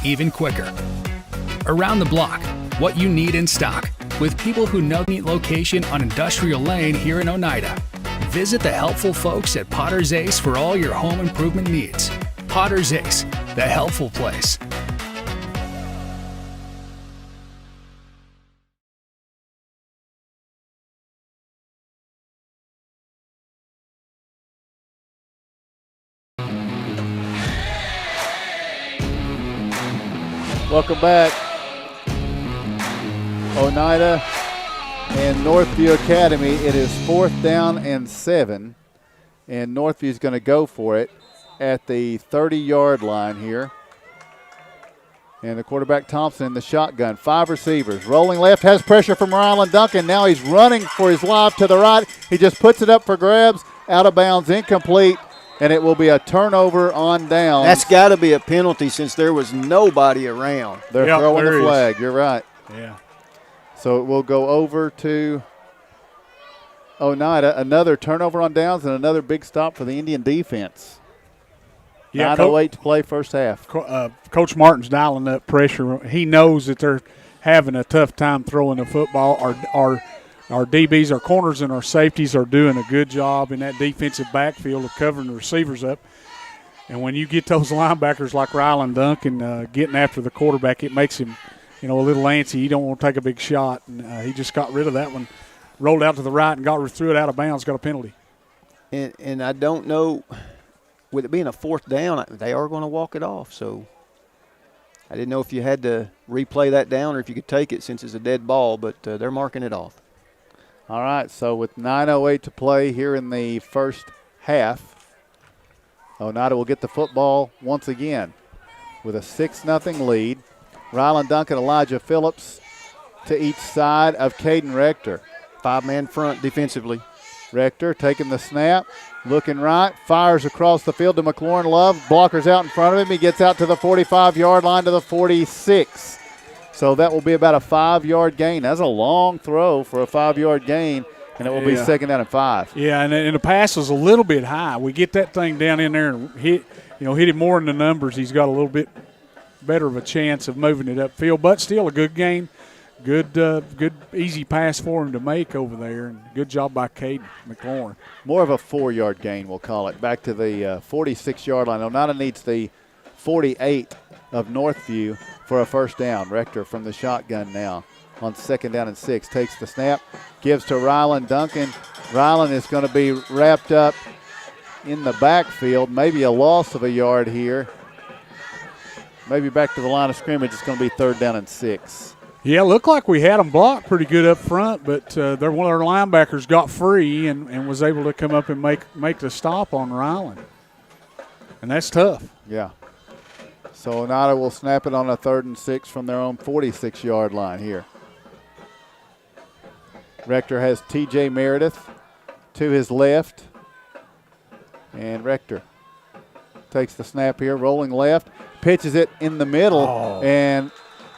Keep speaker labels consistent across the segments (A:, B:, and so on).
A: even quicker. Around the block, what you need in stock, with people who know the location on Industrial Lane here in Oneida. Visit the helpful folks at Potter's Ace for all your home improvement needs. Potter's Ace, the helpful place.
B: Welcome back. Oneida and Northview Academy. It is 4th down and 7. And Northview's going to go for it at the 30-yard line here. And the quarterback Thompson in the shotgun. 5 receivers. Rolling left, has pressure from Rylan Duncan. Now he's running for his life to the right. He just puts it up for grabs. Out of bounds, incomplete. And it will be a turnover on downs.
C: That's got to be a penalty since there was nobody around.
B: They're throwing the flag. You're right.
D: Yeah.
B: So it will go over to Oneida. Another turnover on downs and another big stop for the Indian defense.
D: Yeah,
B: 9:08 to play first half.
D: Coach Martin's dialing up pressure. He knows that they're having a tough time throwing the football. Our DBs, our corners, and our safeties are doing a good job in that defensive backfield of covering the receivers up. And when you get those linebackers like Rylan Duncan getting after the quarterback, it makes him, a little antsy. He don't want to take a big shot. And he just got rid of that one, rolled out to the right and threw it out of bounds, got a penalty.
C: And I don't know, with it being a 4th down, they are going to walk it off. So I didn't know if you had to replay that down or if you could take it since it's a dead ball, but they're marking it off.
B: All right, so with 9:08 to play here in the first half, Oneida will get the football once again with a 6-0 lead. Rylan Duncan, Elijah Phillips to each side of Caden Rector.
C: 5-man front defensively.
B: Rector taking the snap, looking right, fires across the field to McLaurin Love. Blockers out in front of him. He gets out to the 45-yard line to the 46. So that will be about a 5-yard gain. That's a long throw for a 5-yard gain, and it will be 2nd down and 5.
D: Yeah, and the pass is a little bit high. We get that thing down in there and hit him more in the numbers. He's got a little bit better of a chance of moving it upfield, but still a good gain. Good easy pass for him to make over there, and good job by Caden McLaurin.
B: More of a 4-yard gain, we'll call it, back to the 46-yard line. Oneida needs the 48 of Northview for a first down. Rector from the shotgun now on 2nd down and 6. Takes the snap, gives to Rylan Duncan. Rylan is going to be wrapped up in the backfield. Maybe a loss of a yard here. Maybe back to the line of scrimmage. It's going to be 3rd down and 6.
D: Yeah, it looked like we had them blocked pretty good up front, but one of our linebackers got free and was able to come up and make the stop on Rylan. And that's tough.
B: Yeah. So Oneida will snap it on a 3rd and 6 from their own 46-yard line here. Rector has T.J. Meredith to his left. And Rector takes the snap here, rolling left, pitches it in the middle, and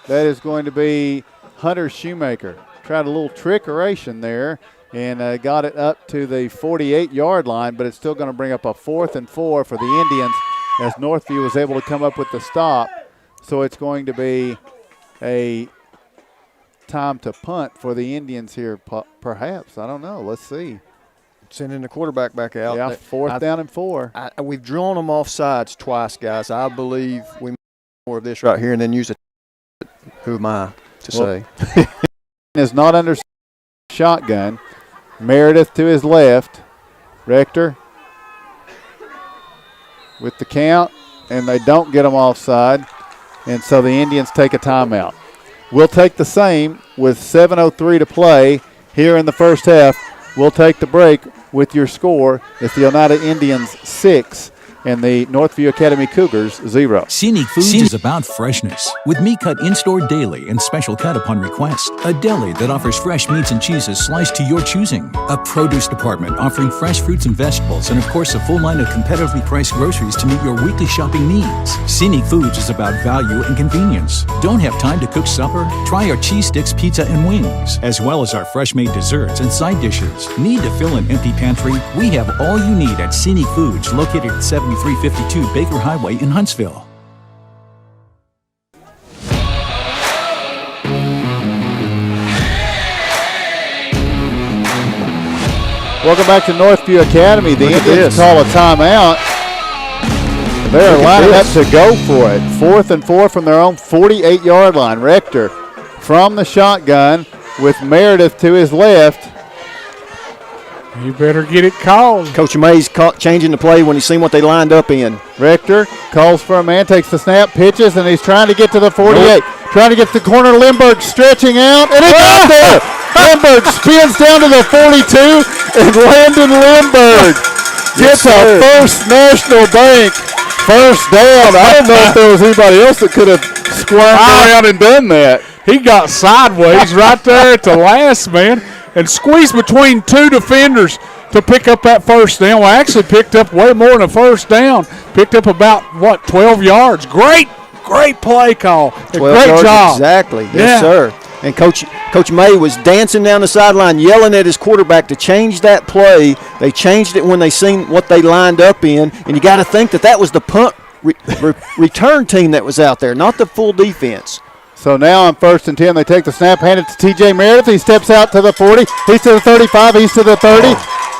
B: that is going to be Hunter Shoemaker. Tried a little trickeration there and got it up to the 48-yard line, but it's still going to bring up a 4th and 4 for the Indians, as Northview was able to come up with the stop. So it's going to be a time to punt for the Indians here, perhaps. I don't know. Let's see.
C: Sending the quarterback back out.
B: Yeah, 4th down and 4.
C: We've drawn them off sides twice, guys. I believe we more of this right here and then use it. Who am I to say?
B: Is not under shotgun. Meredith to his left. Rector with the count, and they don't get them offside, and so the Indians take a timeout. We'll take the same with 7:03 to play here in the first half. We'll take the break with your score. It's the Oneida Indians 6 and the Northview Academy Cougars 0.
E: Scenic Foods is about freshness, with meat cut in-store daily and special cut upon request. A deli that offers fresh meats and cheeses sliced to your choosing. A produce department offering fresh fruits and vegetables, and of course a full line of competitively priced groceries to meet your weekly shopping needs. Scenic Foods is about value and convenience. Don't have time to cook supper? Try our cheese sticks, pizza, and wings, as well as our fresh-made desserts and side dishes. Need to fill an empty pantry? We have all you need at Scenic Foods, located at 7352 Baker Highway in Huntsville.
B: Welcome back to Northview Academy. The Indians call a timeout. They're lining up to go for it. 4th and 4 from their own 48-yard line. Rector from the shotgun with Meredith to his left.
D: You better get it called.
C: Coach May's changing the play when he's seen what they lined up in.
B: Rector calls for a man, takes the snap, pitches, and he's trying to get to the 48. Trying to get to the corner. Lindbergh stretching out, and he got there. Lindbergh spins down to the 42, and Landon Lindbergh gets a First National Bank first down. I don't know if there was anybody else that could have squirmed around and done that.
D: He got sideways right there at the last man and squeezed between two defenders to pick up that first down. Well, actually picked up way more than a first down. Picked up about, 12 yards. Great play call.
C: 12
D: Great
C: yards
D: job.
C: Exactly. Yes, sir. And Coach May was dancing down the sideline, yelling at his quarterback to change that play. They changed it when they seen what they lined up in, and you got to think that was the punt return team that was out there, not the full defense.
B: So now on 1st and 10, they take the snap, hand it to T.J. Meredith. He steps out to the 40. He's to the 35. He's to the 30.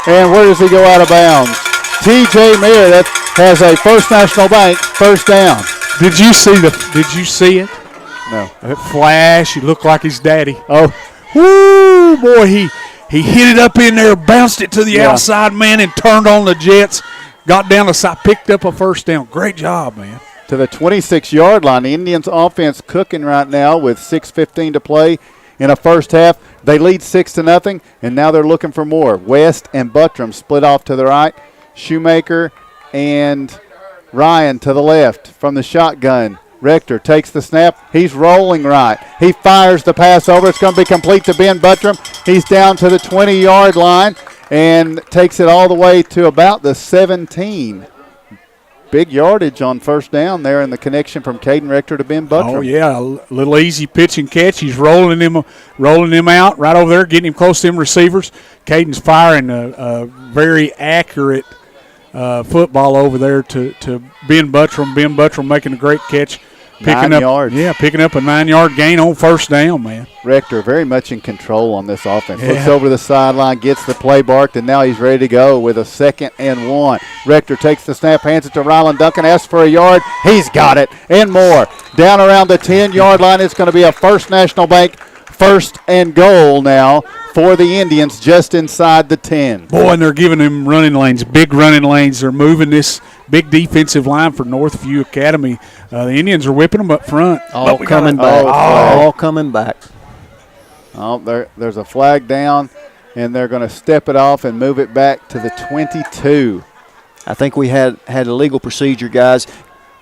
B: And where does he go out of bounds? T.J. Meredith has a First National Bank first down.
D: Did you see it?
B: No.
D: That flash, he looked like his daddy.
B: Oh.
D: Woo, boy, he hit it up in there, bounced it to the outside man and turned on the Jets. Got down the side, picked up a first down. Great job, man.
B: To the 26-yard line. The Indians offense cooking right now with 6:15 to play in a first half. They lead 6-0, and now they're looking for more. West and Buttram split off to the right. Shoemaker and Ryan to the left from the shotgun. Rector takes the snap. He's rolling right. He fires the pass over. It's going to be complete to Ben Buttram. He's down to the 20-yard line and takes it all the way to about the 17. Big yardage on first down there in the connection from Caden Rector to Ben Buttram.
D: Oh, yeah, a little easy pitch and catch. He's rolling him out right over there, getting him close to them receivers. Caden's firing a very accurate football over there to Ben Buttram. Ben Buttram making a great catch. Picking
B: 9 yards.
D: Yeah, picking up a 9-yard gain on first down, man.
B: Rector very much in control on this offense.
D: Yeah.
B: Looks over the sideline, gets the play barked, and now he's ready to go with a 2nd and 1. Rector takes the snap, hands it to Rylan Duncan, asks for a yard. He's got it, and more. Down around the 10-yard line, it's going to be a First National Bank first and goal now for the Indians just inside the 10.
D: Boy, and they're giving them running lanes, big running lanes. They're moving this big defensive line for Northview Academy. The Indians are whipping them up front.
C: All coming back. All coming back.
B: Oh, there's a flag down, and they're going to step it off and move it back to the 22.
C: I think we had a legal procedure, guys.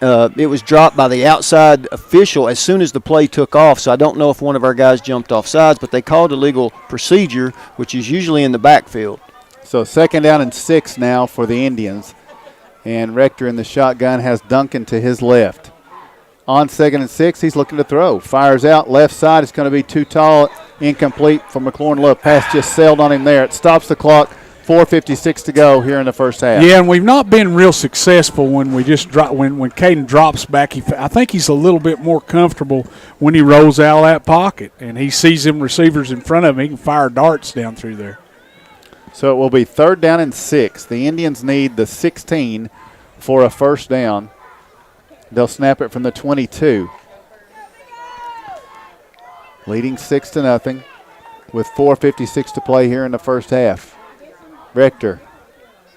C: It was dropped by the outside official as soon as the play took off, so I don't know if one of our guys jumped off sides, but they called a legal procedure, which is usually in the backfield.
B: So 2nd down and 6 now for the Indians. And Rector in the shotgun has Duncan to his left. On 2nd and 6, he's looking to throw. Fires out left side. It's going to be too tall, incomplete for McLaurin Love. Pass just sailed on him there. It stops the clock. 4:56 to go here in the first half.
D: Yeah, and we've not been real successful when we just drop when Caden drops back. I think he's a little bit more comfortable when he rolls out of that pocket and he sees them receivers in front of him. He can fire darts down through there.
B: So it will be 3rd down and 6. The Indians need the 16 for a first down. They'll snap it from the 22. Leading 6-0 with 4:56 to play here in the first half. Rector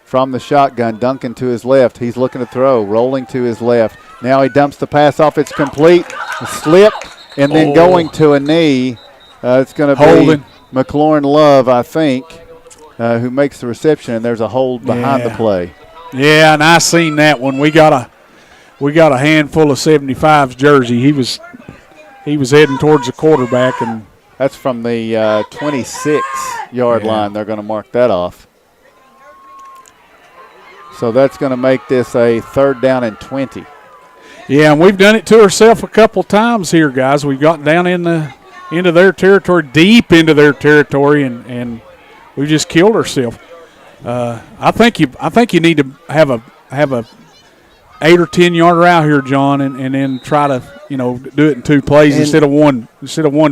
B: from the shotgun, Duncan to his left. He's looking to throw, rolling to his left. Now he dumps the pass off. It's complete. A slip, and then going to a knee. It's going to be McLaurin Love, I think, who makes the reception, and there's a hold behind the play.
D: Yeah, and I seen that one. We got a handful of 75's jersey. He was heading towards the quarterback, and
B: that's from the 26-yard line. They're going to mark that off. So that's going to make this a 3rd down and 20.
D: Yeah, and we've done it to ourselves a couple times here, guys. We've gotten down into their territory, deep into their territory, and we just killed ourselves. I think you need to have a 8 or 10 yarder out here, John, and then try to do it in 2 plays instead of one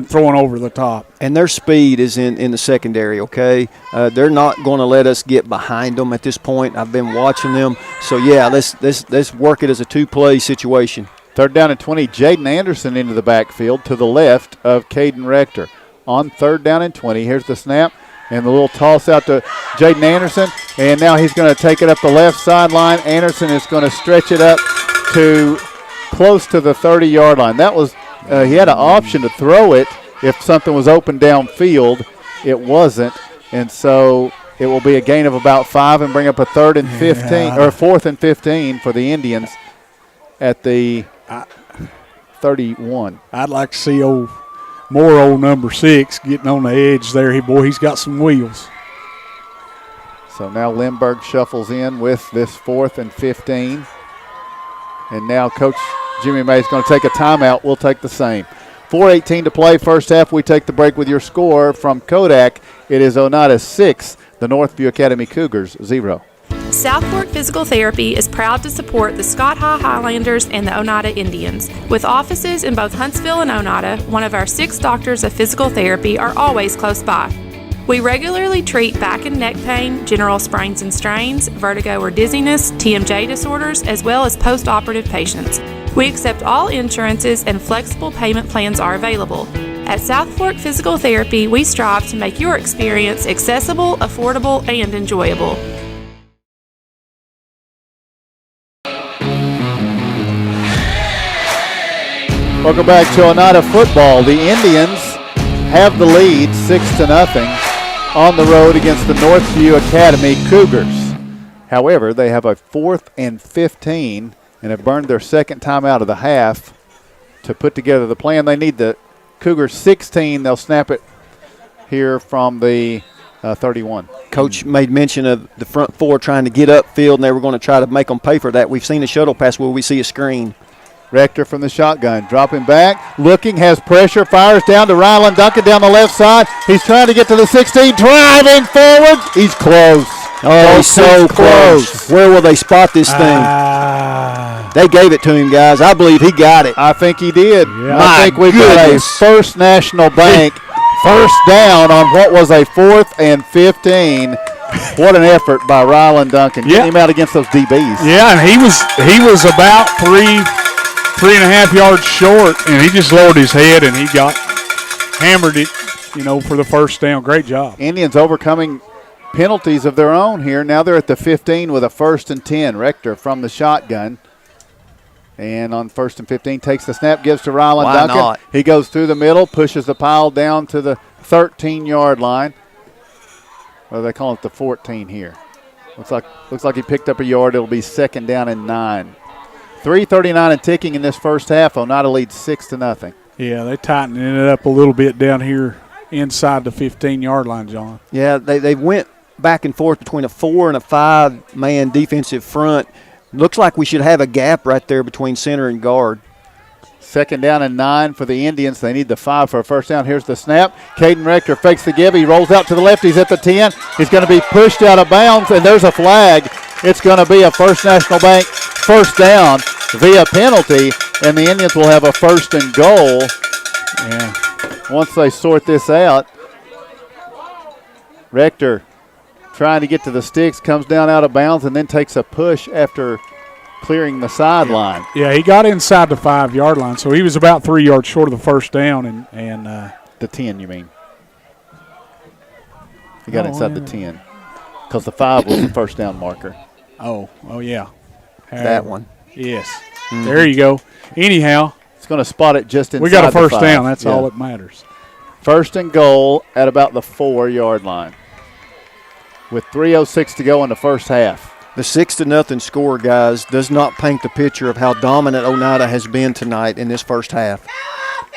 D: throwing over the top.
C: And their speed is in the secondary. Okay, they're not going to let us get behind them at this point. I've been watching them, so yeah, let's work it as a 2-play situation.
B: 3rd down and 20. Jaden Anderson into the backfield to the left of Caden Rector. On 3rd down and 20, here's the snap. And the little toss out to Jaden Anderson. And now he's going to take it up the left sideline. Anderson is going to stretch it up to close to the 30-yard line. That was he had an option to throw it if something was open downfield. It wasn't. And so it will be a gain of about 5 and bring up a 3rd and 15 or 4th and 15 for the Indians at the 31.
D: I'd like to see old number 6 getting on the edge there. He's got some wheels.
B: So now Lindbergh shuffles in with this 4th and 15. And now Coach Jimmy May is going to take a timeout. We'll take the same. 4:18 to play, first half. We take the break with your score from Kodak. It is Oneida 6, the Northview Academy Cougars 0.
F: South Fork Physical Therapy is proud to support the Scott High Highlanders and the Oneida Indians. With offices in both Huntsville and Oneida, one of our 6 doctors of physical therapy are always close by. We regularly treat back and neck pain, general sprains and strains, vertigo or dizziness, TMJ disorders, as well as post-operative patients. We accept all insurances and flexible payment plans are available. At South Fork Physical Therapy, we strive to make your experience accessible, affordable, and enjoyable.
B: Welcome back to Oneida football. The Indians have the lead 6-0 on the road against the Northview Academy Cougars. However, they have a 4th and 15 and have burned their second time out of the half to put together the plan. They need the Cougars 16. They'll snap it here from the 31.
C: Coach made mention of the front 4 trying to get upfield, and they were going to try to make them pay for that. We've seen a shuttle pass where we see a screen.
B: Rector from the shotgun, dropping back, looking, has pressure, fires down to Rylan Duncan down the left side. He's trying to get to the 16, driving forward. He's close.
C: Oh, he's so close. Where will they spot this thing? They gave it to him, guys. I believe he got it.
B: I think he did.
C: Yeah.
B: I think we've got a First National Bank first down on what was a 4th and 15. What an effort by Rylan Duncan. Getting him out against those DBs.
D: Yeah, and he was about 3.5 yards short, and he just lowered his head, and he hammered it, for the first down. Great job.
B: Indians overcoming penalties of their own here. Now they're at the 15 with a 1st and 10. Rector from the shotgun. And on 1st and 15, takes the snap, gives to Rylan Duncan.
C: Not?
B: He goes through the middle, pushes the pile down to the 13-yard line. Well, they call it the 14 here. Looks like he picked up a yard. It'll be 2nd down and 9. 3:39 and ticking in this first half. Oneida leads 6-0.
D: Yeah, they tightened it up a little bit down here inside the 15-yard line, John.
C: Yeah, they went back and forth between a 4 and a 5-man defensive front. Looks like we should have a gap right there between center and guard.
B: 2nd down and 9 for the Indians. They need the 5 for a first down. Here's the snap. Caden Rector fakes the give. He rolls out to the left. He's at the 10. He's going to be pushed out of bounds, and there's a flag. It's going to be a First National Bank first down via penalty, and the Indians will have a 1st and goal.
D: Yeah.
B: Once they sort this out, Rector trying to get to the sticks, comes down out of bounds, and then takes a push after clearing the sideline.
D: Yeah, he got inside the 5-yard line, so he was about 3 yards short of the first down. And
B: the 10, you mean? He got inside the 10 because the 5 was the first down marker.
D: Oh, yeah.
C: That one.
D: Yes. Mm-hmm. There you go. Anyhow.
B: It's going to spot it just inside.
D: We got a first
B: the 5.
D: down. That's all that matters.
B: 1st and goal at about the 4-yard line with 3:06 to go in the first half.
C: The 6-0 score, guys, does not paint the picture of how dominant Oneida has been tonight in this first half.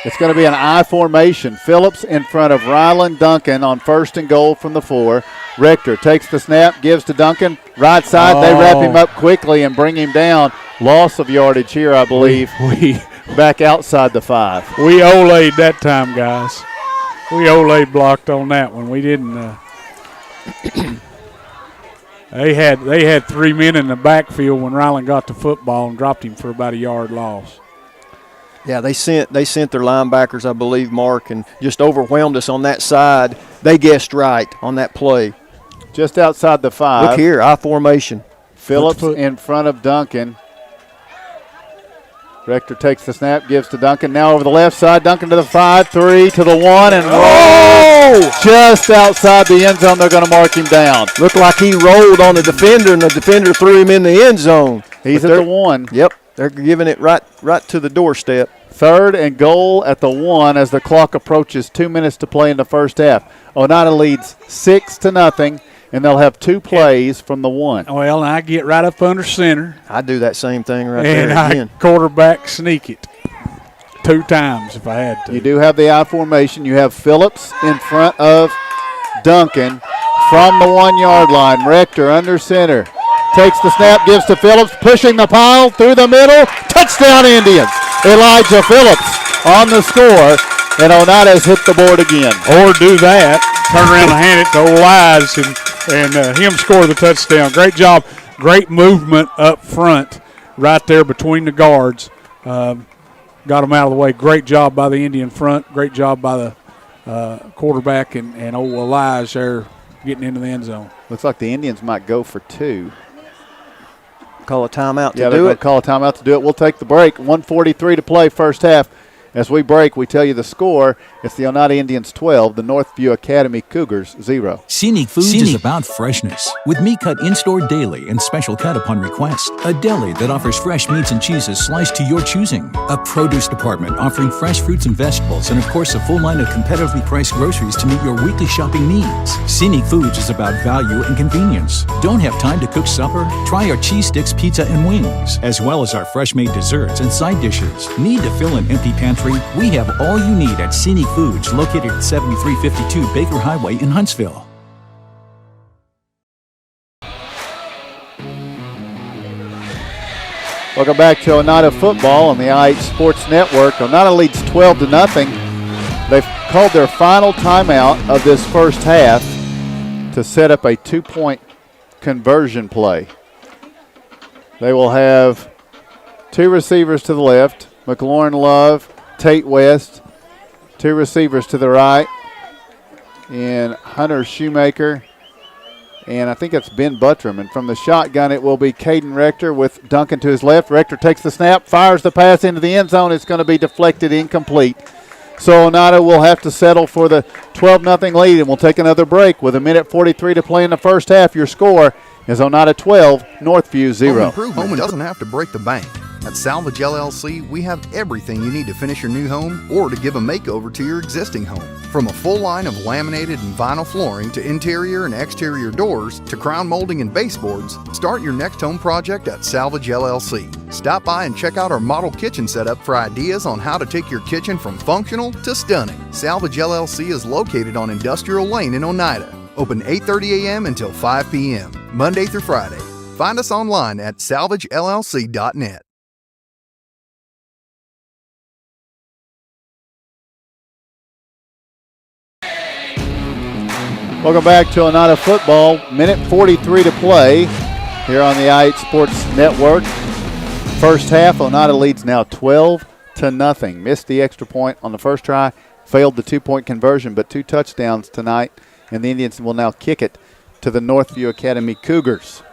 B: It's going to be an I formation. Phillips in front of Rylan Duncan on 1st and goal from the 4. Rector takes the snap, gives to Duncan. Right side, They wrap him up quickly and bring him down. Loss of yardage here, I believe.
D: We
B: back outside the 5.
D: We Olayed that time, guys. We Olay blocked on that one. We didn't. They had 3 men in the backfield when Ryland got the football and dropped him for about a yard loss.
C: Yeah, they sent their linebackers, I believe, Mark, and just overwhelmed us on that side. They guessed right on that play.
B: Just outside the 5.
C: Look here, I formation.
B: Phillips in front of Duncan. Rector takes the snap, gives to Duncan. Now over the left side, Duncan to the 5, 3 to the 1, and just outside the end zone. They're going to mark him down.
C: Looked like he rolled on the defender, and the defender threw him in the end zone.
B: He's at the 1.
C: Yep, they're giving it right to the doorstep.
B: 3rd and goal at the 1 as the clock approaches 2 minutes to play in the first half. Oneida leads 6-0, and they'll have 2 plays from the 1.
D: Well, I get right up under center.
C: I do that same thing right
D: and
C: there again.
D: I quarterback sneak it 2 times if I had to.
B: You do have the I formation. You have Phillips in front of Duncan from the 1-yard line. Rector under center. Takes the snap, gives to Phillips, pushing the pile through the middle. Touchdown Indians. Elijah Phillips on the score, and Oneida's hit the board again.
D: Or do that, turn around and hand it to Elias and him score the touchdown. Great job. Great movement up front right there between the guards. Got them out of the way. Great job by the Indian front. Great job by the quarterback and old Elias there getting into the end zone.
B: Looks like the Indians might go for 2.
C: Call a timeout to
B: they're
C: do
B: going
C: it.
B: to call a timeout to do it. We'll take the break. 1:43 to play first half. As we break, we tell you the score. It's the Oneida Indians 12, the Northview Academy Cougars 0.
E: Scenic Foods is about freshness. With meat cut in-store daily and special cut upon request. A deli that offers fresh meats and cheeses sliced to your choosing. A produce department offering fresh fruits and vegetables. And, of course, a full line of competitively priced groceries to meet your weekly shopping needs. Scenic Foods is about value and convenience. Don't have time to cook supper? Try our cheese sticks, pizza, and wings, as well as our fresh-made desserts and side dishes. Need to fill an empty pantry? We have all you need at Scenic Foods, located at 7352 Baker Highway in Huntsville.
B: Welcome back to Oneida football on the I8 Sports Network. Oneida leads 12-0. They've called their final timeout of this first half to set up a 2-point conversion play. They will have 2 receivers to the left, McLaurin Love, Tate West, 2 receivers to the right, and Hunter Shoemaker, and I think it's Ben Buttram. And from the shotgun, it will be Caden Rector with Duncan to his left. Rector takes the snap, fires the pass into the end zone. It's going to be deflected, incomplete. So Oneida will have to settle for the 12-0 lead, and we'll take another break with 1:43 to play in the first half. Your score is Oneida 12, Northview 0.
G: Home improvement doesn't have to break the bank. At Salvage LLC, we have everything you need to finish your new home or to give a makeover to your existing home. From a full line of laminated and vinyl flooring to interior and exterior doors to crown molding and baseboards, start your next home project at Salvage LLC. Stop by and check out our model kitchen setup for ideas on how to take your kitchen from functional to stunning. Salvage LLC is located on Industrial Lane in Oneida. Open 8:30 a.m. until 5 p.m., Monday through Friday. Find us online at salvagellc.net.
B: Welcome back to Oneida football. 1:43 to play here on the I8 Sports Network. First half, Oneida leads now 12-0. Missed the extra point on the first try, failed the 2-point conversion, but 2 touchdowns tonight, and the Indians will now kick it to the Northview Academy Cougars.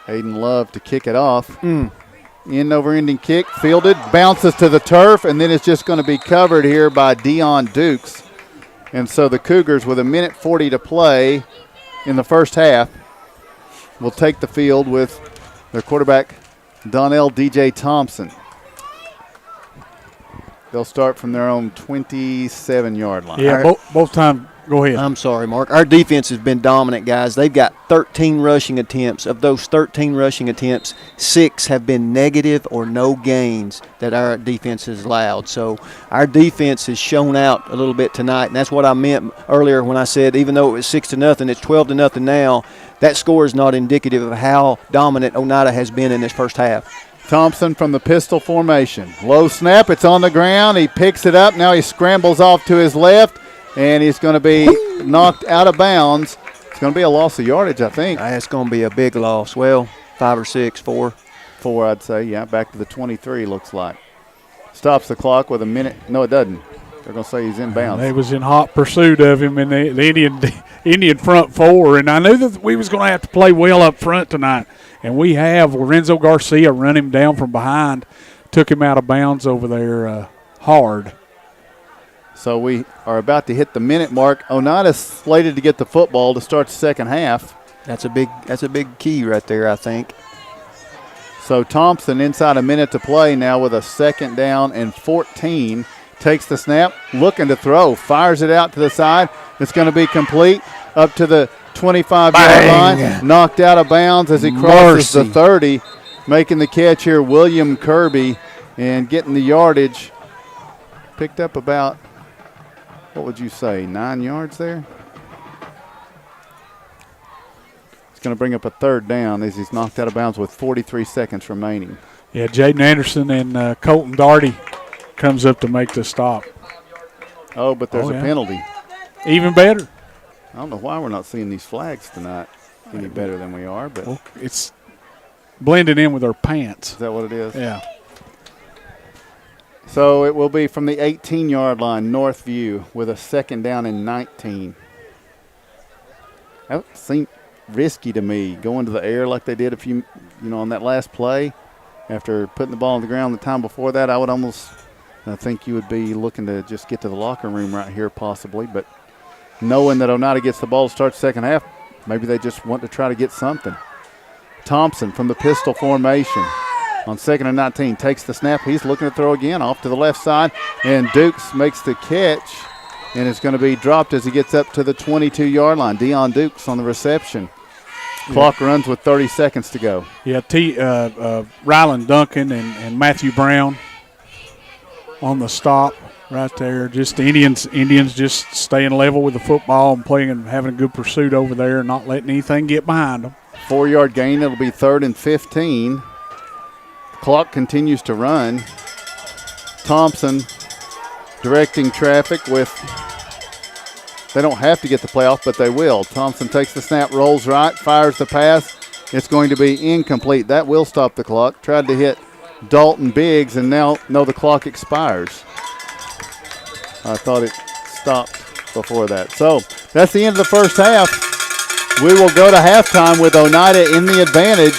B: Hayden Love to kick it off. In over ending kick, fielded, bounces to the turf, and then it's just going to be covered here by Dion Dukes. And so the Cougars, with 1:40 to play in the first half, will take the field with their quarterback, Donnell DJ Thompson. They'll start from their own 27-yard line.
D: Yeah, both times. Go ahead.
C: I'm sorry, Mark. Our defense has been dominant, guys. They've got 13 rushing attempts. Of those 13 rushing attempts, 6 have been negative or no gains that our defense has allowed. So our defense has shown out a little bit tonight, and that's what I meant earlier when I said even though it was 6-0, it's 12-0 now. That score is not indicative of how dominant Oneida has been in this first half.
B: Thompson from the pistol formation. Low snap, it's on the ground. He picks it up. Now he scrambles off to his left, and he's going to be knocked out of bounds. It's going to be a loss of yardage, I think.
C: That's going to be a big loss. Well, 5 or 6, 4.
B: 4, I'd say. Yeah, back to the 23 looks like. Stops the clock with a minute. No, it doesn't. They're going to say he's in bounds.
D: They was in hot pursuit of him in the Indian front 4, and I knew that we was going to have to play well up front tonight, and we have. Lorenzo Garcia run him down from behind, took him out of bounds over there hard.
B: So we are about to hit the minute mark. Oneida's slated to get the football to start the second half.
C: That's a big key right there, I think.
B: So Thompson inside a minute to play now with a 2nd down and 14. Takes the snap, looking to throw, fires it out to the side. It's going to be complete up to the 25-yard line. Knocked out of bounds as he crosses the 30. Making the catch here, William Kirby, and getting the yardage. Picked up about, what would you say, 9 yards there? It's going to bring up a 3rd down as he's knocked out of bounds with 43 seconds remaining.
D: Yeah, Jaden Anderson and Colton Darty comes up to make the stop.
B: Oh, but there's a penalty.
D: Even better.
B: I don't know why we're not seeing these flags tonight any better than we are, but
D: well, it's blending in with our pants.
B: Is that what it is?
D: Yeah.
B: So it will be from the 18-yard line, Northview, with a 2nd down and 19. That seemed risky to me, going to the air like they did on that last play. After putting the ball on the ground the time before that, I think you would be looking to just get to the locker room right here possibly. But knowing that Oneida gets the ball to start the second half, maybe they just want to try to get something. Thompson from the pistol formation on 2nd and 19 takes the snap. He's looking to throw again off to the left side, and Dukes makes the catch, and it's going to be dropped as he gets up to the 22-yard line. Deion Dukes on the reception. Clock runs with 30 seconds to go.
D: Yeah, Rylan Duncan and Matthew Brown on the stop right there. Just the Indians just staying level with the football and playing and having a good pursuit over there and not letting anything get behind them.
B: 4-yard gain. It'll be 3rd and 15. Clock continues to run. Thompson directing traffic with – they don't have to get the playoff, but they will. Thompson takes the snap, rolls right, fires the pass. It's going to be incomplete. That will stop the clock. Tried to hit Dalton Biggs, and now the clock expires. I thought it stopped before that. So that's the end of the first half. We will go to halftime with Oneida in the advantage.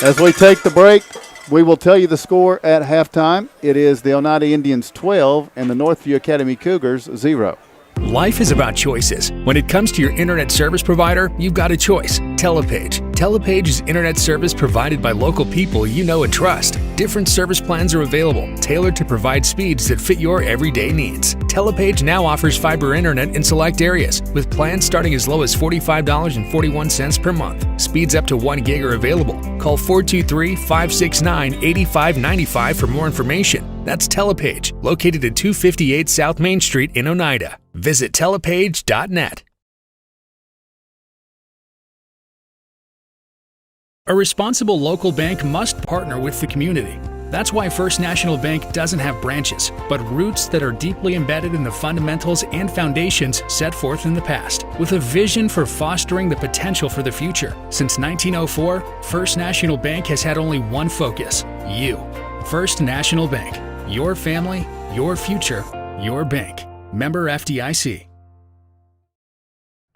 B: As we take the break, we will tell you the score at halftime. It is the Oneida Indians 12 and the Northview Academy Cougars 0.
A: Life is about choices. When it comes to your internet service provider, you've got a choice. Telepage. Telepage is internet service provided by local people you know and trust. Different service plans are available, tailored to provide speeds that fit your everyday needs. Telepage now offers fiber internet in select areas, with plans starting as low as $45.41 per month. Speeds up to 1 gig are available. Call 423-569-8595 for more information. That's Telepage, located at 258 South Main Street in Oneida. Visit telepage.net. A responsible local bank must partner with the community. That's why First National Bank doesn't have branches, but roots that are deeply embedded in the fundamentals and foundations set forth in the past, with a vision for fostering the potential for the future. Since 1904, First National Bank has had only one focus: you. First National Bank. Your family, your future, your bank. Member FDIC.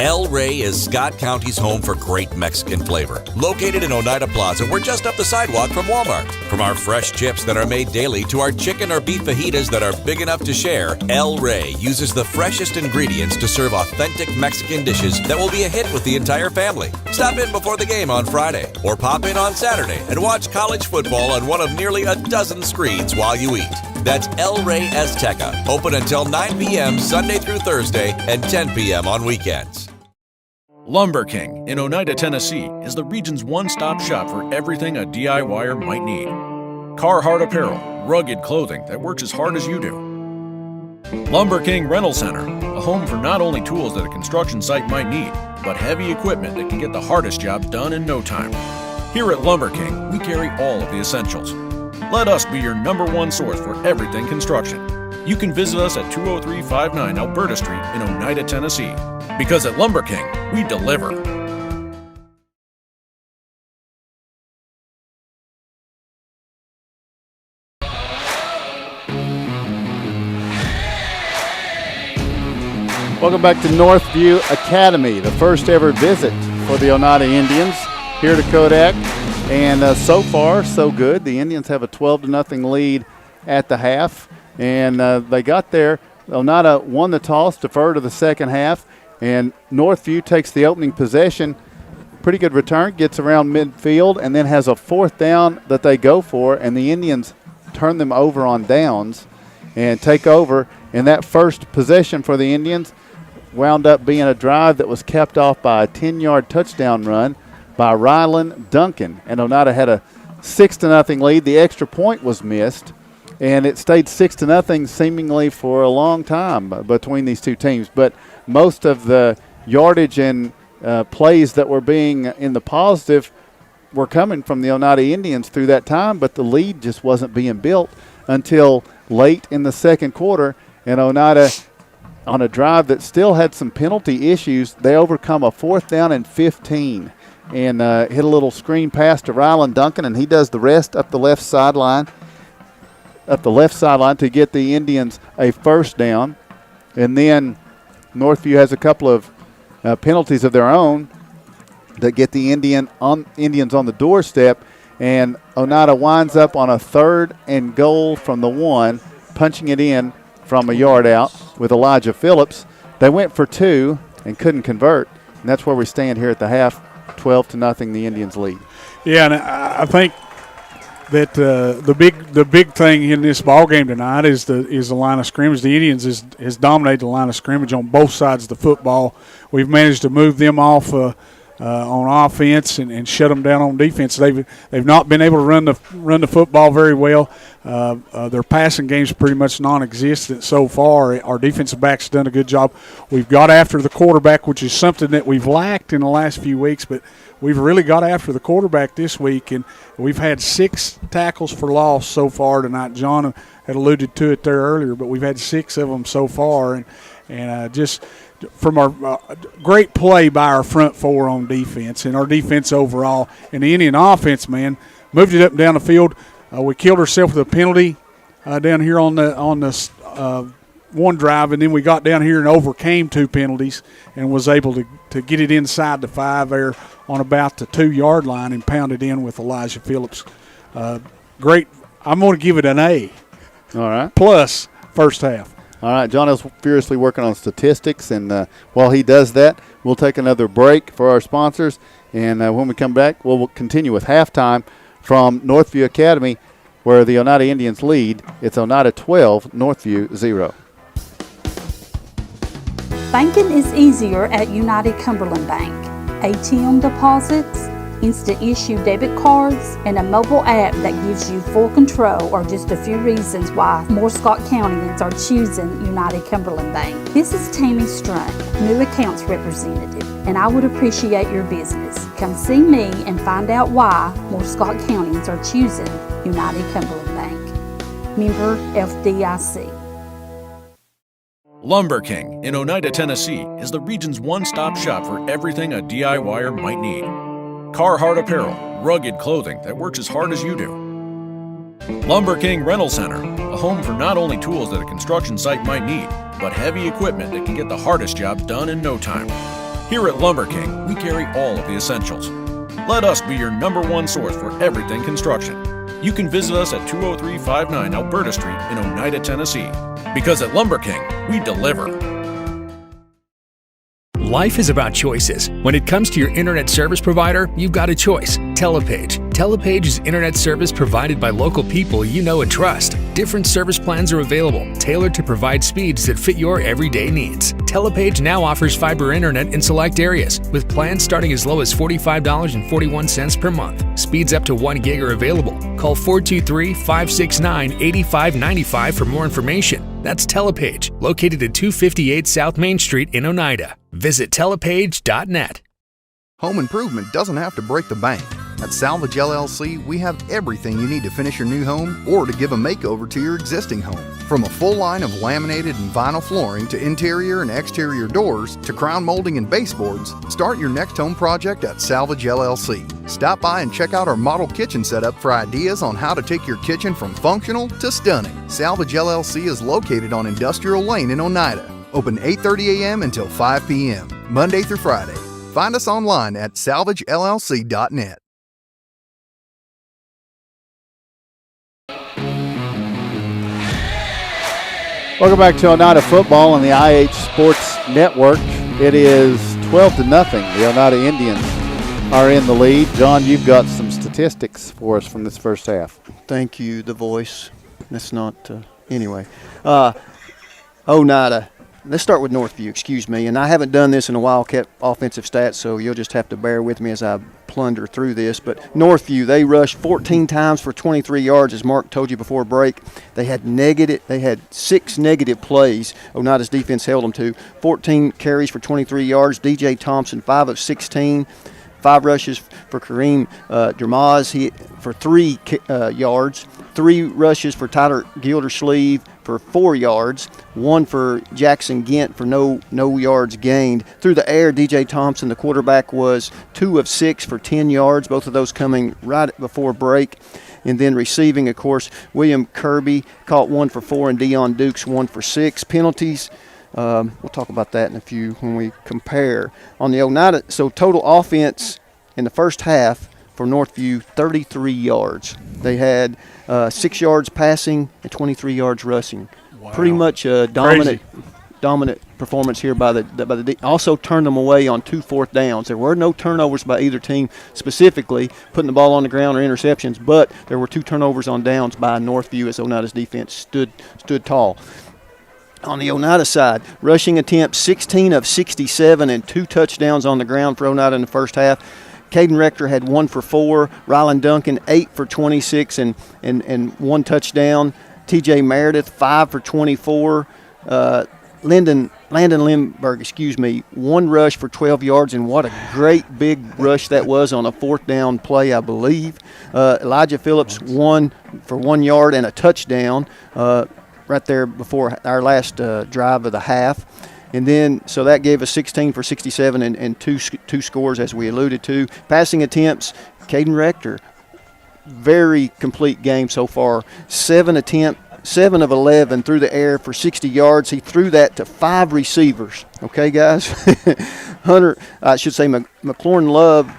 H: El Rey is Scott County's home for great Mexican flavor. Located in Oneida Plaza, we're just up the sidewalk from Walmart. From our fresh chips that are made daily to our chicken or beef fajitas that are big enough to share, El Rey uses the freshest ingredients to serve authentic Mexican dishes that will be a hit with the entire family. Stop in before the game on Friday, or pop in on Saturday and watch college football on one of nearly a dozen screens while you eat. That's El Rey Azteca, open until 9 p.m. Sunday through Thursday and 10 p.m. on weekends.
I: Lumber King in Oneida, Tennessee is the region's one-stop shop for everything a DIYer might need. Carhartt apparel, rugged clothing that works as hard as you do. Lumber King Rental Center, a home for not only tools that a construction site might need, but heavy equipment that can get the hardest jobs done in no time. Here at Lumber King, we carry all of the essentials. Let us be your #1 source for everything construction. You can visit us at 20359 Alberta Street in Oneida, Tennessee. Because at Lumber King, we deliver.
B: Welcome back to Northview Academy, the first ever visit for the Oneida Indians here to Kodak. And so far, so good. The Indians have a 12-0 lead at the half. And they got there. Oneida won the toss, deferred to the second half. And Northview takes the opening possession. Pretty good return, gets around midfield, and then has a fourth down that they go for. And the Indians turn them over on downs and take over. And that first possession for the Indians wound up being a drive that was capped off by a 10-yard touchdown run by Rylan Duncan. And Oneida had a 6-0 lead. The extra point was missed, and it stayed 6-0 seemingly for a long time between these two teams. But most of the yardage and plays that were being in the positive were coming from the Oneida Indians through that time, but the lead just wasn't being built until late in the second quarter. And Oneida, on a drive that still had some penalty issues, they overcome a 4th down and 15 and hit a little screen pass to Rylan Duncan, and he does the rest up the left sideline to get the Indians a first down. And then Northview has a couple of penalties of their own that get the Indians on the doorstep, and Oneida winds up on a 3rd and goal from the 1, punching it in from a yard out with Elijah Phillips. They went for 2 and couldn't convert, and that's where we stand here at the half, 12-0 the Indians lead.
D: Yeah, and I think that the big thing in this ball game tonight is the line of scrimmage. The Indians has dominated the line of scrimmage on both sides of the football. We've managed to move them off on offense and shut them down on defense. They've not been able to run the football very well. Their passing game's pretty much non-existent so far. Our defensive backs done a good job. We've got after the quarterback, which is something that we've lacked in the last few weeks, but we've really got after the quarterback this week, and we've had 6 tackles for loss so far tonight. John had alluded to it there earlier, but we've had 6 of them so far, and just from our great play by our front 4 on defense and our defense overall. And the Indian offense, man, moved it up and down the field. We killed ourselves with a penalty down here on the one drive, and then we got down here and overcame 2 penalties and was able to get it inside the 5 there on about the 2-yard line and pound it in with Elijah Phillips. Great. I'm going to give it an A.
B: All right.
D: Plus first half.
B: All right, John is furiously working on statistics, and while he does that, we'll take another break for our sponsors, and when we come back, we'll continue with halftime from Northview Academy, where the Oneida Indians lead. It's Oneida 12, Northview 0.
J: Banking is easier at United Cumberland Bank. ATM deposits, instant issue debit cards, and a mobile app that gives you full control are just a few reasons why more Scott Countyans are choosing United Cumberland Bank. This is Tammy Strunk, new accounts representative, and I would appreciate your business. Come see me and find out why more Scott Countyans are choosing United Cumberland Bank. Member FDIC.
I: Lumber King in Oneida, Tennessee is the region's one-stop shop for everything a DIYer might need. Carhartt apparel, rugged clothing that works as hard as you do. Lumber King Rental Center, a home for not only tools that a construction site might need, but heavy equipment that can get the hardest jobs done in no time. Here at Lumber King, we carry all of the essentials. Let us be your #1 source for everything construction. You can visit us at 20359 Alberta Street in Oneida, Tennessee. Because at Lumber King, we deliver.
A: Life is about choices. When it comes to your internet service provider, you've got a choice. Telepage. Telepage is internet service provided by local people you know and trust. Different service plans are available, tailored to provide speeds that fit your everyday needs. Telepage now offers fiber internet in select areas, with plans starting as low as $45.41 per month. Speeds up to 1 gig are available. Call 423-569-8595 for more information. That's Telepage, located at 258 South Main Street in Oneida. Visit telepage.net.
G: Home improvement doesn't have to break the bank. At Salvage LLC, we have everything you need to finish your new home or to give a makeover to your existing home. From a full line of laminated and vinyl flooring to interior and exterior doors to crown molding and baseboards, start your next home project at Salvage LLC. Stop by and check out our model kitchen setup for ideas on how to take your kitchen from functional to stunning. Salvage LLC is located on Industrial Lane in Oneida. Open 8:30 a.m. until 5 p.m., Monday through Friday. Find us online at salvagellc.net.
B: Welcome back to Oneida football on the IH Sports Network. It is 12-0. The Oneida Indians are in the lead. John, you've got some statistics for us from this first half.
C: Thank you, the voice. That's not anyway. Oneida. Let's start with Northview, excuse me. And I haven't done this in a while, kept offensive stats, so you'll just have to bear with me as I plunder through this. But Northview, they rushed 14 times for 23 yards, as Mark told you before break. They had 6 negative plays. Oneida's defense held them to 14 carries for 23 yards. DJ Thompson, 5 of 16. 5 rushes for Kareem Dermaz for 3 yards. 3 rushes for Tyler Gildersleeve for 4 yards. 1 for Jackson Gint for no yards gained. Through the air, DJ Thompson, the quarterback, was 2 of 6 for 10 yards, both of those coming right before break. And then receiving, of course, William Kirby caught 1 for 4 and Deion Dukes 1 for 6. Penalties. We'll talk about that in a few when we compare. On the Oneida, so total offense in the first half for Northview, 33 yards. They had 6 yards passing and 23 yards rushing. Wow. Pretty much a dominant performance here by the also turned them away on 2 fourth downs. There were no turnovers by either team specifically putting the ball on the ground or interceptions, but there were 2 turnovers on downs by Northview as Oneida's defense stood tall. On the Oneida side, rushing attempts 16 of 67 and 2 touchdowns on the ground for Oneida in the first half. Caden Rector had 1 for 4. Rylan Duncan 8 for 26 and 1 touchdown. TJ Meredith 5 for 24. Landon Lindbergh, 1 rush for 12 yards, and what a great big rush that was on a 4th down play, I believe. Elijah Phillips 1 for 1 yard and a touchdown. Right there before our last drive of the half. And then, so that gave us 16 for 67 and two scores, as we alluded to. Passing attempts, Caden Rector, very complete game so far. 7 of 11 through the air for 60 yards. He threw that to 5 receivers. Okay, guys? McLaurin Love,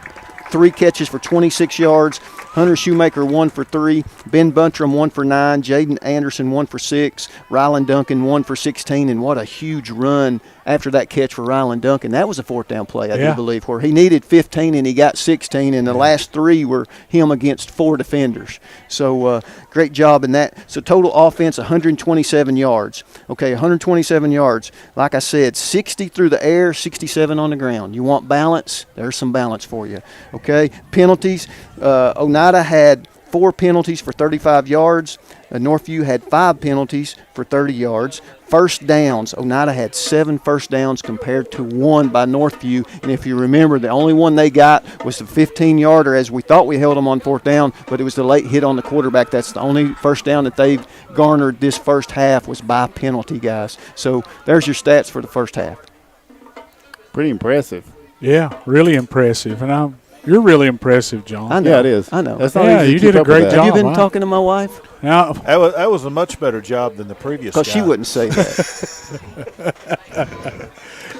C: 3 catches for 26 yards. Hunter Shoemaker 1 for 3, Ben Buntram 1 for 9, Jaden Anderson 1 for 6, Rylan Duncan 1 for 16, and what a huge run after that catch for Rylan Duncan. That was a 4th down play, I do believe, where he needed 15 and he got 16, and the last 3 were him against 4 defenders. So great job in that. So total offense, 127 yards. Okay, 127 yards. Like I said, 60 through the air, 67 on the ground. You want balance? There's some balance for you. Okay, penalties. Oneida had 4 penalties for 35 yards. Northview had 5 penalties for 30 yards. First downs, Oneida had 7 first downs compared to 1 by Northview. And if you remember, the only one they got was the 15-yarder, as we thought we held them on 4th down, but it was the late hit on the quarterback. That's the only first down that they've garnered this first half was by penalty, guys. So there's your stats for the first half.
B: Pretty impressive.
D: Yeah, really impressive. And you're really impressive, John.
C: I know.
B: Yeah, it is.
C: I know.
B: That's not easy to
D: you
B: keep
D: did a
B: up with
D: great
B: that.
D: job.
C: Have you been talking to my wife?
D: No.
K: That was a much better job than the previous guy.
C: Because she wouldn't say that.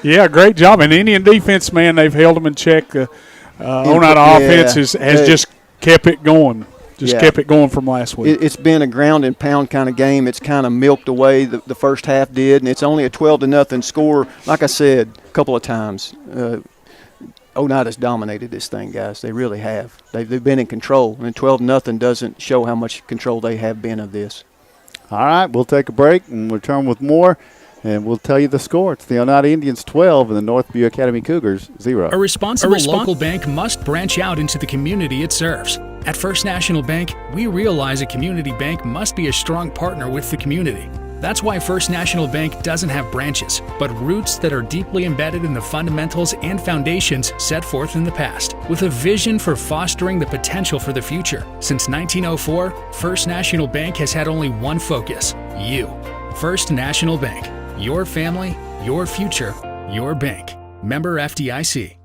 D: Yeah, great job. And Indian defense, man, they've held them in check. Oneida offense has just kept it going. Kept it going from last week.
C: It's been a ground and pound kind of game. It's kind of milked away the first half did, and it's only a 12-0 score. Like I said a couple of times, Oneida's dominated this thing, guys. They really have. They've been in control, and 12-0 doesn't show how much control they have been of this.
B: All right, we'll take a break and return with more, and we'll tell you the score. It's the Oneida Indians 12 and the Northview Academy Cougars 0.
A: A responsible local bank must branch out into the community it serves. At First National Bank, we realize a community bank must be a strong partner with the community. That's why First National Bank doesn't have branches, but roots that are deeply embedded in the fundamentals and foundations set forth in the past, with a vision for fostering the potential for the future. Since 1904, First National Bank has had only one focus: you. First National Bank. Your family, your future, your bank. Member FDIC.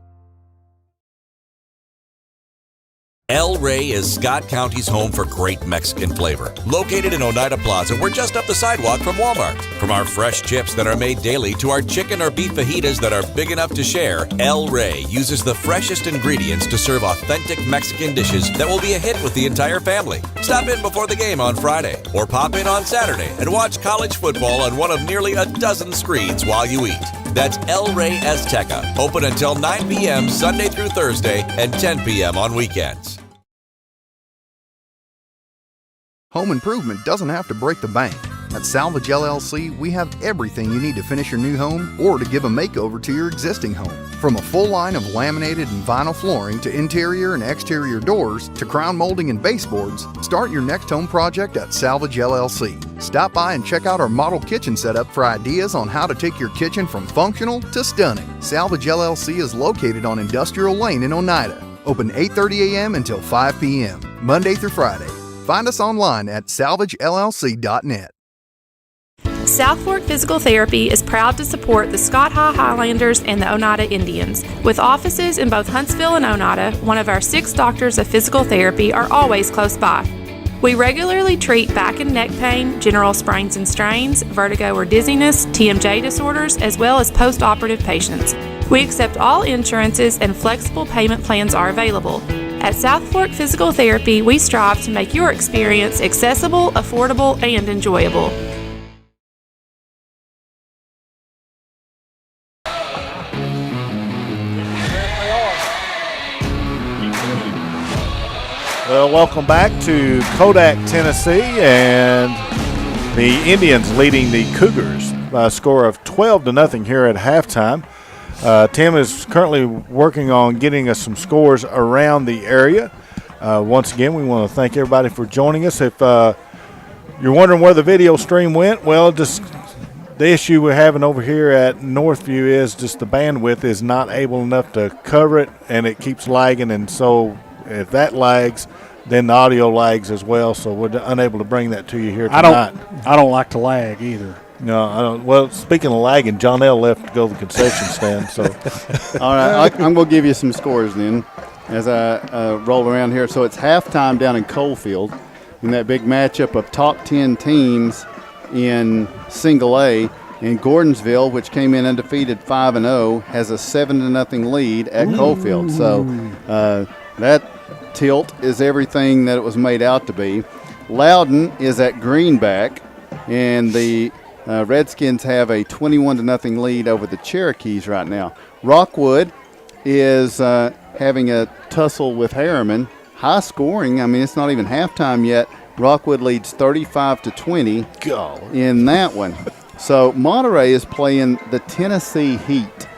H: El Rey is Scott County's home for great Mexican flavor. Located in Oneida Plaza, we're just up the sidewalk from Walmart. From our fresh chips that are made daily to our chicken or beef fajitas that are big enough to share, El Rey uses the freshest ingredients to serve authentic Mexican dishes that will be a hit with the entire family. Stop in before the game on Friday or pop in on Saturday and watch college football on one of nearly a dozen screens while you eat. That's El Rey Azteca, open until 9 p.m. Sunday through Thursday and 10 p.m. on weekends.
G: Home improvement doesn't have to break the bank. At Salvage LLC, we have everything you need to finish your new home or to give a makeover to your existing home. From a full line of laminated and vinyl flooring to interior and exterior doors to crown molding and baseboards, start your next home project at Salvage LLC. Stop by and check out our model kitchen setup for ideas on how to take your kitchen from functional to stunning. Salvage LLC is located on Industrial Lane in Oneida. Open 8:30 a.m. until 5 p.m., Monday through Friday. Find us online at salvagellc.net.
F: South Fork Physical Therapy is proud to support the Scott Highlanders and the Oneida Indians. With offices in both Huntsville and Oneida, one of our 6 doctors of physical therapy are always close by. We regularly treat back and neck pain, general sprains and strains, vertigo or dizziness, TMJ disorders, as well as post-operative patients. We accept all insurances and flexible payment plans are available. At South Fork Physical Therapy, we strive to make your experience accessible, affordable, and enjoyable.
K: Well, welcome back to Kodak, Tennessee, and the Indians leading the Cougars by a score of 12-0 here at halftime. Tim is currently working on getting us some scores around the area. Once again, we want to thank everybody for joining us. If you're wondering where the video stream went, well, just the issue we're having over here at Northview is just the bandwidth is not able enough to cover it, and it keeps lagging. And so if that lags, then the audio lags as well. So we're unable to bring that to you here tonight.
D: I don't like to lag either.
K: No, I don't. Well, speaking of lagging, John L. left to go to the concession stand. So,
B: all right, I'm going to give you some scores then as I roll around here. So it's halftime down in Coalfield in that big matchup of top 10 teams in Single A. And Gordonsville, which came in undefeated 5-0, has a 7-0 lead at Coalfield. So that tilt is everything that it was made out to be. Loudon is at Greenback, and the Redskins have a 21-0 lead over the Cherokees right now. Rockwood is having a tussle with Harriman. High scoring. I mean, it's not even halftime yet. Rockwood leads 35-20 in that one. So Monterey is playing the Tennessee Heat.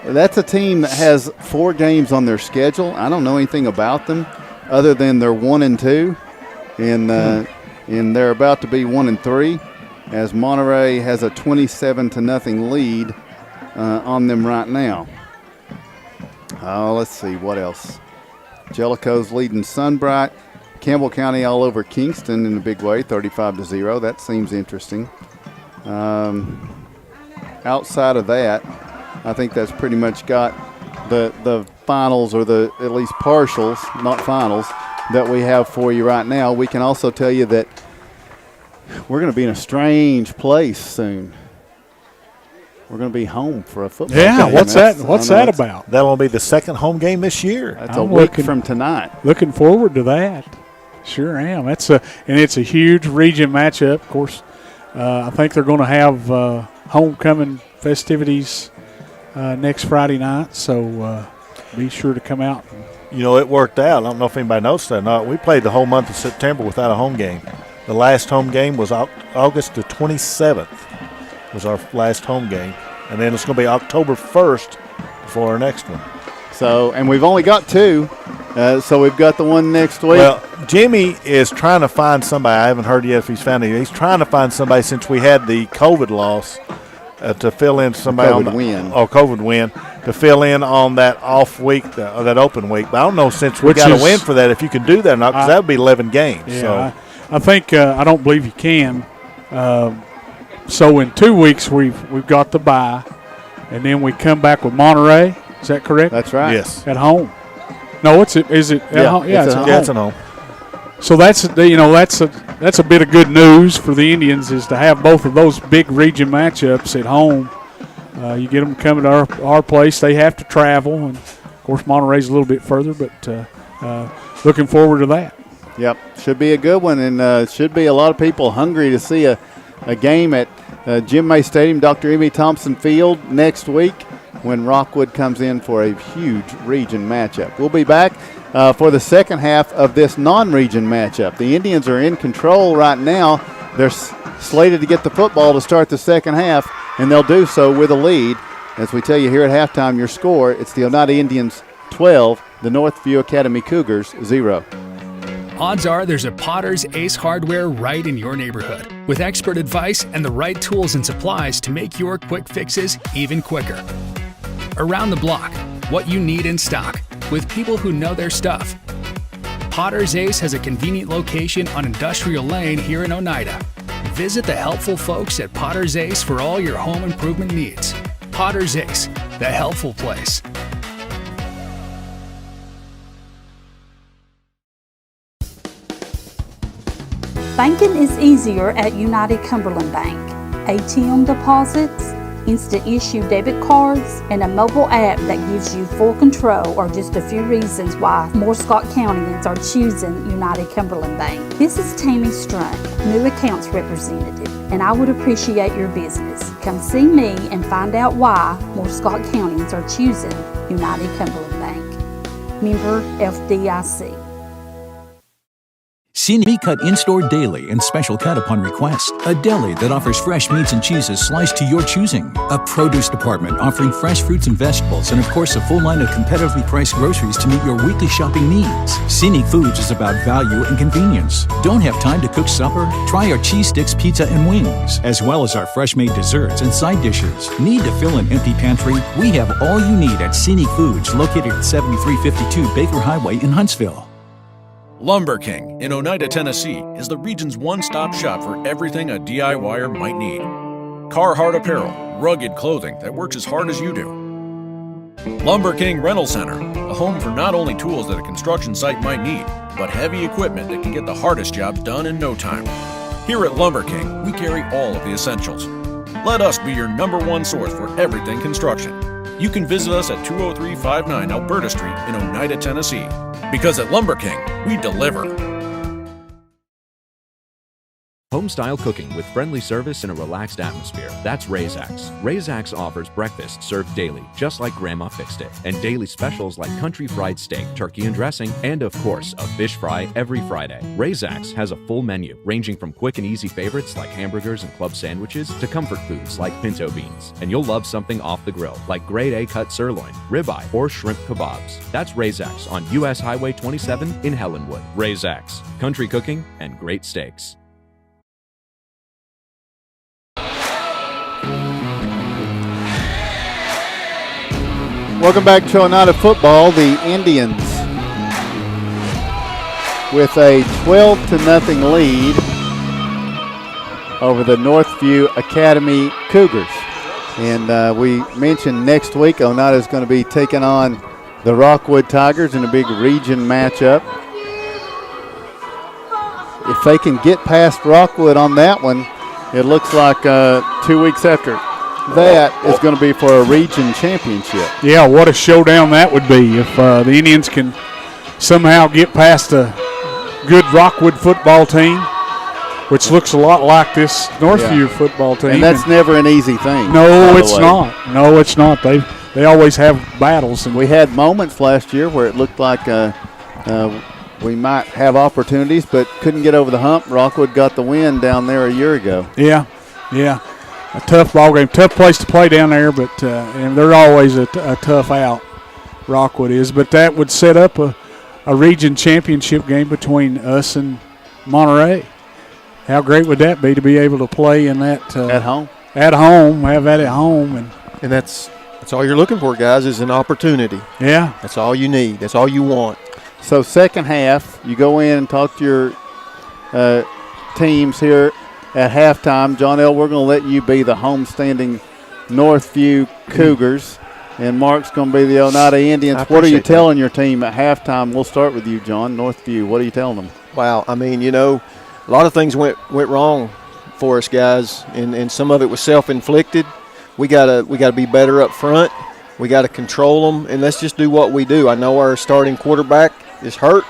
B: That's a team that has 4 games on their schedule. I don't know anything about them other than they're 1-2, and they're about to be 1-3. As Monterey has a 27-0 lead on them right now. Let's see, what else? Jellicoe's leading Sunbright. Campbell County all over Kingston in a big way, 35-0. That seems interesting. Outside of that, I think that's pretty much got the finals, or the at least partials, not finals, that we have for you right now. We can also tell you that we're going to be in a strange place soon. We're going to be home for a football game.
D: Yeah, what's that about?
K: That'll be the second home game this year.
B: That's a week from tonight.
D: Looking forward to that. Sure am. It's a huge region matchup. Of course, I think they're going to have homecoming festivities next Friday night, so be sure to come out.
K: You know, it worked out. I don't know if anybody noticed that or not. We played the whole month of September without a home game. The last home game was August the 27th was our last home game. And then it's going to be October 1st before our next one.
B: So, and we've only got 2. So we've got the one next week.
K: Well, Jimmy is trying to find somebody. I haven't heard yet if he's found it. He's trying to find somebody since we had the COVID loss to fill in somebody on the COVID win to fill in on that off week, that open week. But I don't know since we got a win for that if you can do that or not, because that would be 11 games.
D: Yeah,
K: so
D: I think I don't believe you can. So in 2 weeks we've got the bye, and then we come back with Monterey. Is that correct?
B: That's right.
K: Yes.
D: At home. No, is it at home? Yeah, it's at home. So that's a bit of good news for the Indians, is to have both of those big region matchups at home. You get them coming to our place. They have to travel, and of course Monterey's a little bit further, but looking forward to that.
B: Yep, should be a good one, and should be a lot of people hungry to see a game at Jim May Stadium, Dr. Emmy Thompson Field next week when Rockwood comes in for a huge region matchup. We'll be back for the second half of this non-region matchup. The Indians are in control right now. They're slated to get the football to start the second half, and they'll do so with a lead. As we tell you here at halftime, your score, it's the Oneida Indians 12, the Northview Academy Cougars 0.
A: Odds are there's a Potter's Ace Hardware right in your neighborhood, with expert advice and the right tools and supplies to make your quick fixes even quicker. Around the block, what you need in stock, with people who know their stuff. Potter's Ace has a convenient location on Industrial Lane here in Oneida. Visit the helpful folks at Potter's Ace for all your home improvement needs. Potter's Ace, the helpful place.
J: Banking is easier at United Cumberland Bank. ATM deposits, instant issue debit cards, and a mobile app that gives you full control are just a few reasons why more Scott Countyans are choosing United Cumberland Bank. This is Tammy Strunk, new accounts representative, and I would appreciate your business. Come see me and find out why more Scott Countyans are choosing United Cumberland Bank. Member FDIC.
E: Scenic Cut in-store daily and special cut upon request. A deli that offers fresh meats and cheeses sliced to your choosing. A produce department offering fresh fruits and vegetables, and of course a full line of competitively priced groceries to meet your weekly shopping needs. Scenic Foods is about value and convenience. Don't have time to cook supper? Try our cheese sticks, pizza, and wings, as well as our fresh-made desserts and side dishes. Need to fill an empty pantry? We have all you need at Scenic Foods, located at 7352 Baker Highway in Huntsville.
I: Lumber King in Oneida, Tennessee is the region's one-stop shop for everything a DIYer might need. Carhartt apparel, rugged clothing that works as hard as you do. Lumber King Rental Center, a home for not only tools that a construction site might need, but heavy equipment that can get the hardest jobs done in no time. Here at Lumber King, we carry all of the essentials. Let us be your number one source for everything construction. You can visit us at 20359 Alberta Street in Oneida, Tennessee. Because at Lumber King, we deliver.
L: Homestyle cooking with friendly service and a relaxed atmosphere. That's Razak's. Razak's offers breakfast served daily, just like Grandma fixed it, and daily specials like country fried steak, turkey and dressing, and of course, a fish fry every Friday. Razak's has a full menu, ranging from quick and easy favorites like hamburgers and club sandwiches to comfort foods like pinto beans. And you'll love something off the grill, like grade A cut sirloin, ribeye, or shrimp kebabs. That's Razak's on US Highway 27 in Helenwood. Razak's, country cooking and great steaks.
B: Welcome back to Oneida football. The Indians with a 12-0 lead over the Northview Academy Cougars. And we mentioned next week Oneida is going to be taking on the Rockwood Tigers in a big region matchup. If they can get past Rockwood on that one, it looks like 2 weeks after that is going to be for a region championship.
D: Yeah, what a showdown that would be if the Indians can somehow get past a good Rockwood football team, which looks a lot like this Northview football team.
B: And that's never an easy thing.
D: No, it's not. No, it's not. They always have battles. And
B: we had moments last year where it looked like we might have opportunities, but couldn't get over the hump. Rockwood got the win down there a year ago.
D: Yeah. A tough ball game, tough place to play down there, but and they're always a tough out. Rockwood is, but that would set up a a region championship game between us and Monterey. How great would that be to be able to play in that
B: at home?
D: At home, have that at home,
C: and that's all you're looking for, guys, is an opportunity.
D: Yeah,
C: that's all you need. That's all you want.
B: So second half, you go in and talk to your teams here at halftime. John L., we're going to let you be the homestanding Northview Cougars, and Mark's going to be the Oneida Indians. What are you telling your team at halftime? We'll start with you, John. Northview, what are you telling them?
C: Wow, I mean, a lot of things went wrong for us, guys, and some of it was self-inflicted. We gotta be better up front. We gotta control them, and let's just do what we do. I know our starting quarterback is hurt,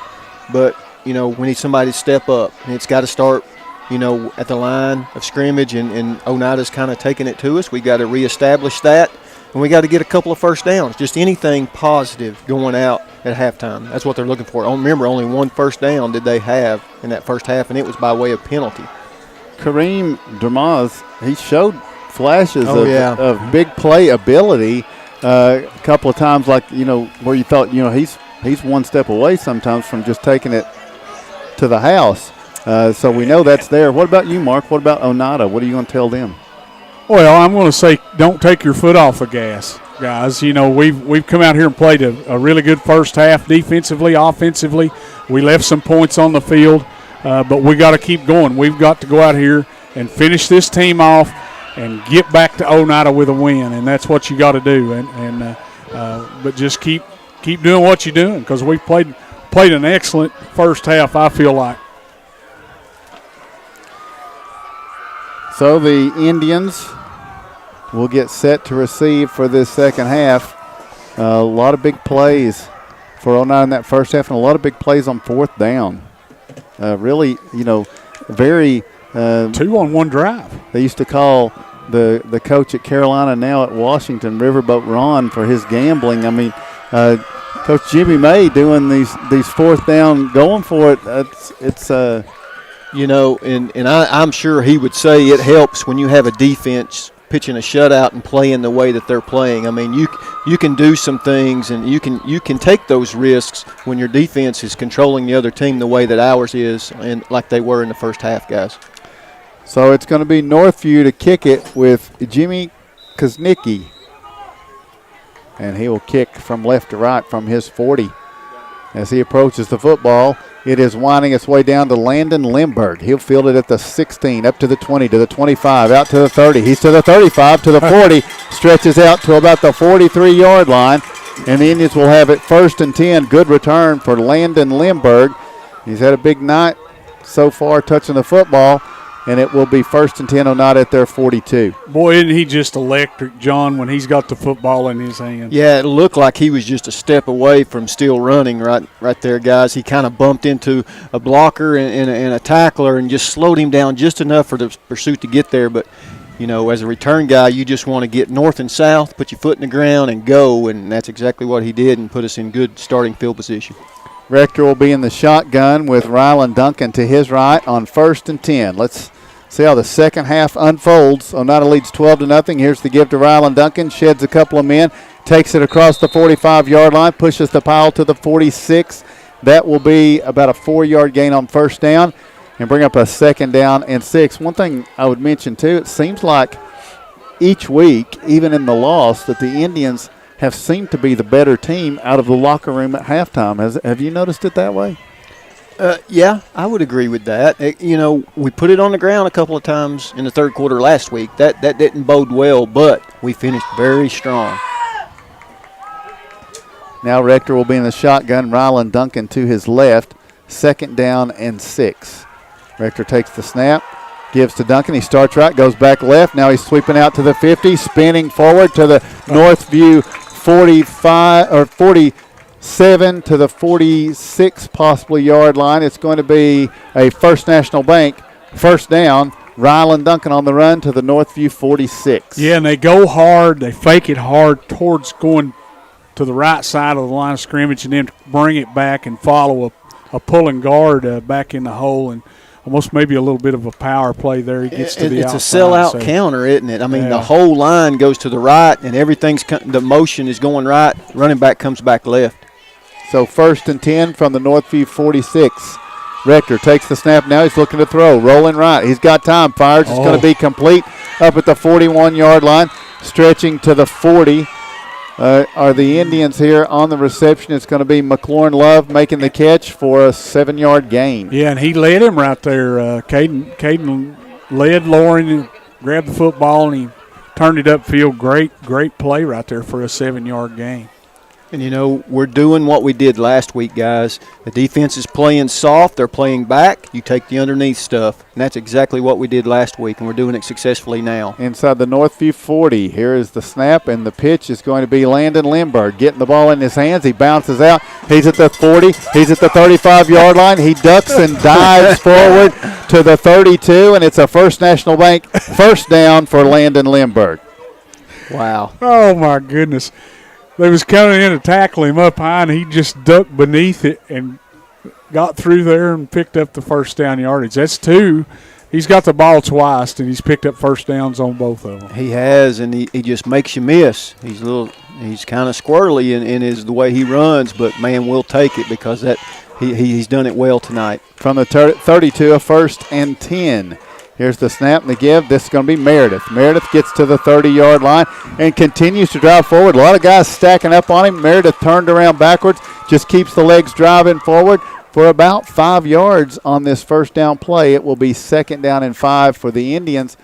C: but we need somebody to step up, and it's got to start, at the line of scrimmage, and Oneida's kind of taking it to us. We got to reestablish that, and we got to get a couple of first downs. Just anything positive going out at halftime. That's what they're looking for. Remember, only one first down did they have in that first half, and it was by way of penalty.
B: Kareem Dermaz, he showed flashes of big play ability a couple of times, where you thought, he's one step away sometimes from just taking it to the house. So we know that's there. What about you, Mark? What about Oneida? What are you going to tell them?
D: Well, I'm going to say don't take your foot off the gas, guys. We've come out here and played a really good first half defensively, offensively. We left some points on the field, but we got to keep going. We've got to go out here and finish this team off and get back to Oneida with a win, and that's what you got to do. But just keep doing what you're doing, because we played an excellent first half, I feel like.
B: So the Indians will get set to receive for this second half. A lot of big plays for Oneida in that first half, and a lot of big plays on fourth down. Really, very
D: 2-on-1 drive.
B: They used to call the coach at Carolina, now at Washington, Riverboat Ron, for his gambling. I mean, Coach Jimmy May doing these fourth down, going for it.
C: I'm sure he would say it helps when you have a defense pitching a shutout and playing the way that they're playing. I mean, you can do some things, and you can take those risks when your defense is controlling the other team the way that ours is, and like they were in the first half, guys.
B: So it's going to be Northview to kick it with Jimmy Kuznicki. And he will kick from left to right from his 40. As he approaches the football, it is winding its way down to Landon Limburg. He'll field it at the 16, up to the 20, to the 25, out to the 30. He's to the 35, to the 40, stretches out to about the 43-yard line. And the Indians will have it 1st and 10. Good return for Landon Limburg. He's had a big night so far touching the football. And it will be 1st and 10, Oneida at their 42.
D: Boy, isn't he just electric, John, when he's got the football in his hand?
C: Yeah, it looked like he was just a step away from still running right there, guys. He kind of bumped into a blocker and a tackler and just slowed him down just enough for the pursuit to get there. But, as a return guy, you just want to get north and south, put your foot in the ground, and go. And that's exactly what he did and put us in good starting field position.
B: Rector will be in the shotgun with Rylan Duncan to his right on 1st and 10. Let's see how the second half unfolds. Oneida leads 12-0. Here's the give to Rylan Duncan. Sheds a couple of men. Takes it across the 45-yard line. Pushes the pile to the 46. That will be about a 4-yard gain on first down and bring up a 2nd down and 6. One thing I would mention, too, it seems like each week, even in the loss, that the Indians have seemed to be the better team out of the locker room at halftime. Have you noticed it that way?
C: Yeah, I would agree with that. We put it on the ground a couple of times in the third quarter last week. That didn't bode well, but we finished very strong.
B: Now Rector will be in the shotgun. Rylan Duncan to his left. 2nd down and 6. Rector takes the snap, gives to Duncan. He starts right, goes back left. Now he's sweeping out to the 50, spinning forward to the Northview 45 or 47 to the 46 possibly yard line. It's going to be a First National Bank first down. Rylan Duncan on the run to the Northview 46.
D: Yeah, and they go hard. They fake it hard towards going to the right side of the line of scrimmage and then bring it back and follow a pulling guard back in the hole, and almost maybe a little bit of a power play there. He gets to the outside.
C: It's a sellout counter, isn't it? I mean, the whole line goes to the right, and the motion is going right. Running back comes back left.
B: So 1st and 10 from the Northview 46. Rector takes the snap now. He's looking to throw. Rolling right. He's got time. Fires. It's going to be complete up at the 41-yard line. Stretching to the 40 are the Indians here on the reception. It's going to be McLaurin Love making the catch for a 7-yard gain.
D: Yeah, and he led him right there. Caden led Lauren, grabbed the football, and he turned it upfield. Great play right there for a 7-yard gain.
C: And, you know, we're doing what we did last week, guys. The defense is playing soft. They're playing back. You take the underneath stuff. And that's exactly what we did last week, and we're doing it successfully now.
B: Inside the Northview 40, here is the snap, and the pitch is going to be Landon Lindbergh getting the ball in his hands. He bounces out. He's at the 40. He's at the 35-yard line. He ducks and dives forward to the 32, and it's a First National Bank first down for Landon Lindbergh.
C: Wow.
D: Oh, my goodness. They was coming in to tackle him up high, and he just ducked beneath it and got through there and picked up the first down yardage. That's 2. He's got the ball twice, and he's picked up first downs on both of them.
C: He has, and he just makes you miss. He's kind of squirrely in the way he runs, but, man, we'll take it because he's done it well tonight.
B: From the 32, a 1st and 10. Here's the snap and the give. This is going to be Meredith. Meredith gets to the 30-yard line and continues to drive forward. A lot of guys stacking up on him. Meredith turned around backwards, just keeps the legs driving forward for about 5 yards on this first down play. It will be 2nd down and 5 for the Indians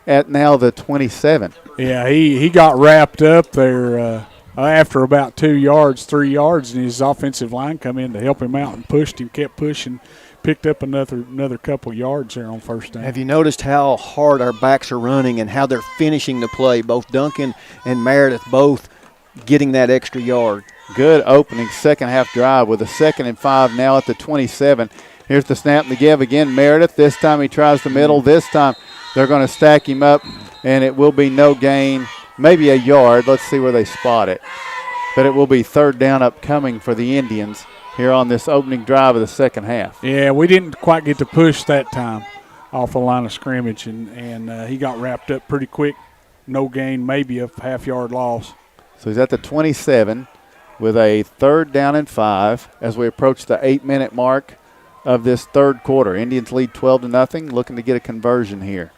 B: at now the 27.
D: Yeah, he got wrapped up there after about 2 yards, 3 yards, and his offensive line come in to help him out and pushed him, kept pushing. Picked up another couple yards there on first down.
C: Have you noticed how hard our backs are running and how they're finishing the play? Both Duncan and Meredith both getting that extra yard.
B: Good opening second half drive with a 2nd and 5 now at the 27. Here's the snap and the give again. Meredith, this time he tries the middle. This time they're going to stack him up, and it will be no gain, maybe a yard. Let's see where they spot it. But it will be 3rd down upcoming for the Indians here on this opening drive of the second half.
D: Yeah, we didn't quite get to push that time off the line of scrimmage, and he got wrapped up pretty quick. No gain, maybe a half-yard loss.
B: So he's at the 27 with a 3rd down and 5 as we approach the 8-minute mark of this third quarter. Indians lead 12-0, looking to get a conversion here.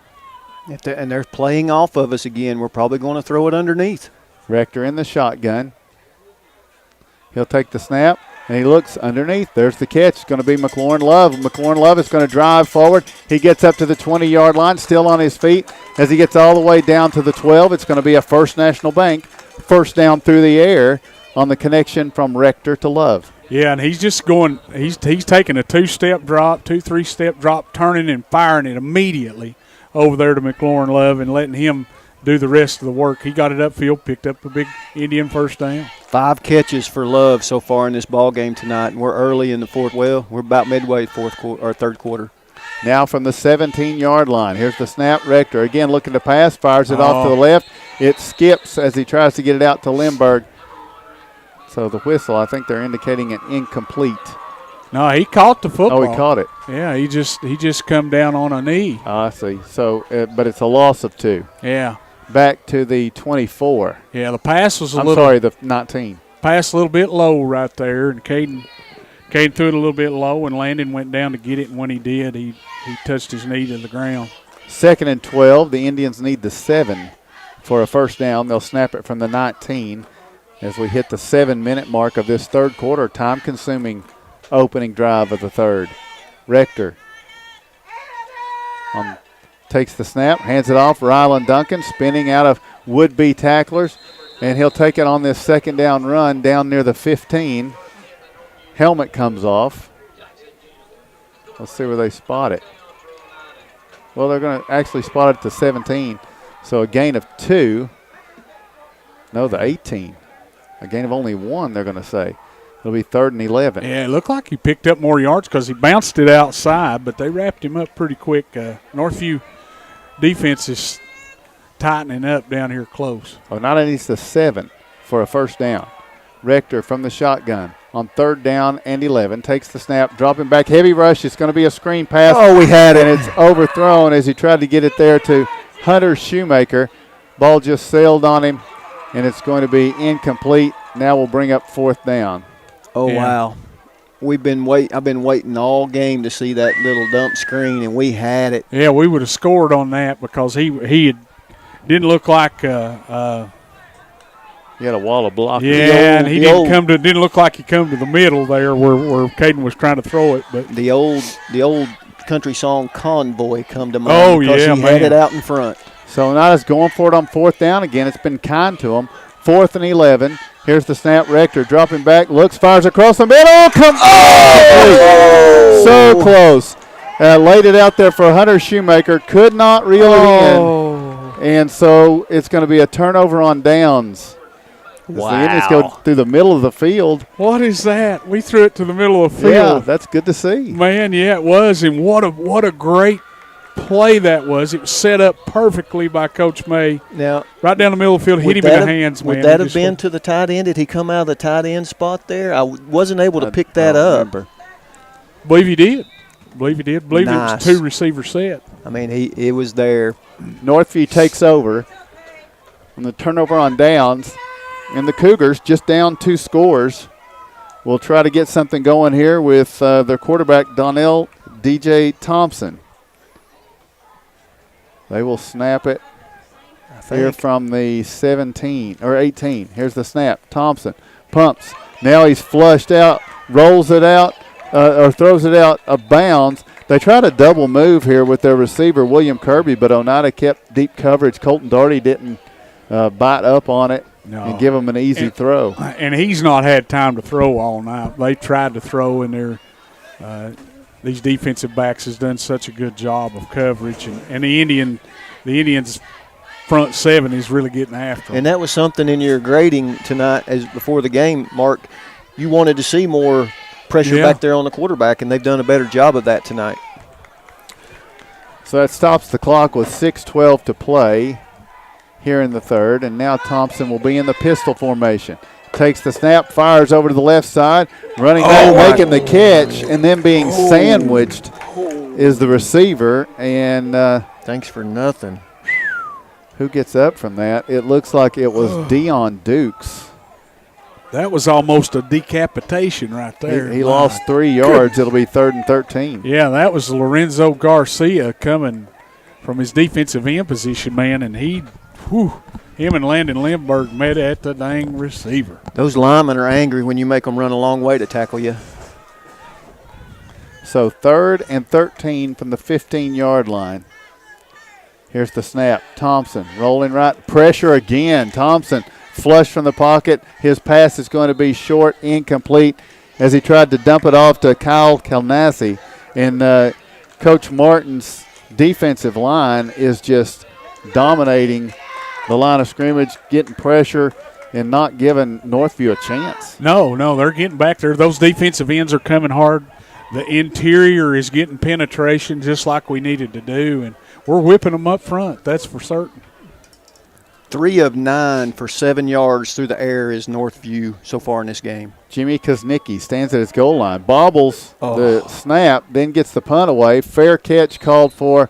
C: And they're playing off of us again. We're probably going to throw it underneath.
B: Rector in the shotgun. He'll take the snap. And he looks underneath. There's the catch. It's going to be McLaurin Love. McLaurin Love is going to drive forward. He gets up to the 20-yard line, still on his feet. As he gets all the way down to the 12, it's going to be a First National Bank first down through the air on the connection from Rector to Love.
D: Yeah, and he's just going – he's taking a 2-step drop, 2-3-step drop, turning and firing it immediately over there to McLaurin Love and letting him do the rest of the work. He got it upfield, picked up a big Indian first down.
C: 5 catches for Love so far in this ball game tonight, and we're early in the fourth. Well, we're about midway third quarter.
B: Now from the 17-yard line. Here's the snap. Rector again looking to pass, fires it off to the left. It skips as he tries to get it out to Lindbergh. So the whistle, I think they're indicating an incomplete.
D: No, he caught the football.
B: Oh, he caught it.
D: Yeah, he just come down on a knee.
B: I see. So, but it's a loss of 2.
D: Yeah.
B: Back to the 24.
D: Yeah, the pass was
B: I'm sorry, the 19.
D: Pass a little bit low right there, and Caden threw it a little bit low, and Landon went down to get it, and when he did, he touched his knee to the ground.
B: 2nd and 12. The Indians need the 7 for a first down. They'll snap it from the 19 as we hit the 7-minute mark of this third quarter. Time-consuming opening drive of the third. Rector takes the snap, hands it off. Rylan Duncan spinning out of would-be tacklers, and he'll take it on this 2nd down run down near the 15. Helmet comes off. Let's see where they spot it. Well, they're going to actually spot it at the 17, so a gain of 2. No, the 18. A gain of only 1, they're going to say. It'll be 3rd and 11.
D: Yeah, it looked like he picked up more yards because he bounced it outside, but they wrapped him up pretty quick. Northview defense is tightening up down here close.
B: Oh, now it needs the 7 for a first down. Rector from the shotgun on 3rd down and 11. Takes the snap, dropping back. Heavy rush. It's going to be a screen pass.
C: Oh, we had it.
B: And it's overthrown as he tried to get it there to Hunter Shoemaker. Ball just sailed on him, and it's going to be incomplete. Now we'll bring up 4th down.
C: Oh,
D: Yeah.
C: wow. I've been waiting all game to see that little dump screen, and we had it.
D: Yeah, we would have scored on that because he didn't look like
B: He had a wall of blockers.
D: yeah, and he didn't look like he come to the middle there where Caden was trying to throw it. But
C: The old country song Convoy come to mind
D: Oh,
C: because
D: yeah,
C: he had
D: man.
C: it out in front.
B: So Oneida's going for it on 4th down again. It's been kind to him. 4th and 11. Here's the snap. Rector dropping back, looks, fires across the middle. So close. Laid it out there for Hunter Shoemaker. Could not reel it in. And so it's going to be a turnover on downs.
C: Wow.
B: The Indians go through the middle of the field.
D: what is that? We threw it to the middle of the field.
B: Yeah, that's good to see.
D: Man, yeah, it was, and what a great play that was. It was set up perfectly by Coach May.
C: Now,
D: Right down the middle of the field, hit him in the hands, man.
C: Would that
D: He
C: have
D: just
C: been to the tight end? Did he come out of the tight end spot there? I wasn't able to pick that
B: I don't
C: up.
B: remember.
D: believe he did. Believe it was
C: Nice.
D: 2 receiver set.
C: I mean, it was there.
B: Northview takes over on the turnover on downs. And the Cougars, just down 2 scores, will try to get something going here with their quarterback, Donnell DJ Thompson. They will snap it here from the 17 or 18. Here's the snap. Thompson pumps. Now he's flushed out, rolls it out, or throws it out of bounds. They try to double move here with their receiver, William Kirby, but Oneida kept deep coverage. Colton Doherty didn't bite up on it and give him an easy throw.
D: And he's not had time to throw all night. They tried to throw, and these defensive backs has done such a good job of coverage. And the Indians' front 7 is really getting after them.
C: And that was something in your grading tonight as before the game, Mark. You wanted to see more pressure back there on the quarterback, and they've done a better job of that tonight.
B: So that stops the clock with 6:12 to play here in the third, and now Thompson will be in the pistol formation. Takes the snap, fires over to the left side, running back, making the catch, and then being sandwiched is the receiver. And
C: thanks for nothing.
B: Who gets up from that? It looks like it was Dion Dukes.
D: That was almost a decapitation right there.
B: He lost 3 yards. It'll be 3rd and 13.
D: Yeah, that was Lorenzo Garcia coming from his defensive end position, man, and him and Landon Lindbergh met at the dang receiver.
C: Those linemen are angry when you make them run a long way to tackle you.
B: So 3rd and 13 from the 15-yard line. Here's the snap. Thompson rolling right. Pressure again. Thompson flush from the pocket. His pass is going to be short, incomplete, as he tried to dump it off to Kyle Kalnassi. And Coach Martin's defensive line is just dominating the line of scrimmage, getting pressure, and not giving Northview a chance.
D: No, they're getting back there. Those defensive ends are coming hard. The interior is getting penetration just like we needed to do, and we're whipping them up front, that's for certain.
C: 3 of 9 for 7 yards through the air is Northview so far in this game.
B: Jimmy Kuznicki stands at his goal line, bobbles the snap, then gets the punt away. Fair catch called for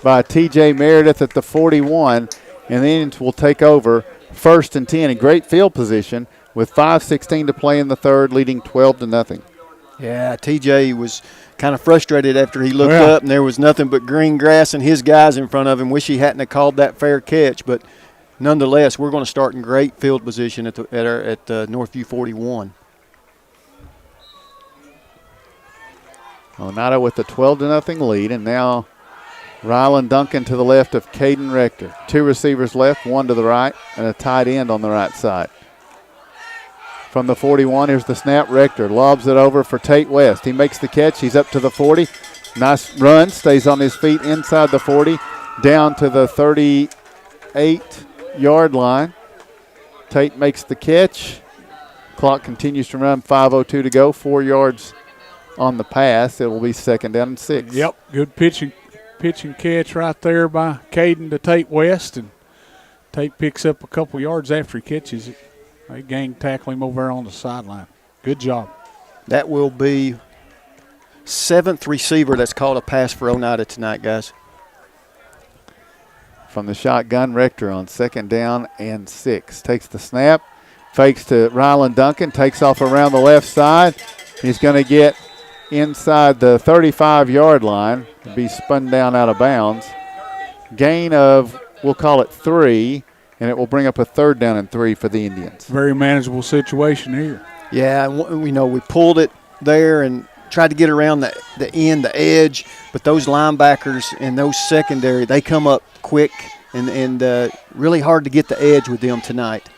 B: by T.J. Meredith at the 41, and then will take over 1st and 10 in great field position with 5:16 to play in the third, leading 12-0.
C: Yeah, TJ was kind of frustrated after he looked up and there was nothing but green grass and his guys in front of him. Wish he hadn't have called that fair catch, but nonetheless, we're going to start in great field position at Northview 41.
B: Oneida with the 12-0 lead, and now Rylan Duncan to the left of Caden Rector. 2 receivers left, 1 to the right, and a tight end on the right side. From the 41, here's the snap. Rector lobs it over for Tate West. He makes the catch. He's up to the 40. Nice run. Stays on his feet inside the 40, down to the 38-yard line. Tate makes the catch. Clock continues to run. 5:02 to go. 4 yards on the pass. It will be 2nd down and 6.
D: Yep, good pitch and catch right there by Caden to Tate West, and Tate picks up a couple yards after he catches it. They gang tackle him over there on the sideline. Good job.
C: That will be 7th receiver that's called a pass for Oneida tonight, guys.
B: From the shotgun, Rector on 2nd down and 6. Takes the snap, Fakes to Rylan Duncan, takes off around the left side. He's going to get inside the 35-yard line and be spun down out of bounds. Gain of, we'll call it 3, and it will bring up a 3rd down and 3 for the Indians.
D: Very manageable situation here.
C: Yeah, and we pulled it there and tried to get around the end, the edge, but those linebackers and those secondary, they come up quick and really hard to get the edge with them tonight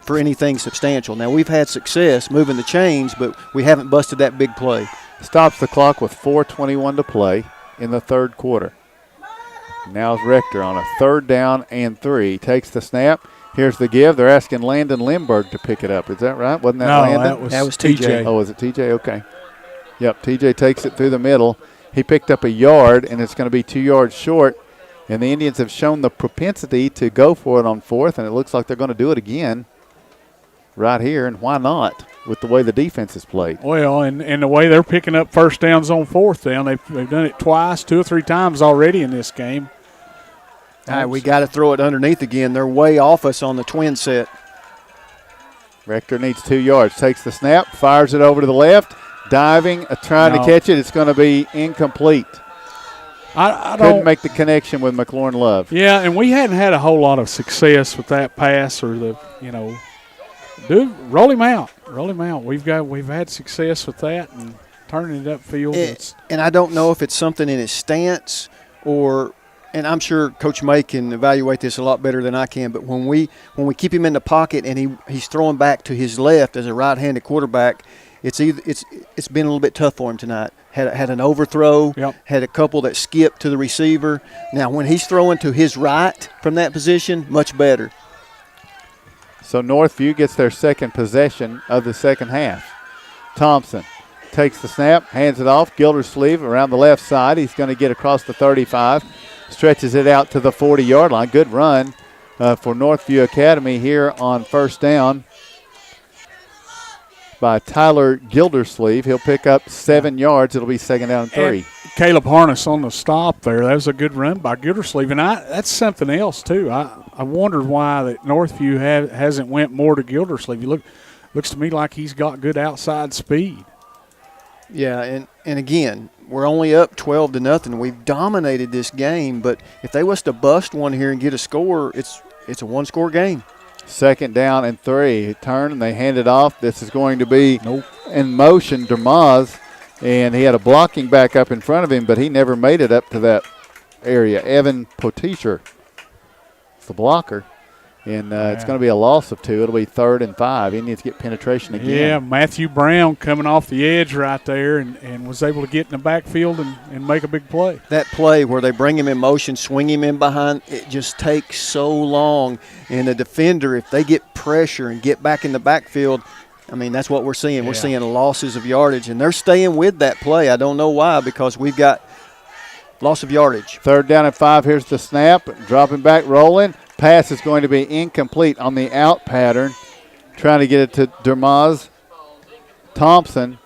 C: for anything substantial. Now, we've had success moving the chains, but we haven't busted that big play.
B: Stops the clock with 4:21 to play in the 3rd quarter. Now Rector on a 3rd down and 3. Takes the snap. Here's the give. They're asking Landon Lindbergh to pick it up. Is that right? Wasn't that Landon?
C: That was TJ.
B: Oh, was it TJ? Okay. Yep, TJ takes it through the middle. He picked up a yard, and it's going to be 2 yards short. And the Indians have shown the propensity to go for it on 4th, and it looks like they're going to do it again right here. And why not with the way the defense is played?
D: Well, and the way they're picking up 1st downs on 4th down, they've done it twice, 2 or 3 times already in this game.
C: All right, we got to throw it underneath again. They're way off us on the twin set.
B: Rector needs 2 yards. Takes the snap, fires it over to the left, diving, trying to catch it. It's going to be incomplete.
D: I
B: couldn't make the connection with McLaurin Love.
D: Yeah, and we hadn't had a whole lot of success with that pass or roll him out. Roll him out. We've had success with that and turning it upfield.
C: And I don't know if it's something in his stance and I'm sure Coach May can evaluate this a lot better than I can, but when we keep him in the pocket and he's throwing back to his left as a right-handed quarterback, it's been a little bit tough for him tonight. Had an overthrow, had a couple that skipped to the receiver. Now when he's throwing to his right from that position, much better.
B: So Northview gets their 2nd possession of the 2nd half. Thompson takes the snap, hands it off, Gildersleeve around the left side. He's going to get across the 35. Stretches it out to the 40-yard line. Good run for Northview Academy here on 1st down by Tyler Gildersleeve. He'll pick up 7 yards. It'll be 2nd down and 3.
D: And Caleb Harness on the stop there. That was a good run by Gildersleeve. And that's something else, too. I wondered why that Northview hasn't went more to Gildersleeve. Looks to me like he's got good outside speed.
C: Yeah, and again, we're only up 12-0. We've dominated this game, but if they was to bust one here and get a score, it's a one-score game.
B: 2nd down and 3. Turn and they hand it off. This is going to be in motion. Dermaz, and he had a blocking back up in front of him, but he never made it up to that area. Evan Potischer, the blocker. And it's going to be a loss of 2. It'll be 3rd and 5. Indians get penetration again.
D: Yeah, Matthew Brown coming off the edge right there and was able to get in the backfield and make a big play.
C: That play where they bring him in motion, swing him in behind, it just takes so long. And the defender, if they get pressure and get back in the backfield, I mean, that's what we're seeing. Yeah. We're seeing losses of yardage, and they're staying with that play. I don't know why, because we've got loss of yardage.
B: 3rd down and 5. Here's the snap. Dropping back, rolling. Pass is going to be incomplete on the out pattern. Trying to get it to Dermaz Thompson.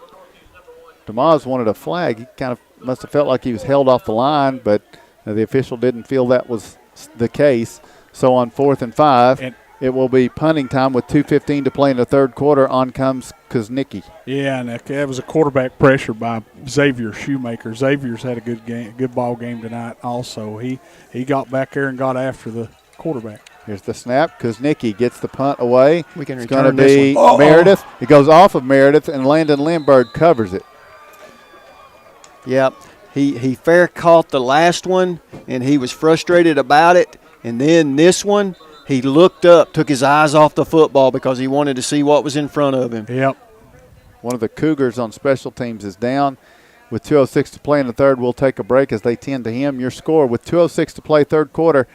B: Dermaz wanted a flag. He kind of must have felt like he was held off the line, but the official didn't feel that was the case. So on 4th and 5, it will be punting time with 2:15 to play in the 3rd quarter. On comes Kuznicki.
D: Yeah, and that was a quarterback pressure by Xavier Shoemaker. Xavier's had a good ball game tonight also. He got back there and got after the quarterback.
B: Here's the snap. Kuznicki gets the punt away.
C: We can
B: it's going to
C: return this
B: be
C: one.
B: Meredith. It goes off of Meredith, and Landon Lindbergh covers it.
C: Yep. He fair caught the last one, and he was frustrated about it. And then this one, he looked up, took his eyes off the football because he wanted to see what was in front of him.
D: Yep.
B: One of the Cougars on special teams is down. With 2:06 to play in the 3rd, we'll take a break as they tend to him. Your score with 2:06 to play 3rd quarter,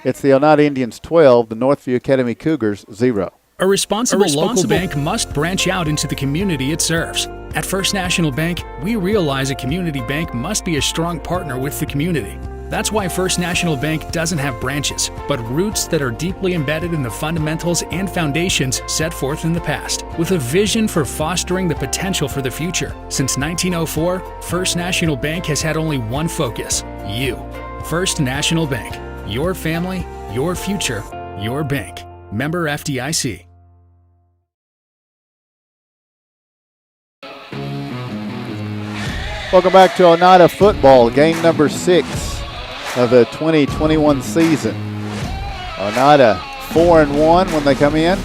B: it's the Oneida Indians 12, the Northview Academy Cougars 0.
A: A responsible local bank must branch out into the community it serves. At First National Bank, we realize a community bank must be a strong partner with the community. That's why First National Bank doesn't have branches, but roots that are deeply embedded in the fundamentals and foundations set forth in the past, with a vision for fostering the potential for the future. Since 1904, First National Bank has had only one focus: you. First National Bank. Your family, your future, your bank. Member FDIC.
B: Welcome back to Oneida football, game number 6 of the 2021 season. Oneida 4-1 when they come in.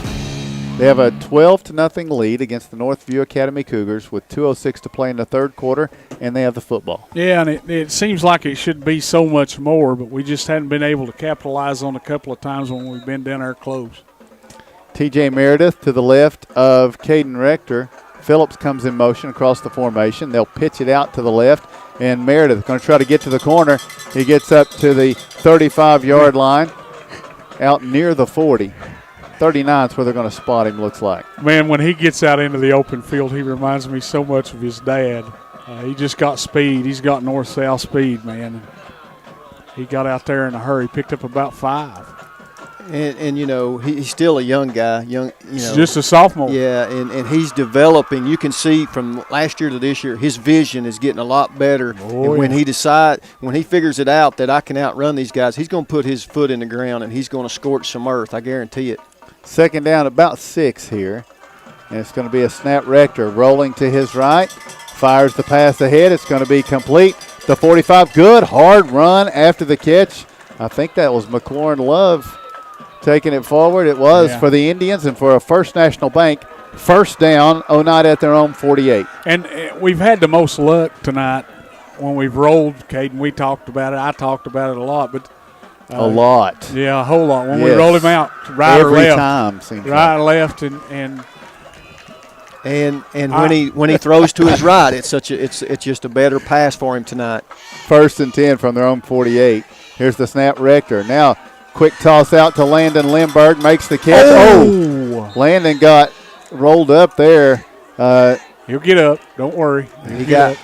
B: They have a 12-0 lead against the Northview Academy Cougars with 2:06 to play in the third quarter, and they have the football.
D: Yeah, and it seems like it should be so much more, but we just hadn't been able to capitalize on a couple of times when we've been down there close.
B: TJ Meredith to the left of Caden Rector. Phillips comes in motion across the formation. They'll pitch it out to the left, and Meredith going to try to get to the corner. He gets up to the 35-yard line, out near the 40. 39 is where they're going to spot him, looks like.
D: Man, when he gets out into the open field, he reminds me so much of his dad. He just got speed. He's got north-south speed, man. He got out there in a hurry, picked up about 5.
C: And you know, he's still a young guy.
D: He's just a sophomore.
C: Yeah, and he's developing. You can see from last year to this year, his vision is getting a lot better. And when he figures it out that I can outrun these guys, he's going to put his foot in the ground and he's going to scorch some earth. I guarantee it.
B: Second down, about 6 here. And it's going to be a snap. Rector rolling to his right. Fires the pass ahead. It's going to be complete. The 45, good, hard run after the catch. I think that was McLaurin Love taking it forward. It was for the Indians, and for a First National Bank, first down, Oneida at their own 48.
D: And we've had the most luck tonight when we've rolled, Caden. We talked about it. I talked about it a lot. But
B: a lot.
D: Yeah, a whole lot. When we roll him out right
B: every
D: or left.
B: Time, seems
D: right
B: like.
D: or left,
C: and when he throws to his right, it's just a better pass for him tonight.
B: First and 10 from their own 48. Here's the snap. Rector now. Quick toss out to Landon Lindbergh, makes the catch. Oh! Landon got rolled up there.
D: He'll get up. Don't worry.
C: He got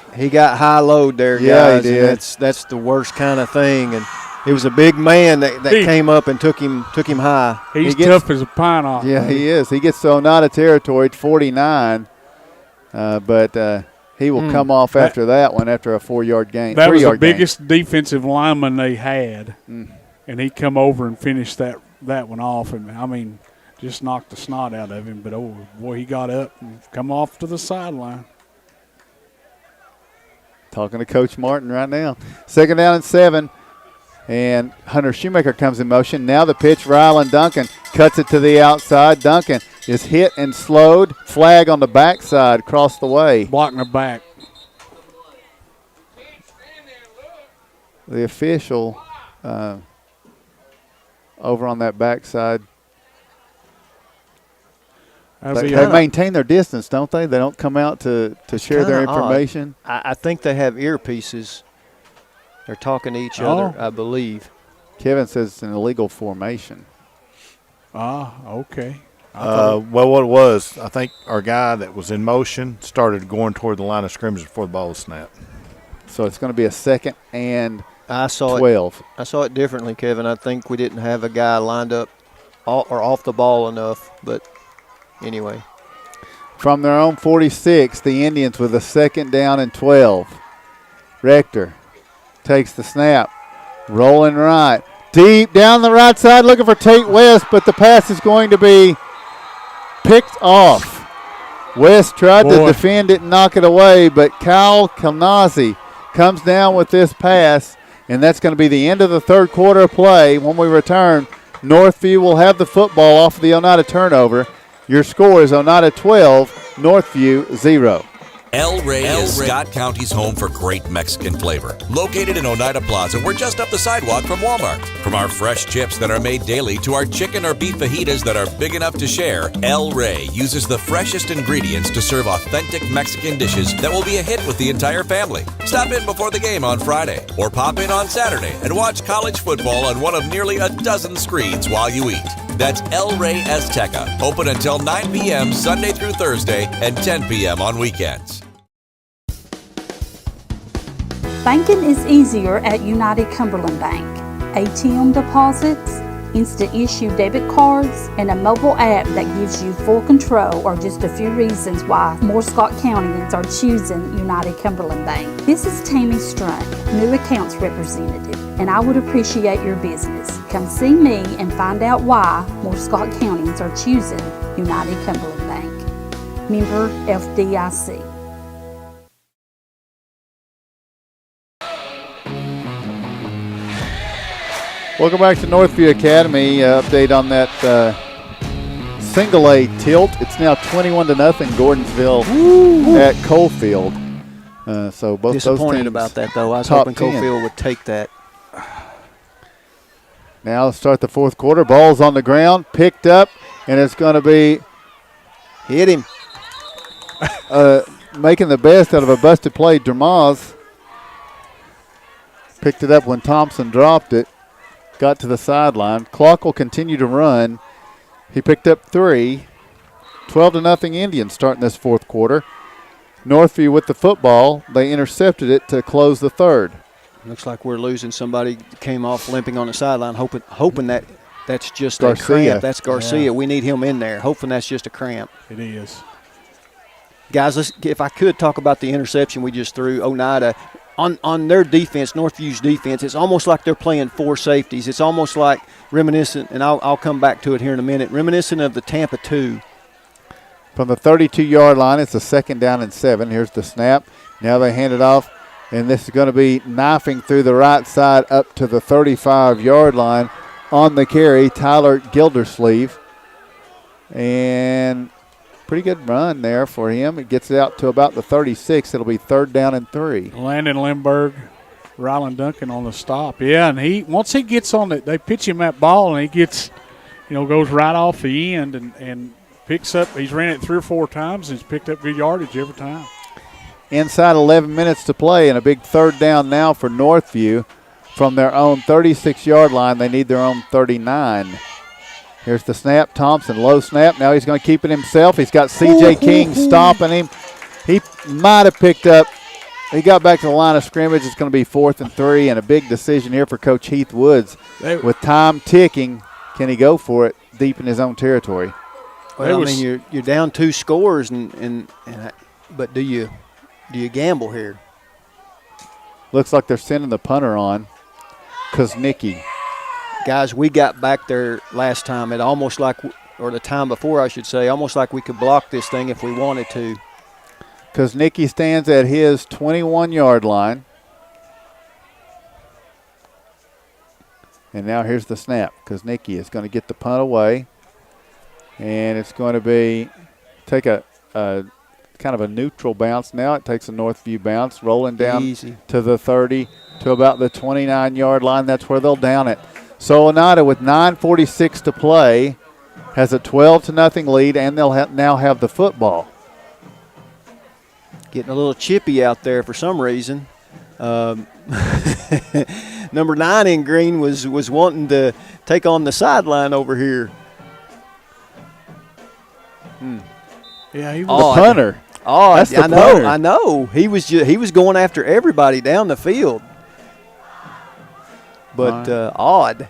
C: high load there, guys.
B: Yeah, he did.
C: And that's the worst kind of thing. And it was a big man that came up and took him high.
D: He's tough as a pine off.
B: Yeah, he is. He gets to Oneida territory at 49, but he will come off after that one after a 4-yard gain.
D: That was the biggest defensive lineman they had. And he come over and finished that one off. And, I mean, just knocked the snot out of him. But, oh, boy, he got up and come off to the sideline.
B: Talking to Coach Martin right now. Second down and 7. And Hunter Shoemaker comes in motion. Now the pitch, Rylan Duncan cuts it to the outside. Duncan is hit and slowed. Flag on the backside across the way.
D: Blocking the back.
B: The official over on that backside. They maintain their distance, don't they? They don't come out to share their information.
C: I think they have earpieces. They're talking to each other, I believe.
B: Kevin says it's an illegal formation.
D: Okay.
K: Well, what it was, I think our guy that was in motion started going toward the line of scrimmage before the ball was snapped.
B: So it's going to be a 2nd and 12.
C: I saw it differently, Kevin. I think we didn't have a guy lined up or off the ball enough, but anyway.
B: From their own 46, the Indians with a 2nd down and 12. Rector takes the snap, rolling right. Deep down the right side, looking for Tate West, but the pass is going to be picked off. West tried to defend it and knock it away, but Kyle Kalnazi comes down with this pass, and that's going to be the end of the third quarter of play. When we return, Northview will have the football off of the Oneida turnover. Your score is Oneida 12, Northview 0.
H: El Rey is Scott County's home for great Mexican flavor. Located in Oneida Plaza, we're just up the sidewalk from Walmart. From our fresh chips that are made daily to our chicken or beef fajitas that are big enough to share, El Rey uses the freshest ingredients to serve authentic Mexican dishes that will be a hit with the entire family. Stop in before the game on Friday or pop in on Saturday and watch college football on one of nearly a dozen screens while you eat. That's El Rey Azteca, open until 9 p.m. Sunday through Thursday and 10 p.m. on weekends.
J: Banking is easier at United Cumberland Bank. ATM deposits, instant issue debit cards, and a mobile app that gives you full control are just a few reasons why more Scott Countyans are choosing United Cumberland Bank. This is Tammy Strunk, new accounts representative, and I would appreciate your business. Come see me and find out why more Scott Countyans are choosing United Cumberland Bank. Member FDIC.
B: Welcome back to Northview Academy. Update on that single A tilt. It's now 21-0 Gordonsville at Coalfield. So both
C: disappointed
B: those teams
C: about that, though. I was
B: top
C: hoping
B: 10.
C: Coalfield would take that.
B: Now let's start the fourth quarter. Ball's on the ground, picked up, and it's going to be
C: hit him.
B: Making the best out of a busted play. Dermaz picked it up when Thompson dropped it. Got to the sideline. Clock will continue to run. He picked up 3. 12-0 Indians starting this fourth quarter. Northview with the football. They intercepted it to close the third.
C: Looks like we're losing somebody. Came off limping on the sideline, hoping that that's just
B: Garcia.
C: a cramp. That's Garcia.
D: Yeah.
C: We need him in there. Hoping that's just a cramp.
D: It is.
C: Guys, if I could talk about the interception we just threw, Oneida. On their defense, Northview's defense, it's almost like they're playing 4 safeties. It's almost like reminiscent, and I'll come back to it here in a minute, reminiscent of the Tampa 2.
B: From the 32-yard line, it's a 2nd down and 7. Here's the snap. Now they hand it off, and this is going to be knifing through the right side up to the 35-yard line on the carry, Tyler Gildersleeve. And pretty good run there for him. It gets it out to about the 36. It'll be 3rd down and 3.
D: Landon Lindbergh, Rylan Duncan on the stop. Yeah, and once he gets on it, they pitch him that ball, and he gets, goes right off the end and picks up. He's ran it 3 or 4 times, and he's picked up good yardage every time.
B: Inside 11 minutes to play, and a big 3rd down now for Northview. From their own 36-yard line, they need their own 39. Here's the snap. Thompson, low snap. Now he's going to keep it himself. He's got C.J. King stopping him. He might have picked up. He got back to the line of scrimmage. It's going to be 4th and 3, and a big decision here for Coach Heath Woods. With time ticking, can he go for it deep in his own territory?
C: Well, you're down 2 scores, but do you gamble here?
B: Looks like they're sending the punter on, Kuznicki.
C: Guys, we got back there last time. It almost like, or the time before, I should say, almost like we could block this thing if we wanted to.
B: Kuznicki stands at his 21-yard line. And now here's the snap. Kuznicki is going to get the punt away. And it's going to be take a kind of a neutral bounce now. It takes a Northview bounce, rolling down to the 30 to about the 29-yard line. That's where they'll down it. So Oneida, with 9:46 to play, has a 12-0 lead, and they'll now have the football.
C: Getting a little chippy out there for some reason. Number 9 in green was wanting to take on the sideline over here.
D: Yeah, he
B: was the punter.
C: Odd.
B: That's the punter.
C: I know. He was going after everybody down the field. But odd.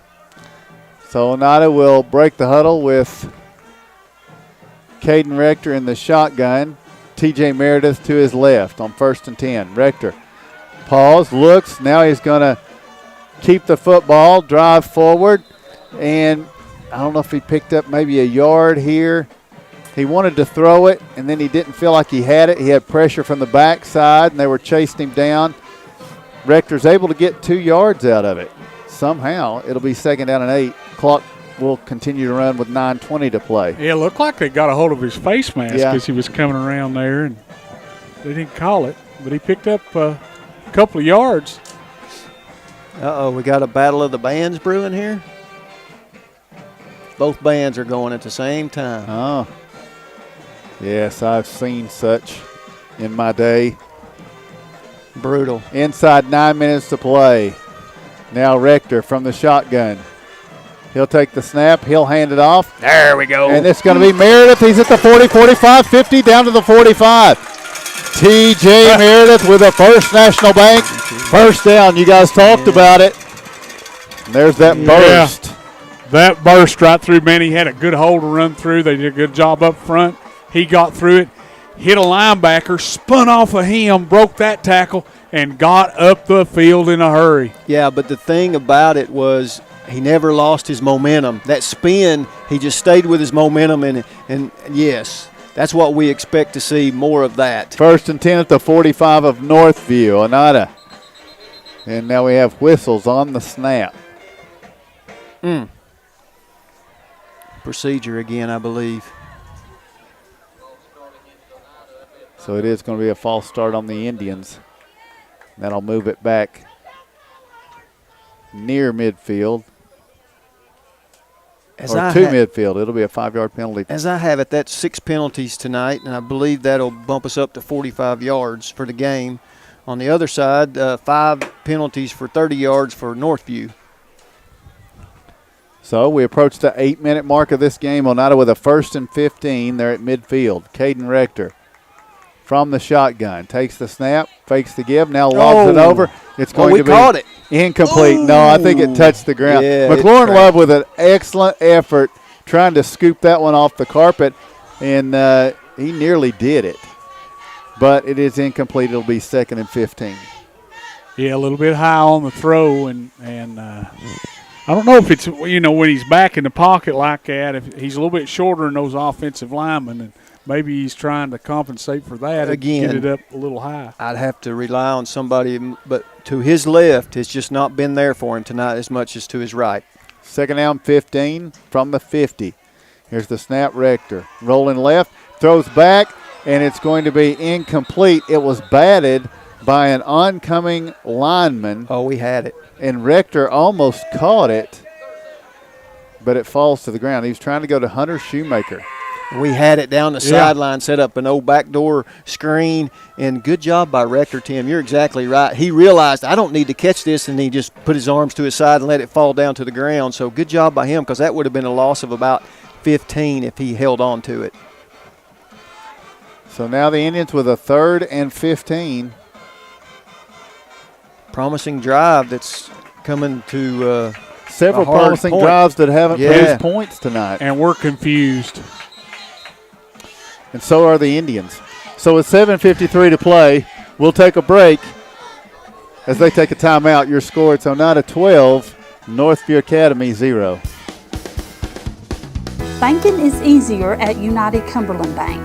B: So Oneida will break the huddle with Caden Rector in the shotgun. T.J. Meredith to his left on 1st and 10. Rector pause, looks. Now he's going to keep the football, drive forward. And I don't know if he picked up maybe a yard here. He wanted to throw it, and then he didn't feel like he had it. He had pressure from the backside, and they were chasing him down. Rector's able to get 2 yards out of it. Somehow, it'll be 2nd down and 8. Clock will continue to run with 9:20 to play.
D: Yeah, it looked like they got a hold of his face mask because he was coming around there, and they didn't call it. But he picked up a couple of yards.
C: Uh-oh, we got a battle of the bands brewing here. Both bands are going at the same time.
B: Oh. Yes, I've seen such in my day.
C: Brutal.
B: Inside 9 minutes to play. Now Rector from the shotgun. He'll take the snap. He'll hand it off.
D: There we go.
B: And it's going to be Meredith. He's at the 40, 45, 50, down to the 45. T.J. Meredith with a First National Bank first down. You guys talked about it. And there's that burst.
D: That burst right through, man. He had a good hole to run through. They did a good job up front. He got through it, hit a linebacker, spun off of him, broke that tackle, and got up the field in a hurry.
C: Yeah, but the thing about it was he never lost his momentum. That spin, he just stayed with his momentum, and yes, that's what we expect to see, more of that.
B: 1st and 10 at the 45 of Northview, Oneida. And now we have whistles on the snap.
C: Procedure again, I believe.
B: So it is going to be a false start on the Indians. That'll move it back near midfield. Midfield. It'll be a 5-yard penalty.
C: As I have it, that's 6 penalties tonight, and I believe that'll bump us up to 45 yards for the game. On the other side, 5 penalties for 30 yards for Northview.
B: So we approach the 8-minute mark of this game. Oneida with a 1st and 15. They're at midfield. Caden Rector from the shotgun takes the snap, fakes the give, now lobs it over. It's going to be
C: caught it.
B: Incomplete.
C: Ooh.
B: No, I think it touched the ground.
C: Yeah,
B: McLaurin Love with an excellent effort trying to scoop that one off the carpet, and he nearly did it. But it is incomplete. It'll be 2nd and 15.
D: Yeah, a little bit high on the throw, and I don't know if it's, when he's back in the pocket like that, if he's a little bit shorter than those offensive linemen, and maybe he's trying to compensate for that
C: again,
D: and get it up a little high.
C: I'd have to rely on somebody, but to his left, it's just not been there for him tonight as much as to his right.
B: 2nd down 15 from the 50. Here's the snap. Rector rolling left, throws back, and it's going to be incomplete. It was batted by an oncoming lineman.
C: Oh, we had it.
B: And Rector almost caught it, but it falls to the ground. He was trying to go to Hunter Shoemaker.
C: We had it down the sideline, set up an old backdoor screen, and good job by Rector, Tim. You're exactly right. He realized, I don't need to catch this, and he just put his arms to his side and let it fall down to the ground. So good job by him, because that would have been a loss of about 15 if he held on to it.
B: So now the Indians with a 3rd and 15.
C: Promising drive that's coming to
B: several promising drives that haven't produced points tonight.
D: And we're confused.
B: And so are the Indians. So with 7:53 to play, we'll take a break as they take a timeout. Your score, it's Oneida 12, Northview Academy 0.
J: Banking is easier at United Cumberland Bank.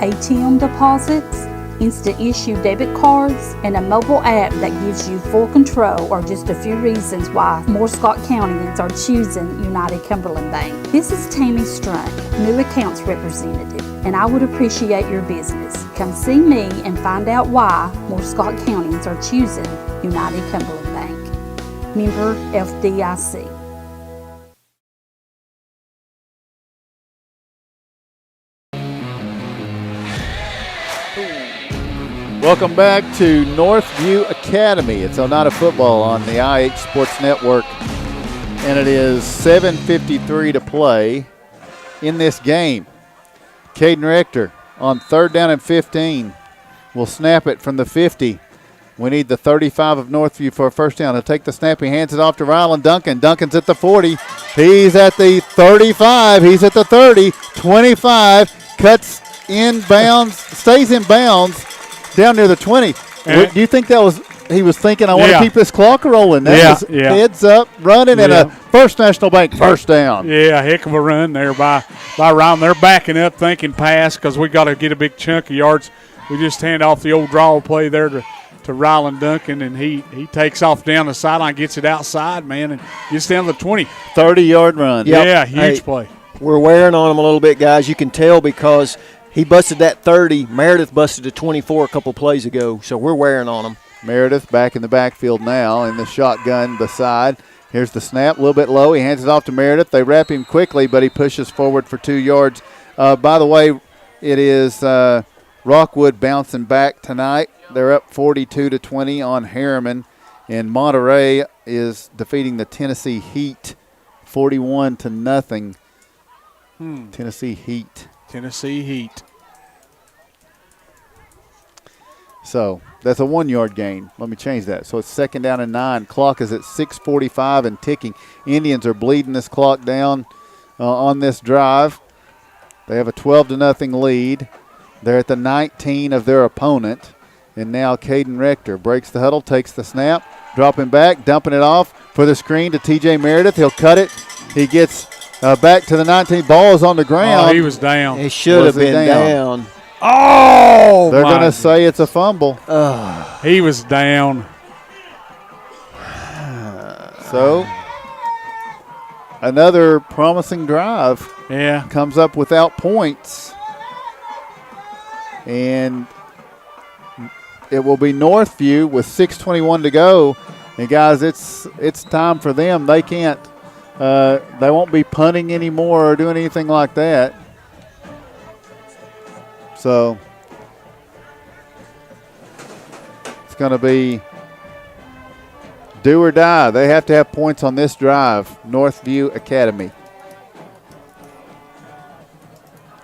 J: ATM deposits, instant issue debit cards, and a mobile app that gives you full control are just a few reasons why more Scott Countyans are choosing United Cumberland Bank. This is Tammy Strunk, new accounts representative, and I would appreciate your business. Come see me and find out why more Scott Countyans are choosing United Cumberland Bank. Member FDIC.
B: Welcome back to Northview Academy. It's Oneida football on the IH Sports Network, and it is 7:53 to play in this game. Caden Rector on 3rd down and 15 will snap it from the 50. We need the 35 of Northview for a 1st down. He'll take the snap. He hands it off to Rylan Duncan. Duncan's at the 40. He's at the 35. He's at the 30. 25. Cuts in bounds. Stays in bounds. Down near the 20. Do you think that was he was thinking, I want to keep this clock rolling? That was heads up, running, and a First National Bank 1st down.
D: Yeah, heck of a run there by Ryan. They're backing up thinking pass because we got to get a big chunk of yards. We just hand off the old draw play there to Rylan Duncan, and he takes off down the sideline, gets it outside, man, and gets down to the 20.
B: 30-yard run.
D: Yep. Yeah, huge play.
C: We're wearing on him a little bit, guys. You can tell because he busted that 30. Meredith busted a 24 a couple plays ago, so we're wearing on him.
B: Meredith back in the backfield now in the shotgun beside. Here's the snap, a little bit low. He hands it off to Meredith. They wrap him quickly, but he pushes forward for 2 yards. By the way, it is Rockwood bouncing back tonight. They're up 42-20 on Harriman, and Monterey is defeating the Tennessee Heat 41-0. Tennessee Heat.
D: Tennessee Heat.
B: So that's a 1-yard gain. Let me change that. So it's 2nd down and 9. Clock is at 6:45 and ticking. Indians are bleeding this clock down on this drive. They have a 12-0 lead. They're at the 19 of their opponent. And now Caden Rector breaks the huddle, takes the snap, dropping back, dumping it off. for the screen to TJ Meredith. He'll cut it. He gets back to the 19. Ball is on the ground.
D: Oh, he was down.
C: He should have been down.
D: Oh,
B: they're going to say it's a fumble.
D: He was down.
B: So another promising drive.
D: Yeah.
B: Comes up without points. And it will be Northview with 6:21 to go. And guys, it's time for them. They can't. They won't be punting anymore or doing anything like that. So it's going to be do or die. They have to have points on this drive. Northview Academy.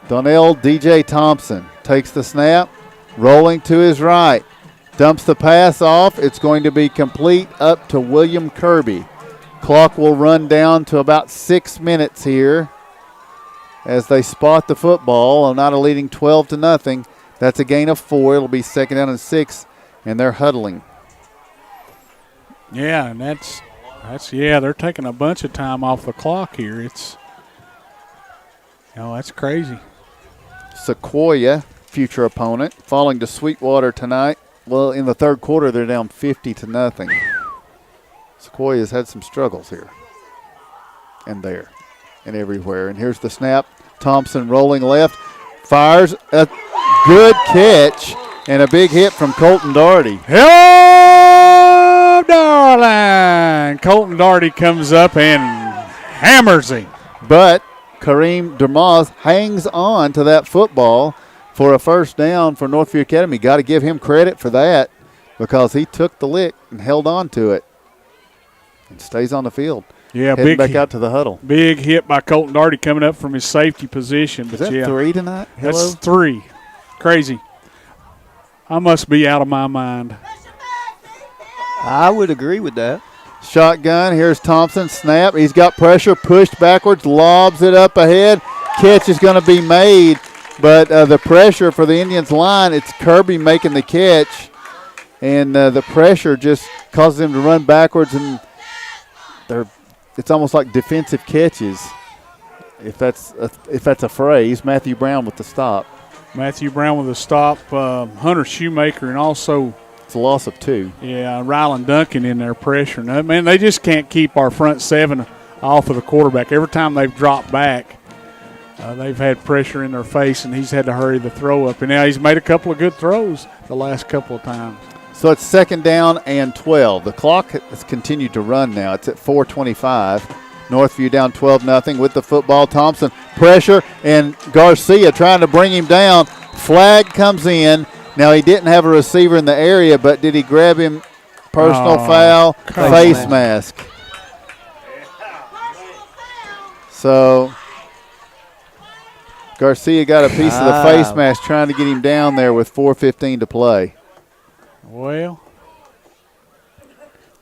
B: Donnell DJ Thompson takes the snap, rolling to his right. Dumps the pass off. It's going to be complete up to William Kirby. Clock will run down to about 6 minutes here as they spot the football. Oneida leading 12-0. That's a gain of 4. It'll be 2nd down and 6, and they're huddling.
D: Yeah, and that's they're taking a bunch of time off the clock here. It's that's crazy.
B: Sequoia, future opponent, falling to Sweetwater tonight. Well, in the third quarter, they're down 50-0. Sequoia's had some struggles here and there and everywhere. And here's the snap. Thompson rolling left, fires a good catch and a big hit from Colton Doherty.
D: Help, darling! Colton Doherty comes up and hammers him.
B: But Kareem Dermaz hangs on to that football for a first down for Northview Academy. Got to give him credit for that because he took the lick and held on to it and stays on the field.
D: Yeah,
B: heading back out to the huddle.
D: Big hit by Colton Doherty coming up from his safety position. But
B: Is that 3 tonight? Hello?
D: That's 3. Crazy. I must be out of my mind.
C: I would agree with that.
B: Shotgun. Here's Thompson. Snap. He's got pressure. Pushed backwards. Lobs it up ahead. Catch is going to be made. But the pressure for the Indians line, it's Kirby making the catch. And the pressure just causes him to run backwards. And it's almost like defensive catches, if that's a phrase. Matthew Brown with the stop.
D: Matthew Brown with the stop. Hunter Shoemaker, and also
B: it's a loss of 2.
D: Yeah, Rylan Duncan in there pressuring. Man, they just can't keep our front 7 off of the quarterback. Every time they've dropped back, they've had pressure in their face, and he's had to hurry the throw up. And now he's made a couple of good throws the last couple of times.
B: So it's 2nd down and 12. The clock has continued to run now. It's at 4:25. Northview down 12-0 with the football. Thompson pressure, and Garcia trying to bring him down. Flag comes in. Now he didn't have a receiver in the area, but did he grab him? Personal foul, face mask. So Garcia got a piece of the face mask trying to get him down there with 4:15 to play.
D: Well,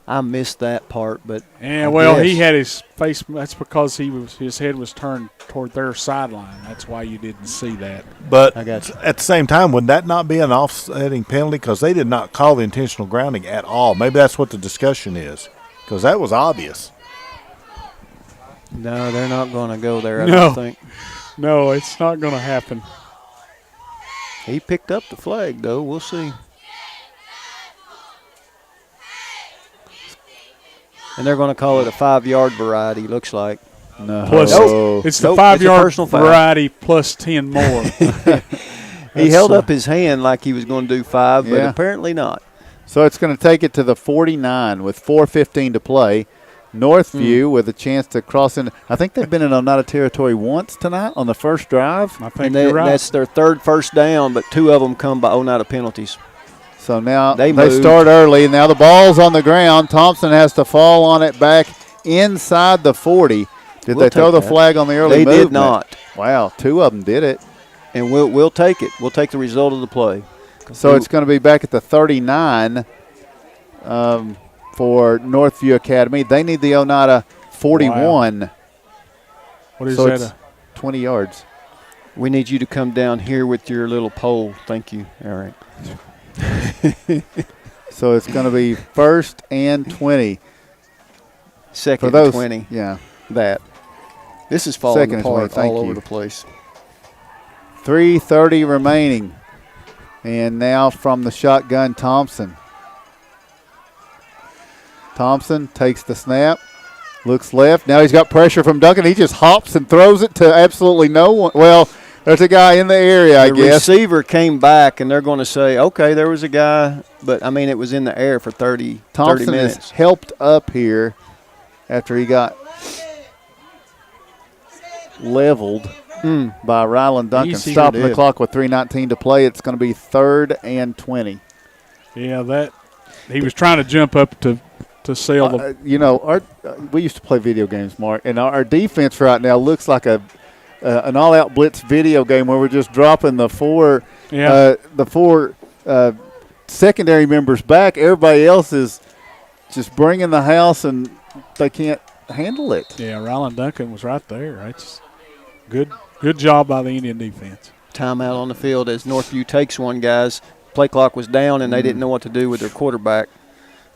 C: I missed that part, but
D: yeah. Well, he had his face. That's because his head was turned toward their sideline. That's why you didn't see that.
K: But at the same time, would that not be an offsetting penalty? Because they did not call the intentional grounding at all. Maybe that's what the discussion is, because that was obvious.
C: No, they're not going to go there. I don't think.
D: No, it's not going to happen.
C: He picked up the flag, though. We'll see. And they're going to call it a 5-yard variety, looks like.
B: No.
D: Plus, it's the 5-yard variety plus 10 more.
C: He held up his hand like he was going to do 5, but apparently not.
B: So it's going to take it to the 49 with 4:15 to play. Northview with a chance to cross in. I think they've been in Oneida territory once tonight on the first drive.
D: I think you're right.
C: That's their 3rd first down, but 2 of them come by Oneida penalties.
B: So now they start early. Now the ball's on the ground. Thompson has to fall on it back inside the 40. Did they throw the flag on the early movement?
C: They did not.
B: Wow, 2 of them did it.
C: And we'll take it. We'll take the result of the play.
B: So it's going to be back at the 39 for Northview Academy. They need the Oneida 41.
D: Wow. What is
B: so
D: that?
B: It's 20 yards.
C: We need you to come down here with your little pole. Thank you. All right.
B: So it's going to be 1st and 20.
C: Second
B: For those,
C: and 20.
B: Yeah.
C: That. This is falling
B: Second and 20,
C: apart
B: thank
C: all over
B: you.
C: the place.
B: 3:30 remaining. And now from the shotgun, Thompson. Thompson takes the snap, looks left. Now he's got pressure from Duncan. He just hops and throws it to absolutely no one. Well, there's a guy in the area, I guess.
C: The receiver came back, and they're going to say, okay, there was a guy, but, I mean, it was in the air for 30
B: Thompson
C: minutes.
B: is helped up here after he got leveled by Ryland Duncan.
C: He
B: Stopping
C: sure
B: the
C: did.
B: clock with 3:19 to play. It's going to be 3rd and 20.
D: Yeah, he was trying to jump up to sell the.
B: You know, we used to play video games, Mark, and our defense right now looks like an all-out blitz video game where we're just dropping the four secondary members back. Everybody else is just bringing the house, and they can't handle it.
D: Yeah, Ryland Duncan was right there. It's good job by the Indian defense.
C: Timeout on the field as Northview takes one, guys. Play clock was down, and they didn't know what to do with their quarterback.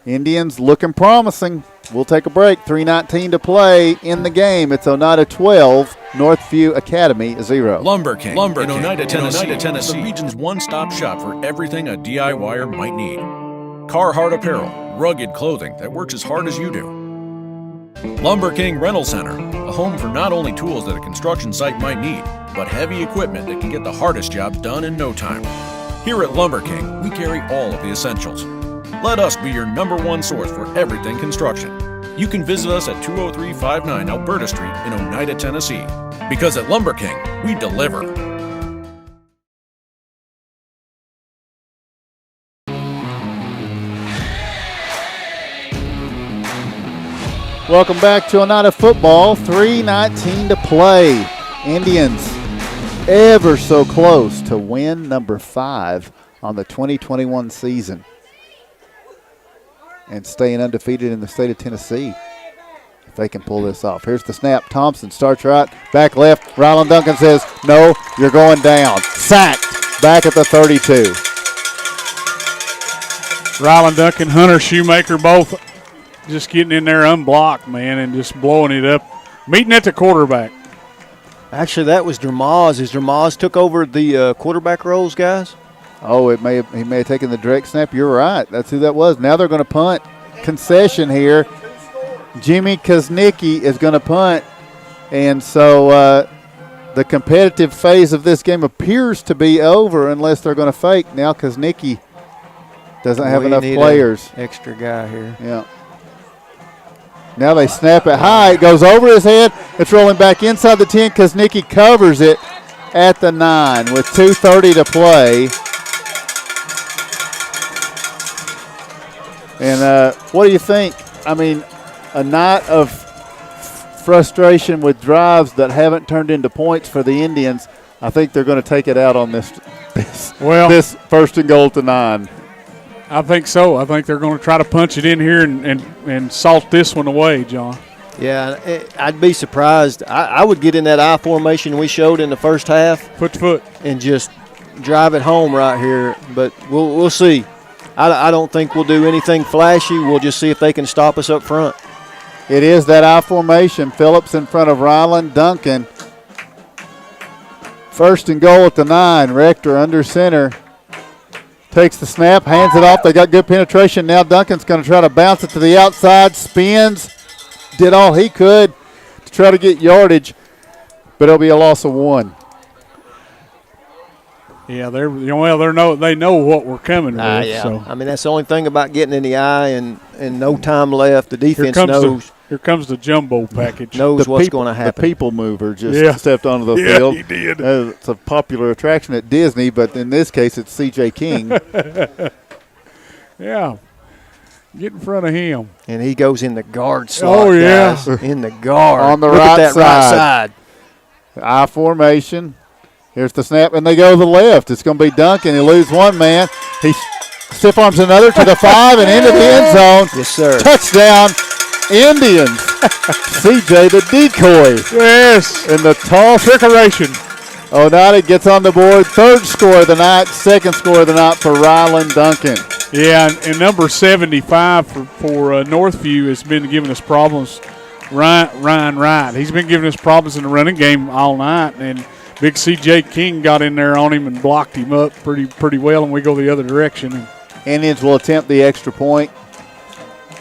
B: Indians looking promising. We'll take a break. 3:19 to play in the game. It's Oneida 12, Northview Academy 0.
I: Lumber King in Oneida, Tennessee, the region's one-stop shop for everything a DIYer might need. Carhartt apparel, rugged clothing that works as hard as you do. Lumber King Rental Center, a home for not only tools that a construction site might need, but heavy equipment that can get the hardest jobs done in no time. Here at Lumber King, we carry all of the essentials. Let us be your #1 source for everything construction. You can visit us at 20359 Alberta Street in Oneida, Tennessee. Because at Lumber King, we deliver.
B: Welcome back to Oneida football. 3:19 to play. Indians ever so close to win number 5 on the 2021 season and staying undefeated in the state of Tennessee if they can pull this off. Here's the snap. Thompson starts right, back left. Ryland Duncan says, no, you're going down. Sacked back at the 32.
D: Ryland Duncan, Hunter Shoemaker, both just getting in there unblocked, man, and just blowing it up. Meeting at the quarterback.
C: Actually, that was Dermaz. As Dermaz took over the quarterback roles, guys.
B: Oh, he may have taken the direct snap. You're right. That's who that was. Now they're going to punt. Concession here. Jimmy Kuznicki is going to punt. And so the competitive phase of this game appears to be over unless they're going to fake. Now Kuznicki doesn't have enough players.
C: Extra guy here.
B: Yeah. Now they snap it high. It goes over his head. It's rolling back inside the 10. Kuznicki covers it at the 9 with 2:30 to play. And what do you think? I mean, a night of frustration with drives that haven't turned into points for the Indians. I think they're going to take it out on this 1st and goal to 9.
D: I think so. I think they're going to try to punch it in here and salt this one away, John.
C: Yeah, I'd be surprised. I would get in that I formation we showed in the first half.
D: Foot.
C: And just drive it home right here. But we'll see. I don't think we'll do anything flashy. We'll just see if they can stop us up front.
B: It is that I formation. Phillips in front of Ryland Duncan. 1st and goal at the 9. Rector under center. Takes the snap, hands it off. They got good penetration. Now Duncan's going to try to bounce it to the outside. Spins. Did all he could to try to get yardage, but it'll be a loss of 1.
D: Yeah, they know what we're coming with.
C: Yeah.
D: So.
C: I mean, that's the only thing about getting in the eye and no time left. The defense knows.
D: Here comes the jumbo package.
C: Knows what's going to happen.
B: The people mover just stepped onto the field.
D: Yeah, he did.
B: It's a popular attraction at Disney, but in this case, it's C.J. King.
D: Yeah. Get in front of him.
C: And he goes in the guard slot,
D: Oh, yeah.
C: guys. In the guard.
B: On the
C: Look
B: right
C: at that
B: side.
C: right side.
B: I formation. Here's the snap, and they go to the left. It's going to be Duncan. He loses one man. He stiff arms another to the 5 and into the end zone.
C: Yes, sir.
B: Touchdown, Indians. CJ the decoy.
D: Yes.
B: In the toss.
D: Trickeration.
B: Oneida gets on the board. 3rd score of the night. 2nd score of the night for Ryland Duncan.
D: Yeah, and number 75 for Northview has been giving us problems. Ryan Wright. He's been giving us problems in the running game all night, and big C.J. King got in there on him and blocked him up pretty well, and we go the other direction. And
B: Indians will attempt the extra point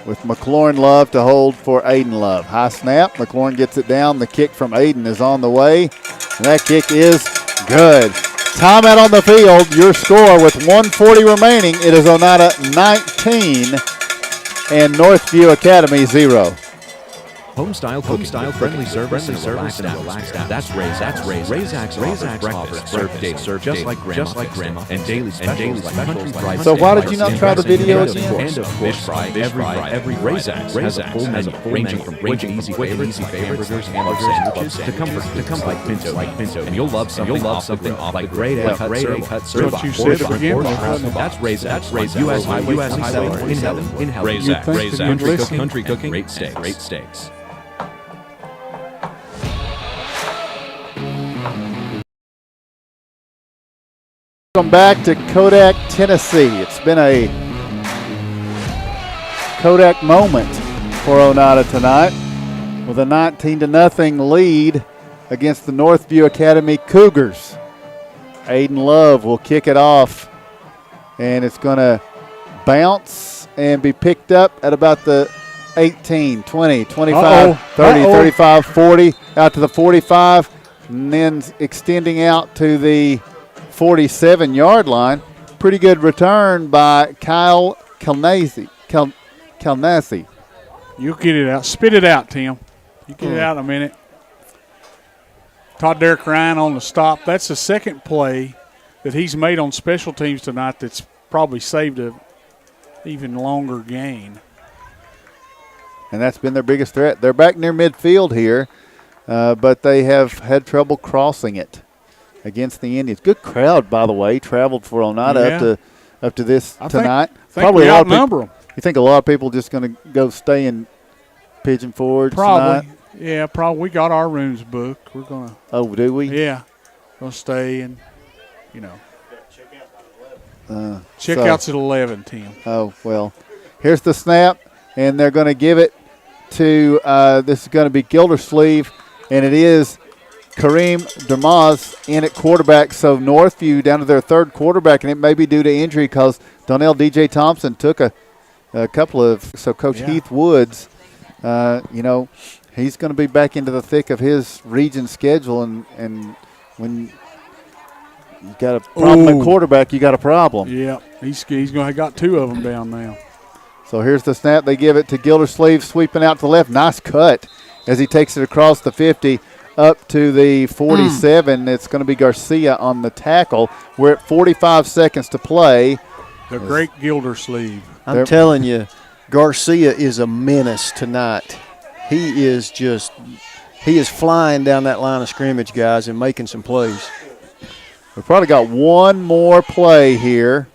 B: with McLaurin Love to hold for Aiden Love. High snap. McLaurin gets it down. The kick from Aiden is on the way, and that kick is good. Timeout on the field. Your score with 1:40 remaining. It is Oneida 19 and Northview Academy 0.
L: Homestyle cooking, friendly service, and relaxed atmosphere. That's Razak's breakfast served just like grandma, and daily specials like country fried.
B: So why did you not try the video again?
L: And of course, every Razak's has a full menu ranging from quick and easy favorites, hamburgers and other sandwiches to comfort like pinto, and you'll love something off the great egg cut serve.
D: What you said again?
L: That's Razak's U.S. Highway 27 in Helen. Razak's country cooking, great steaks.
B: Welcome back to Kodak, Tennessee. It's been a Kodak moment for Oneida tonight with a 19-0 lead against the Northview Academy Cougars. Aiden Love will kick it off, and it's going to bounce and be picked up at about the 18, 20, 25, 30, 35, 40, out to the 45, and then extending out to the 47-yard line. Pretty good return by Kyle Kalnasi.
D: You'll get it out. Spit it out, Tim. You get it out in a minute. Todd Derrick Ryan on the stop. That's the second play that he's made on special teams tonight that's probably saved a even longer gain.
B: And that's been their biggest threat. They're back near midfield here, but they have had trouble crossing it against the Indians. Good crowd, by the way, traveled for Oneida up to this tonight.
D: Think probably we outnumber them.
B: You think a lot of people just going to go stay in Pigeon Forge
D: probably
B: tonight?
D: Yeah, probably. We got our rooms booked. We're going to.
B: Oh, do we?
D: Yeah. Going to stay and, checkouts at 11, Tim.
B: Oh, well. Here's the snap, and they're going to give it to, this is going to be Gildersleeve, and it is Kareem Dermaz in at quarterback. So Northview down to their third quarterback, and it may be due to injury because Donnell D.J. Thompson took a couple of – so Coach Heath Woods, he's going to be back into the thick of his region schedule, and when you got a problem at quarterback, you got a problem.
D: Yeah, he's going to got two of them down now.
B: So here's the snap. They give it to Gildersleeve, sweeping out to the left. Nice cut as he takes it across the 50 up to the 47. It's going to be Garcia on the tackle. We're at 45 seconds to play.
D: The great Gildersleeve.
C: I'm telling you, Garcia is a menace tonight. He is flying down that line of scrimmage, guys, and making some plays.
B: We've probably got one more play here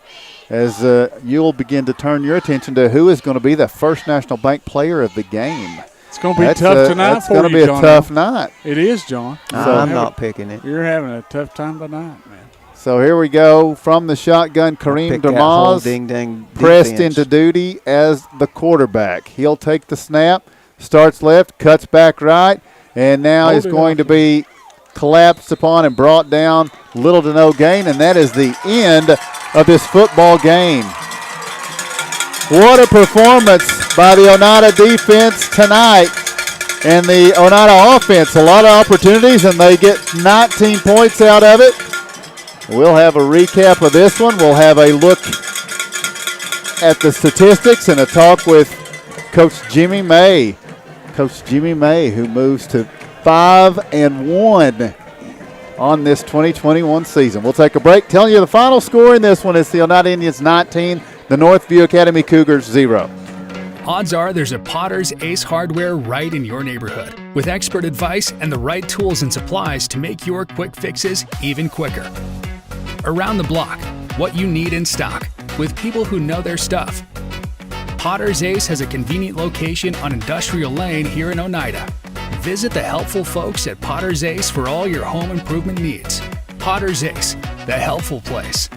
B: as you'll begin to turn your attention to who is going to be the First National Bank player of the game.
D: It's going to be tough tonight for you, John.
B: It's going to be a tough night.
D: It is, John.
C: I'm not picking it.
D: You're having a tough time tonight, man.
B: So here we go from the shotgun. Kareem Dermaz pressed into duty as the quarterback. He'll take the snap, starts left, cuts back right, and now is going to be collapsed upon and brought down. Little to no gain, and that is the end of this football game. What a performance by the Oneida defense tonight and the Oneida offense. A lot of opportunities, and they get 19 points out of it. We'll have a recap of this one. We'll have a look at the statistics and a talk with Coach Jimmy May. Coach Jimmy May, who moves to 5-1 on this 2021 season. We'll take a break. Telling you the final score in this one is the Oneida Indians 19, the Northview Academy Cougars 0.
A: Odds are there's a Potter's Ace Hardware right in your neighborhood, with expert advice and the right tools and supplies to make your quick fixes even quicker. Around the block, what you need in stock, with people who know their stuff. Potter's Ace has a convenient location on Industrial Lane here in Oneida. Visit the helpful folks at Potter's Ace for all your home improvement needs. Potter's Ace, the helpful place.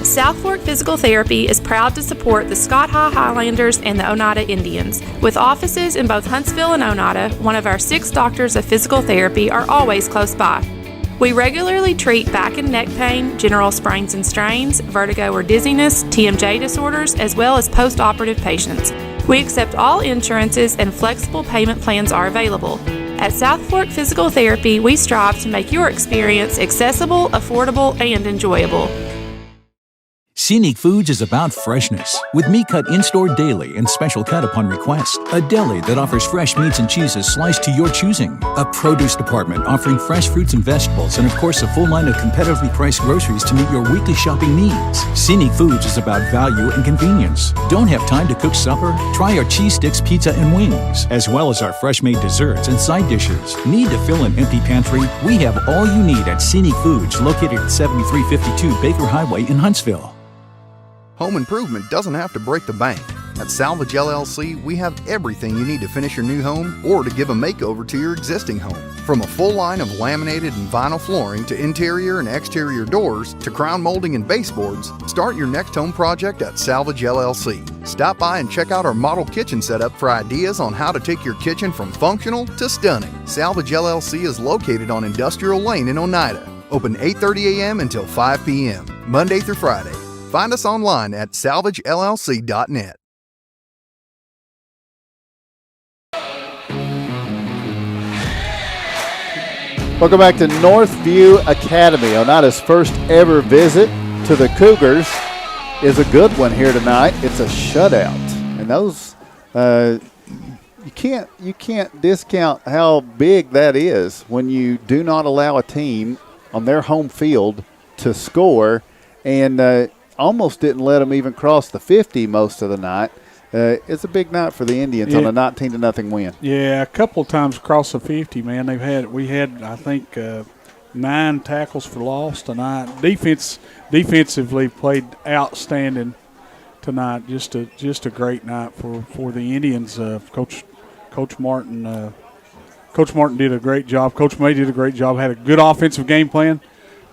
F: South Fork Physical Therapy is proud to support the Scott High Highlanders and the Oneida Indians. With offices in both Huntsville and Oneida, one of our 6 doctors of physical therapy are always close by. We regularly treat back and neck pain, general sprains and strains, vertigo or dizziness, TMJ disorders, as well as post-operative patients. We accept all insurances and flexible payment plans are available. At South Fork Physical Therapy, we strive to make your experience accessible, affordable, and enjoyable.
E: Scenic Foods is about freshness, with meat cut in-store daily and special cut upon request. A deli that offers fresh meats and cheeses sliced to your choosing. A produce department offering fresh fruits and vegetables, and of course a full line of competitively priced groceries to meet your weekly shopping needs. Scenic Foods is about value and convenience. Don't have time to cook supper? Try our cheese sticks, pizza, and wings, as well as our fresh-made desserts and side dishes. Need to fill an empty pantry? We have all you need at Scenic Foods, located at 7352 Baker Highway in Huntsville.
G: Home improvement doesn't have to break the bank. At Salvage LLC, we have everything you need to finish your new home or to give a makeover to your existing home. From a full line of laminated and vinyl flooring to interior and exterior doors to crown molding and baseboards, start your next home project at Salvage LLC. Stop by and check out our model kitchen setup for ideas on how to take your kitchen from functional to stunning. Salvage LLC is located on Industrial Lane in Oneida. Open 8:30 a.m. until 5 p.m., Monday through Friday. Find us online at salvagellc.net.
B: Welcome back to Northview Academy. Oneida's first ever visit to the Cougars is a good one here tonight. It's a shutout, and those you can't discount how big that is when you do not allow a team on their home field to score, and almost didn't let them even cross the 50 most of the night. It's a big night for the Indians on a 19-0 win.
D: Yeah, a couple of times across the 50, man. We had I think 9 tackles for loss tonight. Defensively played outstanding tonight. Just a great night for the Indians. Coach Martin did a great job. Coach May did a great job. Had a good offensive game plan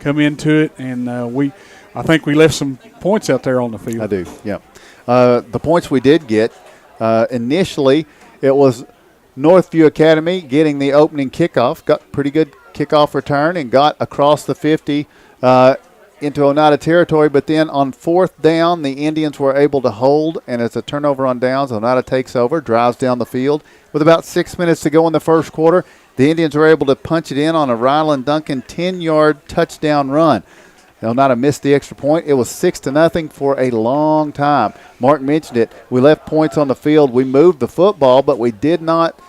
D: come into it, and I think we left some points out there on the field.
B: I do, yeah. The points we did get, initially it was Northview Academy getting the opening kickoff, got pretty good kickoff return and got across the 50 into Oneida territory, but then on 4th down, the Indians were able to hold, and it's a turnover on downs. Oneida takes over, drives down the field. With about 6 minutes to go in the first quarter, the Indians were able to punch it in on a Ryland Duncan 10-yard touchdown run. Oneida missed the extra point. It was 6-0 for a long time. Mark mentioned it. We left points on the field. We moved the football, but we did not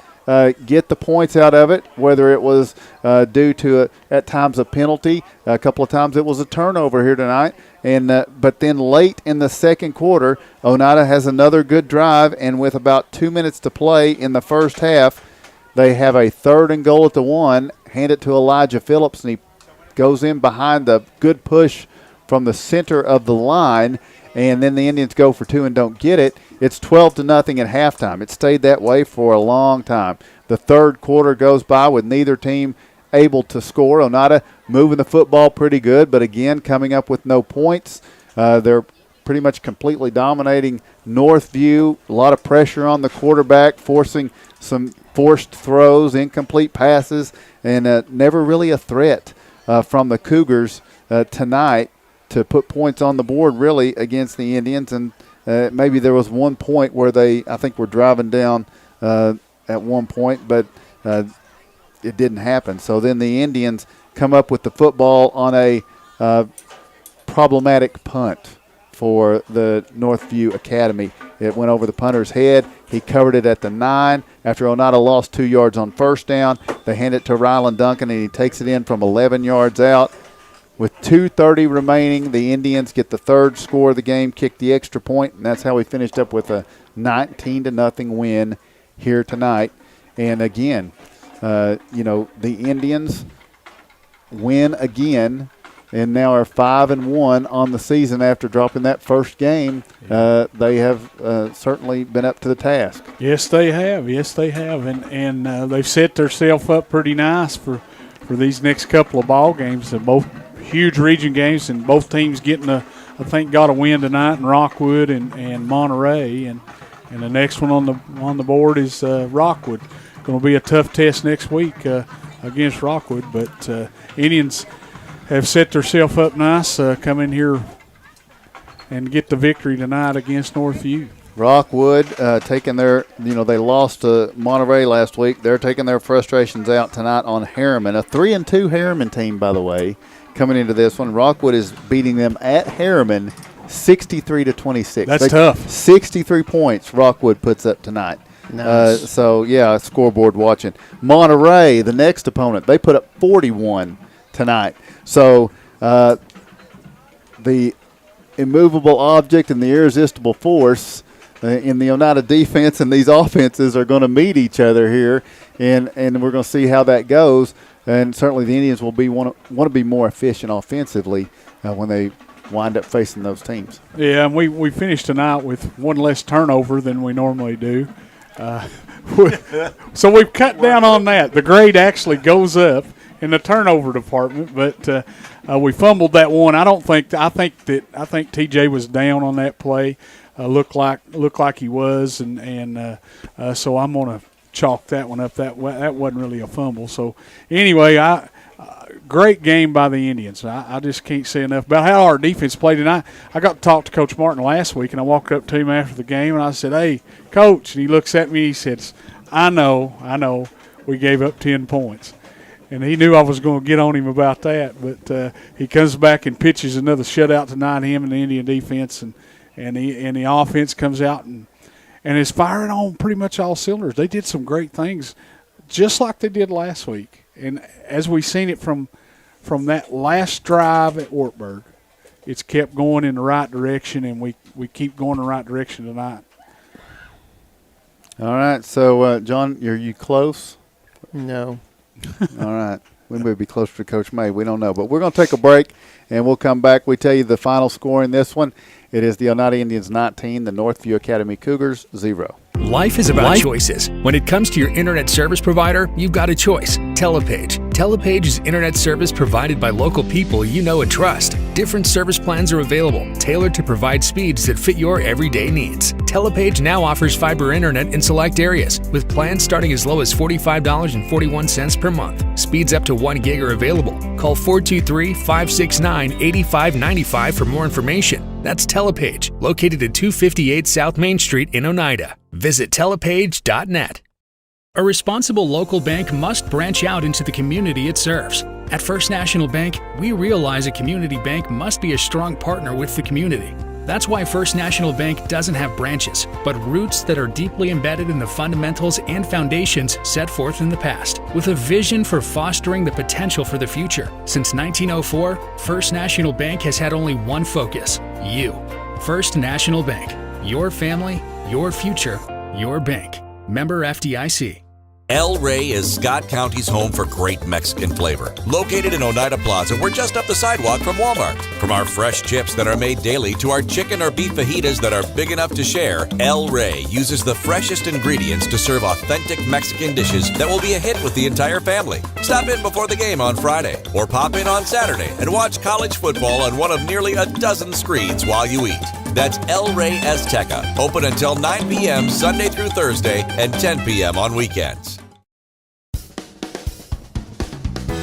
B: get the points out of it, whether it was due to, at times, a penalty. A couple of times it was a turnover here tonight. But then late in the second quarter, Oneida has another good drive, and with about 2 minutes to play in the first half, they have a 3rd and goal at the 1, hand it to Elijah Phillips, and he goes in behind the good push from the center of the line, and then the Indians go for 2 and don't get it. It's 12-0 at halftime. It stayed that way for a long time. The third quarter goes by with neither team able to score. Oneida moving the football pretty good, but again coming up with no points. They're pretty much completely dominating Northview. A lot of pressure on the quarterback, forcing some forced throws, incomplete passes, and never really a threat from the Cougars tonight to put points on the board really against the Indians. And maybe there was one point where they, I think, were driving down at one point, but it didn't happen. So then the Indians come up with the football on a problematic punt for the Northview Academy. It went over the punter's head. He covered it at the 9. After Oneida lost 2 yards on first down, they hand it to Ryland Duncan, and he takes it in from 11 yards out. With 2:30 remaining, the Indians get the 3rd score of the game, kick the extra point, and that's how we finished up with a 19-0 win here tonight. And again, the Indians win again, and now are 5-1 on the season after dropping that first game. They have certainly been up to the task.
D: Yes, they have. And they've set themselves up pretty nice for these next couple of ball games. They're both huge region games, and both teams getting a I think, got a win tonight in Rockwood and Monterey, and the next one on the board is Rockwood. Going to be a tough test next week against Rockwood, but Indians have set themselves up nice, come in here and get the victory tonight against Northview.
B: Rockwood taking their, they lost to Monterey last week. They're taking their frustrations out tonight on Harriman. A 3-2 Harriman team, by the way, coming into this one. Rockwood is beating them at Harriman 63-26.
D: That's tough.
B: 63 points Rockwood puts up tonight.
C: Nice.
B: Scoreboard watching. Monterey, the next opponent, they put up 41 tonight. So the immovable object and the irresistible force in the Oneida defense and these offenses are going to meet each other here, and we're going to see how that goes. And certainly the Indians will want to be more efficient offensively when they wind up facing those teams.
D: Yeah, and we finished tonight with one less turnover than we normally do. So we've cut down on that. The grade actually goes up in the turnover department, but we fumbled that one. I think TJ was down on that play. Looked like he was, and so I'm gonna chalk that one up. That wasn't really a fumble. So anyway, great game by the Indians. I just can't say enough about how our defense played tonight. I got to talk to Coach Martin last week, and I walked up to him after the game, and I said, "Hey, Coach," and he looks at me. He says, I know, we gave up 10 points." And he knew I was going to get on him about that, but he comes back and pitches another shutout tonight, him and the Indian defense, and the offense comes out and is firing on pretty much all cylinders. They did some great things, just like they did last week. And as we've seen it from that last drive at Wartburg, it's kept going in the right direction, and we keep going in the right direction tonight.
B: All right, so, John, are you close?
C: No.
B: All right. We may be closer to Coach May. We don't know. But we're going to take a break, and we'll come back. We tell you the final score in this one. It is the Oneida Indians 19, the Northview Academy Cougars 0.
A: Life is about choices. When it comes to your internet service provider, you've got a choice. Telepage. Telepage is internet service provided by local people you know and trust. Different service plans are available, tailored to provide speeds that fit your everyday needs. Telepage now offers fiber internet in select areas, with plans starting as low as $45.41 per month. Speeds up to 1 gig are available. Call 423-569-8595 for more information. That's Telepage, located at 258 South Main Street in Oneida. Visit telepage.net. A responsible local bank must branch out into the community it serves. At First National Bank, we realize a community bank must be a strong partner with the community. That's why First National Bank doesn't have branches, but roots that are deeply embedded in the fundamentals and foundations set forth in the past, with a vision for fostering the potential for the future. Since 1904, First National Bank has had only one focus: you. First National Bank. Your family, your future, your bank. Member FDIC.
H: El Rey is Scott County's home for great Mexican flavor. Located in Oneida Plaza, we're just up the sidewalk from Walmart. From our fresh chips that are made daily to our chicken or beef fajitas that are big enough to share, El Rey uses the freshest ingredients to serve authentic Mexican dishes that will be a hit with the entire family. Stop in before the game on Friday, or pop in on Saturday and watch college football on one of nearly a dozen screens while you eat. That's El Rey Azteca, open until 9 p.m. Sunday through Thursday and 10 p.m. on weekends.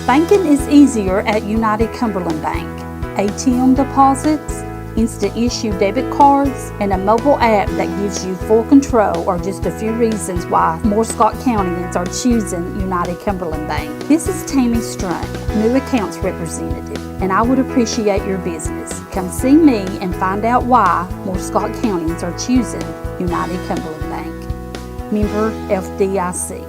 J: Banking is easier at United Cumberland Bank. ATM deposits, instant issue debit cards, and a mobile app that gives you full control are just a few reasons why more Scott Countyans are choosing United Cumberland Bank. This is Tammy Strunk, new accounts representative, and I would appreciate your business. Come see me and find out why more Scott Countyans are choosing United Cumberland Bank. Member FDIC.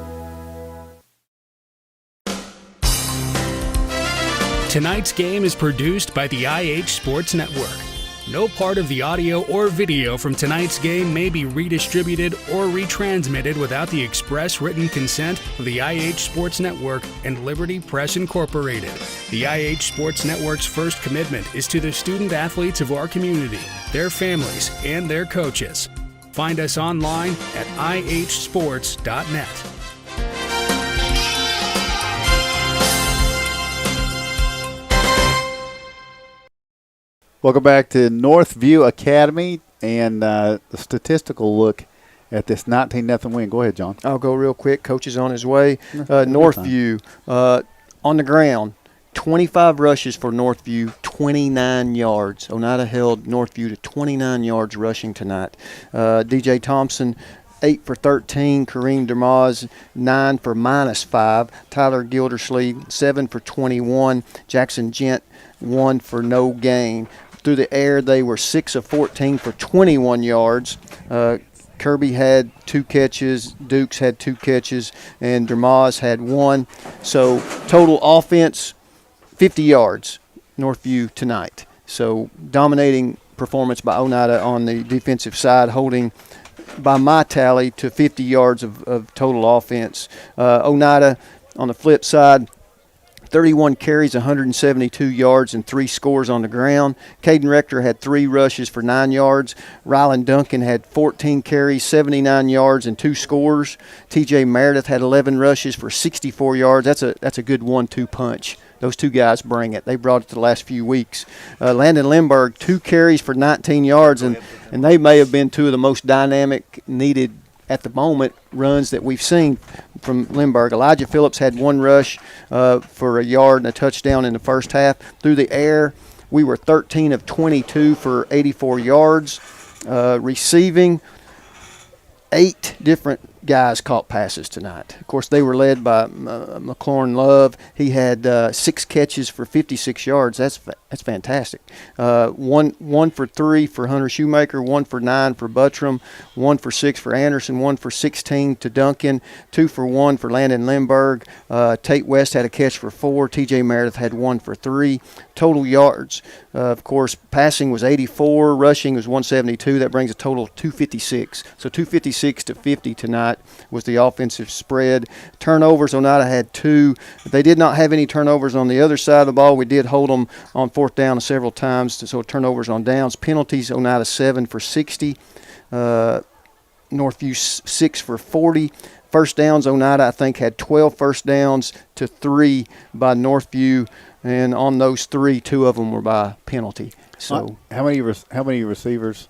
A: Tonight's game is produced by the IH Sports Network. No part of the audio or video from tonight's game may be redistributed or retransmitted without the express written consent of the IH Sports Network and Liberty Press Incorporated. The IH Sports Network's first commitment is to the student athletes of our community, their families, and their coaches. Find us online at ihsports.net.
B: Welcome back to Northview Academy and the statistical look at this 19-0 win. Go ahead, John.
C: I'll go real quick. Coach is on his way. Northview on the ground, 25 rushes for Northview, 29 yards. Oneida held Northview to 29 yards rushing tonight. DJ Thompson, 8 for 13. Kareem Dermaz, 9 for -5. Tyler Gildersleeve, 7 for 21. Jackson Gent, 1 for no gain. Through the air, they were 6 of 14 for 21 yards. Kirby had 2 catches, Dukes had 2 catches, and Dermaz had 1. So total offense, 50 yards, Northview tonight. So dominating performance by Oneida on the defensive side, holding by my tally to 50 yards of total offense. Oneida on the flip side, 31 carries, 172 yards, and 3 scores on the ground. Caden Rector had 3 rushes for 9 yards. Rylan Duncan had 14 carries, 79 yards, and 2 scores. TJ Meredith had 11 rushes for 64 yards. That's a good 1-2 punch. Those 2 guys bring it. They brought it the last few weeks. Landon Lindbergh, 2 carries for 19 yards, and they may have been 2 of the most dynamic, needed at the moment runs that we've seen from Lindbergh. Elijah Phillips had 1 rush for a yard and a touchdown in the first half. Through the air, we were 13 of 22 for 84 yards. Receiving, 8 different guys caught passes tonight. Of course, they were led by McLaurin Love. He had 6 catches for 56 yards. That's fantastic. One for 3 for Hunter Shoemaker, 1 for 9 for Buttram, 1 for 6 for Anderson, 1 for 16 to Duncan, 2 for 1 for Landon Lindbergh. Tate West had a catch for 4. TJ Meredith had 1 for 3. Total yards, of course, passing was 84, rushing was 172. That brings a total of 256. So 256 to 50 tonight was the offensive spread. Turnovers, Oneida had 2. They did not have any turnovers on the other side of the ball. We did hold them on 4th down several times, so turnovers on downs. Penalties, Oneida 7 for 60. Northview 6 for 40. First downs, Oneida, I think, had 12 first downs to 3 by Northview, and on those 3, 2 of them were by penalty. So
B: how many receivers?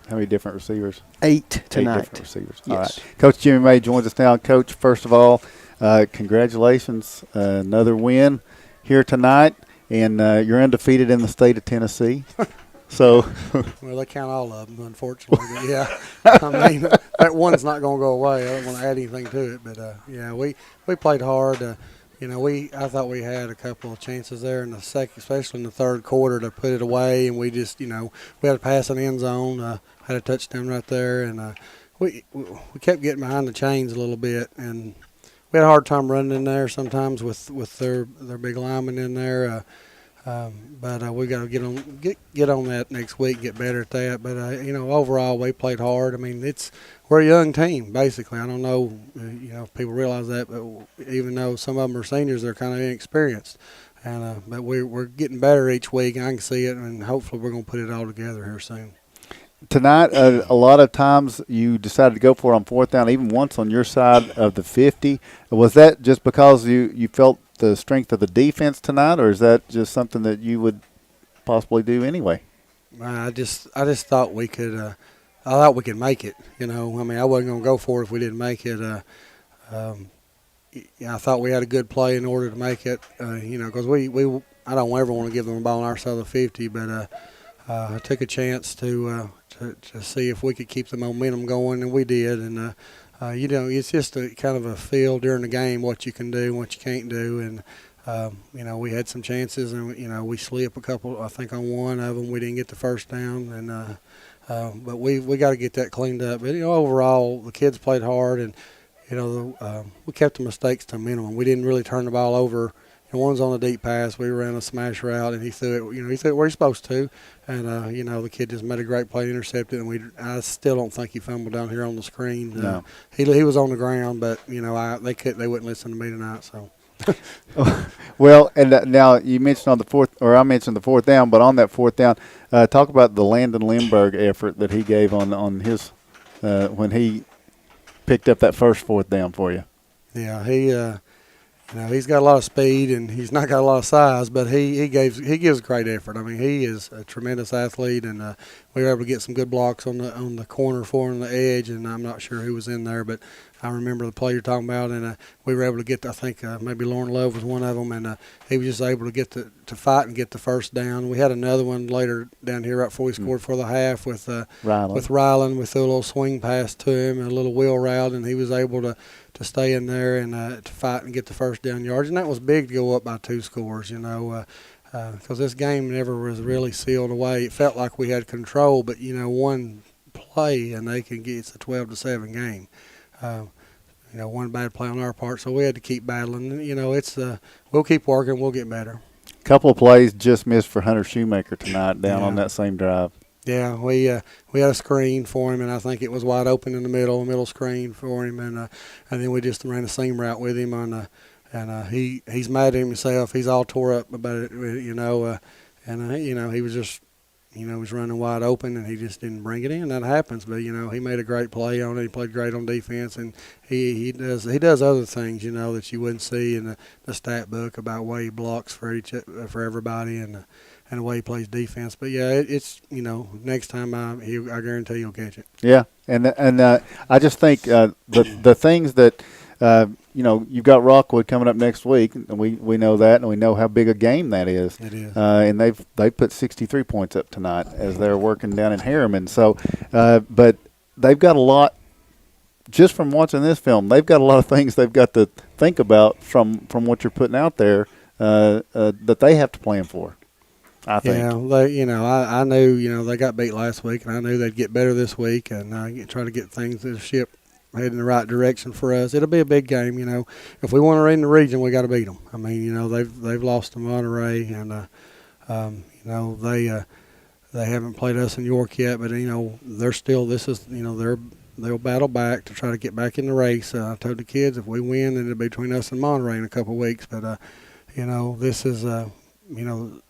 B: How many different receivers?
C: 8 tonight.
B: 8 different receivers.
C: Yes.
B: All right. Coach Jimmy May joins us now. Coach, first of all, congratulations. Another win here tonight, and you're undefeated in the state of Tennessee. So,
M: well, they count all of them, unfortunately. But yeah, I mean, that one's not going to go away. I don't want to add anything to it, but yeah, we played hard. I thought we had a couple of chances there in the second, especially in the third quarter, to put it away, and we just, we had a pass in the end zone, had a touchdown right there, and we kept getting behind the chains a little bit, and we had a hard time running in there sometimes with their big linemen in there. But we got to get on that next week, get better at that. But overall, we played hard. I mean, we're a young team basically. I don't know, if people realize that, but even though some of them are seniors, they're kind of inexperienced. And but we're getting better each week, and I can see it. And hopefully, we're going to put it all together here soon.
B: Tonight, a lot of times you decided to go for it on 4th down, even once on your side of the 50. Was that just because you felt the strength of the defense tonight, or is that just something that you would possibly do anyway? I just
M: thought we could. I thought we could make it. I mean, I wasn't going to go for it if we didn't make it. I thought we had a good play in order to make it. Because I don't ever want to give them the ball on our side of the 50, but I took a chance to see if we could keep the momentum going, and we did. And it's just a kind of a feel during the game what you can do and what you can't do. And, we had some chances, and, we slipped a couple. I think on one of them we didn't get the first down. And but we got to get that cleaned up. But, overall, the kids played hard, and, we kept the mistakes to a minimum. We didn't really turn the ball over. One's on a deep pass. We ran a smash route, and he threw it where he's supposed to. And, the kid just made a great play, intercepted, and I still don't think he fumbled down here on the screen.
B: No.
M: He was on the ground, but, they wouldn't listen to me tonight. So.
B: Well, and now you mentioned on the 4th, or I mentioned the 4th down, but on that 4th down, talk about the Landon Lindbergh effort that he gave on his when he picked up that first 4th down for you.
M: Yeah, he he's got a lot of speed and he's not got a lot of size, but he gives great effort. I mean, he is a tremendous athlete, and we were able to get some good blocks on the corner for him, on the edge, and I'm not sure who was in there, but I remember the play you're talking about, and we were able to get, I think maybe Lauren Love was one of them, and he was just able to get to fight and get the first down. We had another one later down here right before we scored for the half with Ryland. We threw a little swing pass to him and a little wheel route, and he was able to stay in there and to fight and get the first down yards. And that was big to go up by 2 scores, because this game never was really sealed away. It felt like we had control, but, one play and they can get, it's a 12-7 game. One bad play on our part, so we had to keep battling. It's we'll keep working, we'll get better.
B: A couple of plays just missed for Hunter Shoemaker tonight down on that same drive.
M: Yeah, we had a screen for him, and I think it was wide open in the middle screen for him, and then we just ran a seam route with him and he's mad at himself. He's all tore up about it, he was just. He was running wide open, and he just didn't bring it in. That happens, but he made a great play on it. He played great on defense, and he does other things that you wouldn't see in the stat book about way he blocks for everybody and the way he plays defense. But yeah, it's next time I guarantee you'll catch it.
B: Yeah, and I just think the things that. You've got Rockwood coming up next week, and we know that, and we know how big a game that is.
M: It is.
B: And they put 63 points up tonight as they're working down in Harriman. So, but they've got a lot. Just from watching this film, they've got a lot of things they've got to think about from what you're putting out there that they have to plan for. I think.
M: Yeah, I knew they got beat last week, and I knew they'd get better this week, and try to get things to the ship. Head in the right direction for us. It'll be a big game, If we want to win the region, we got to beat them. I mean, they've lost to Monterey, and they haven't played us in York yet, but they're still. This is they'll battle back to try to get back in the race. I told the kids if we win, then it'll be between us and Monterey in a couple of weeks. But this is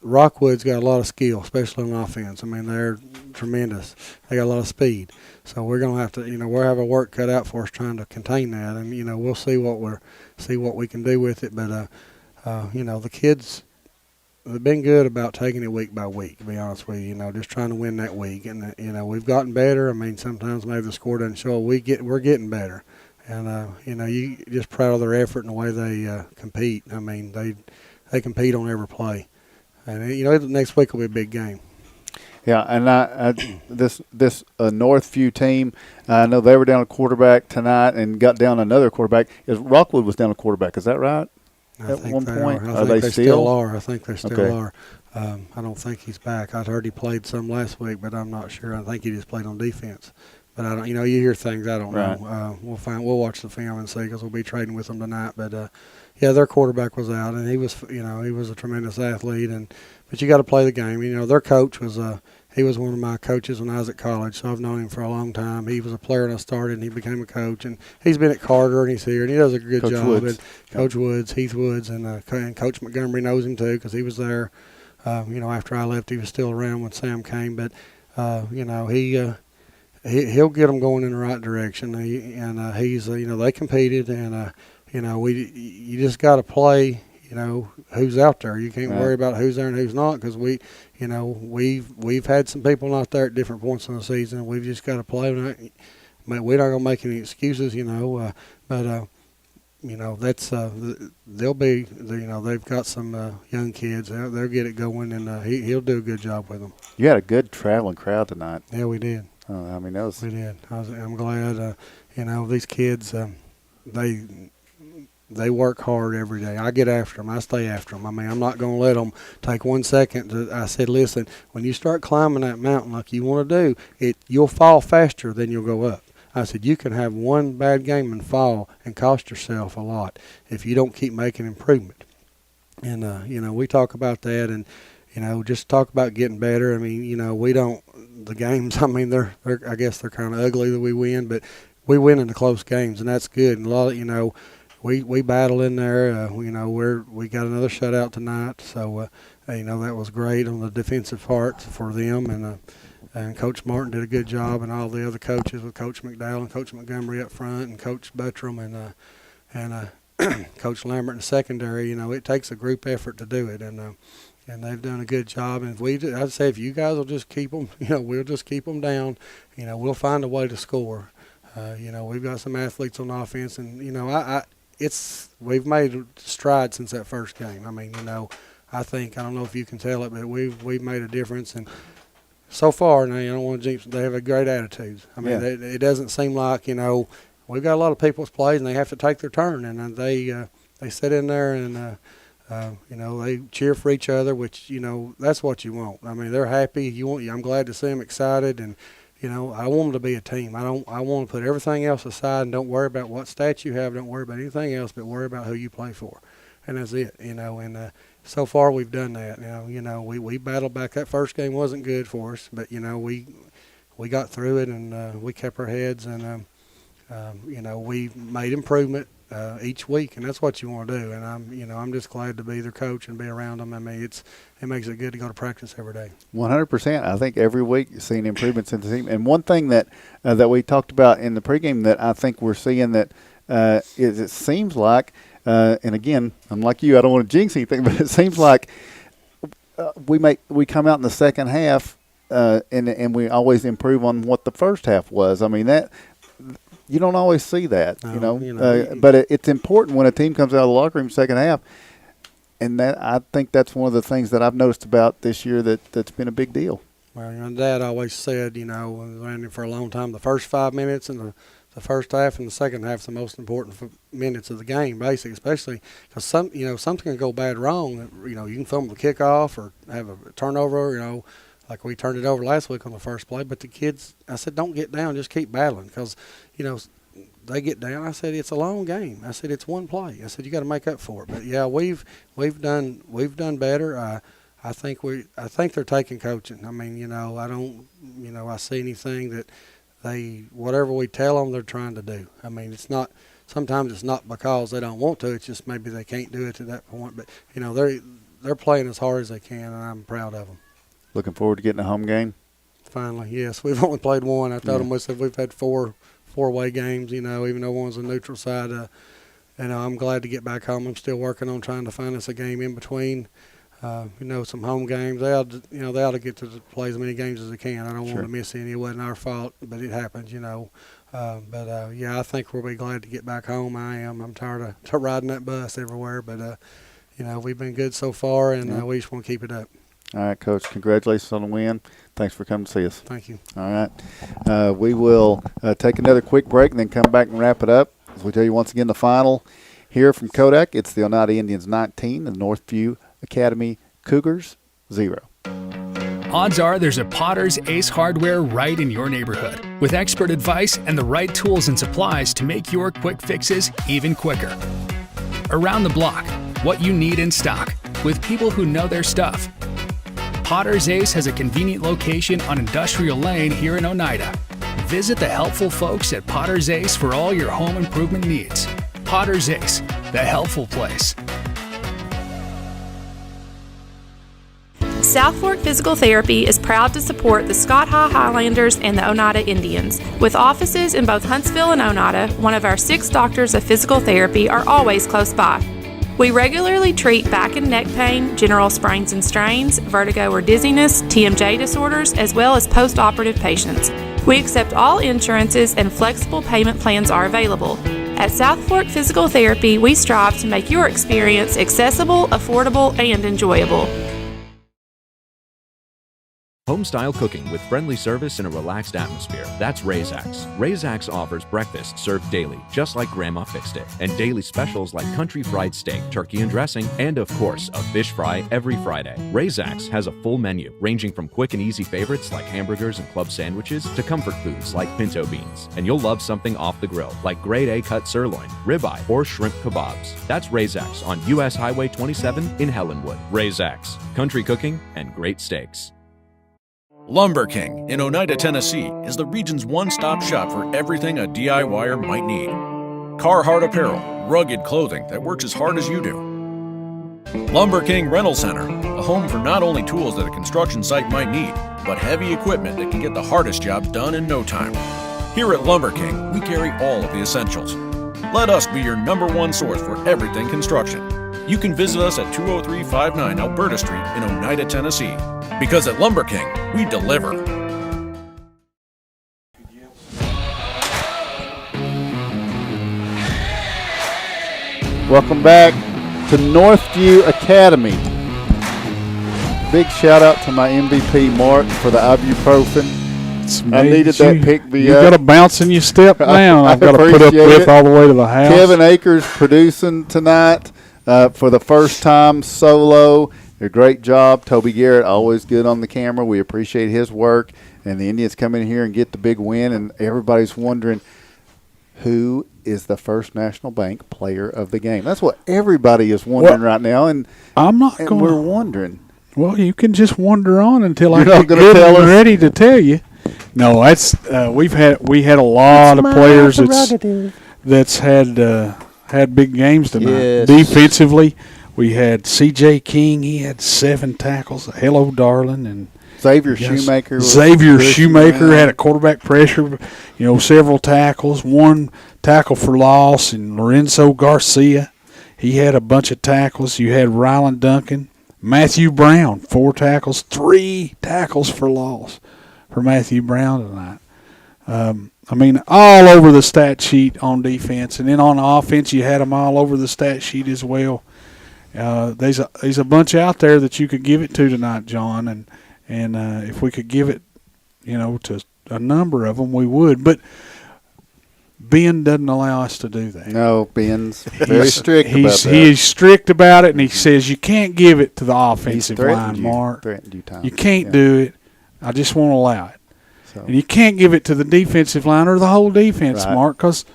M: Rockwood's got a lot of skill, especially on offense. I mean, they're tremendous. They got a lot of speed. So we're going to have to, we'll have our work cut out for us trying to contain that. And, we'll see what we can do with it. But, the kids, they've been good about taking it week by week, to be honest with you, just trying to win that week. And, we've gotten better. I mean, sometimes maybe the score doesn't show. We're getting better. And, you just proud of their effort and the way they compete. I mean, they compete on every play. And, next week will be a big game.
B: Yeah, and this Northview team, I know they were down a quarterback tonight and got down another quarterback. Rockwood was down a quarterback, is that right? At one point?
M: I think they still are. I think they still are. I don't think he's back. I'd heard he played some last week, but I'm not sure. I think he just played on defense. But I don't. You hear things I don't know. We'll watch the film and see because we'll be trading with them tonight. But their quarterback was out, and he was a tremendous athlete. But you got to play the game. Their coach was he was one of my coaches when I was at college, so I've known him for a long time. He was a player when I started, and he became a coach. And he's been at Carter, and he's here, and he does a good job.
B: Woods.
M: And Coach Woods, Heath Woods, and Coach Montgomery knows him too because he was there. After I left, he was still around when Sam came. But he'll get them going in the right direction. He's they competed, and you just got to play. Who's out there. You can't worry about who's there and who's not because we've had some people not there at different points in the season. We've just got to play. We're not going to make any excuses, but that's they'll be. They've got some young kids. They'll get it going, and he'll do a good job with them.
B: You had a good traveling crowd tonight.
M: Yeah, we did.
B: We did.
M: I'm glad. These kids. They work hard every day. I get after them. I stay after them. I mean, I'm not going to let them take 1 second. I said, listen, when you start climbing that mountain like you want to do, you'll fall faster than you'll go up. I said, you can have one bad game and fall and cost yourself a lot if you don't keep making improvement. And, we talk about that and, just talk about getting better. I mean, we don't – the games, I mean, I guess they're kind of ugly that we win, but we win in the close games, and that's good. And a lot of, we battle in there. We got another shutout tonight, so that was great on the defensive part for them. And Coach Martin did a good job, and all the other coaches with Coach McDowell and Coach Montgomery up front, and Coach Buttram, and Coach Lambert in the secondary, it takes a group effort to do it, and they've done a good job. And I'd say if you guys will just keep them, we'll just keep them down. We'll find a way to score. We've got some athletes on offense, and we've made strides since that first game. I mean, I don't know if you can tell it, but we've made a difference. And so far, now I don't want to jinx, they have a great attitude. I mean, it doesn't seem like we've got a lot of people's plays, and they have to take their turn, and they sit in there and they cheer for each other, which that's what you want. I mean, they're happy. I'm glad to see them excited, and I want them to be a team. I want to put everything else aside and don't worry about what stats you have. Don't worry about anything else, but worry about who you play for, and that's it. And so far we've done that. We battled back. That first game wasn't good for us, but we got through it, and we kept our heads, and we made improvement each week, and that's what you want to do. And I'm just glad to be their coach and be around them. I mean, it makes it good to go to practice every day.
B: 100%. I think every week you're seeing improvements in the team. And one thing that we talked about in the pregame that I think we're seeing that is it seems like, and again, I'm like you, I don't want to jinx anything, but it seems like we come out in the second half and we always improve on what the first half was. I mean, that you don't always see that, but it's important when a team comes out of the locker room second half, and that I think that's one of the things that I've noticed about this year that's been a big deal.
M: Well, Dad always said, around for a long time, the first 5 minutes and the first half and the second half is the most important minutes of the game, basically, especially because something can go bad wrong. You can fumble the kickoff or have a turnover, like we turned it over last week on the first play. But the kids, I said, don't get down, just keep battling because, they get down. I said, it's a long game. I said, it's one play. I said, you got to make up for it. But yeah, we've done better. I think they're taking coaching. I mean, I don't, I see anything that whatever we tell them, they're trying to do. I mean, sometimes it's not because they don't want to. It's just maybe they can't do it to that point. But they're playing as hard as they can, and I'm proud of them.
B: Looking forward to getting a home game.
M: Finally, yes. We've only played one. I told them we've had four away games. Even though one's a neutral side. I'm glad to get back home. I'm still working on trying to find us a game in between. Some home games. They ought to get to play as many games as they can. I don't want to miss any. It wasn't our fault, but it happens. I think we'll be glad to get back home. I am. I'm tired of riding that bus everywhere. But we've been good so far, and we just want to keep it up.
B: All right, Coach. Congratulations on the win. Thanks for coming to see us.
M: Thank you.
B: All right. We will take another quick break and then come back and wrap it up. As we tell you once again, the final here from Kodak. It's the Oneida Indians 19 and Northview Academy Cougars 0.
A: Odds are there's a Potter's Ace Hardware right in your neighborhood with expert advice and the right tools and supplies to make your quick fixes even quicker. Around the block, what you need in stock with people who know their stuff. Potter's Ace has a convenient location on Industrial Lane here in Oneida. Visit the helpful folks at Potter's Ace for all your home improvement needs. Potter's Ace, the helpful place.
F: South Fork Physical Therapy is proud to support the Scott High Highlanders and the Oneida Indians. With offices in both Huntsville and Oneida, one of our 6 doctors of physical therapy are always close by. We regularly treat back and neck pain, general sprains and strains, vertigo or dizziness, TMJ disorders, as well as post-operative patients. We accept all insurances and flexible payment plans are available. At South Fork Physical Therapy, we strive to make your experience accessible, affordable, and enjoyable.
L: Home-style cooking with friendly service and a relaxed atmosphere. That's Razak's. Razak's offers breakfast served daily, just like Grandma fixed it, and daily specials like country fried steak, turkey and dressing, and of course, a fish fry every Friday. Razak's has a full menu, ranging from quick and easy favorites like hamburgers and club sandwiches to comfort foods like pinto beans. And you'll love something off the grill, like grade A cut sirloin, ribeye, or shrimp kebabs. That's Razak's on U.S. Highway 27 in Helenwood. Razak's. Country cooking and great steaks.
I: Lumber King in Oneida, Tennessee is the region's one-stop shop for everything a DIYer might need. Carhartt apparel, rugged clothing that works as hard as you do. Lumber King Rental Center, a home for not only tools that a construction site might need, but heavy equipment that can get the hardest job done in no time. Here at Lumber King, we carry all of the essentials. Let us be your #1 source for everything construction. You can visit us at 20359 Alberta Street in Oneida, Tennessee. Because at Lumber King, we deliver.
B: Welcome back to Northview Academy. Big shout out to my MVP Mark for the ibuprofen. I needed that pick me
D: You
B: up.
D: got a bounce in your step now. I've got to put up
B: appreciate
D: with
B: it.
D: all the way to the house.
B: Kevin Akers producing tonight for the first time solo. A great job. Toby Garrett, always good on the camera. We appreciate his work. And the Indians come in here and get the big win. And everybody's wondering who is the First National Bank player of the game. That's what everybody is wondering right now. And
D: I'm not
B: and
D: going.
B: we're wondering.
D: Well, you can just wander on until
B: You're
D: I
B: not
D: get
B: gonna
D: good
B: tell
D: and
B: us?
D: ready to tell you. No, that's we had a lot of players that's had big games tonight.
C: Yes.
D: Defensively, we had C.J. King. He had 7 tackles. Hello, darling, and
B: Xavier Shoemaker.
D: Xavier
B: pushing
D: Shoemaker
B: around.
D: had a quarterback pressure. Several tackles. 1 tackle for loss, and Lorenzo Garcia, he had a bunch of tackles. You had Ryland Duncan, Matthew Brown, 4 tackles, 3 tackles for loss for Matthew Brown tonight. All over the stat sheet on defense, and then on offense, you had them all over the stat sheet as well. There's a bunch out there that you could give it to tonight, John, and if we could give it, to a number of them, we would. But Ben doesn't allow us to do that.
B: No, Ben's very strict about that.
D: He's strict about it, and he says you can't give it to the offensive line,
B: threatened you,
D: Mark.
B: threatened you, Tom.
D: You can't
B: Yeah.
D: do it. I just won't allow it.
B: So.
D: And you can't give it to the defensive line or the whole defense,
B: Right.
D: Mark, because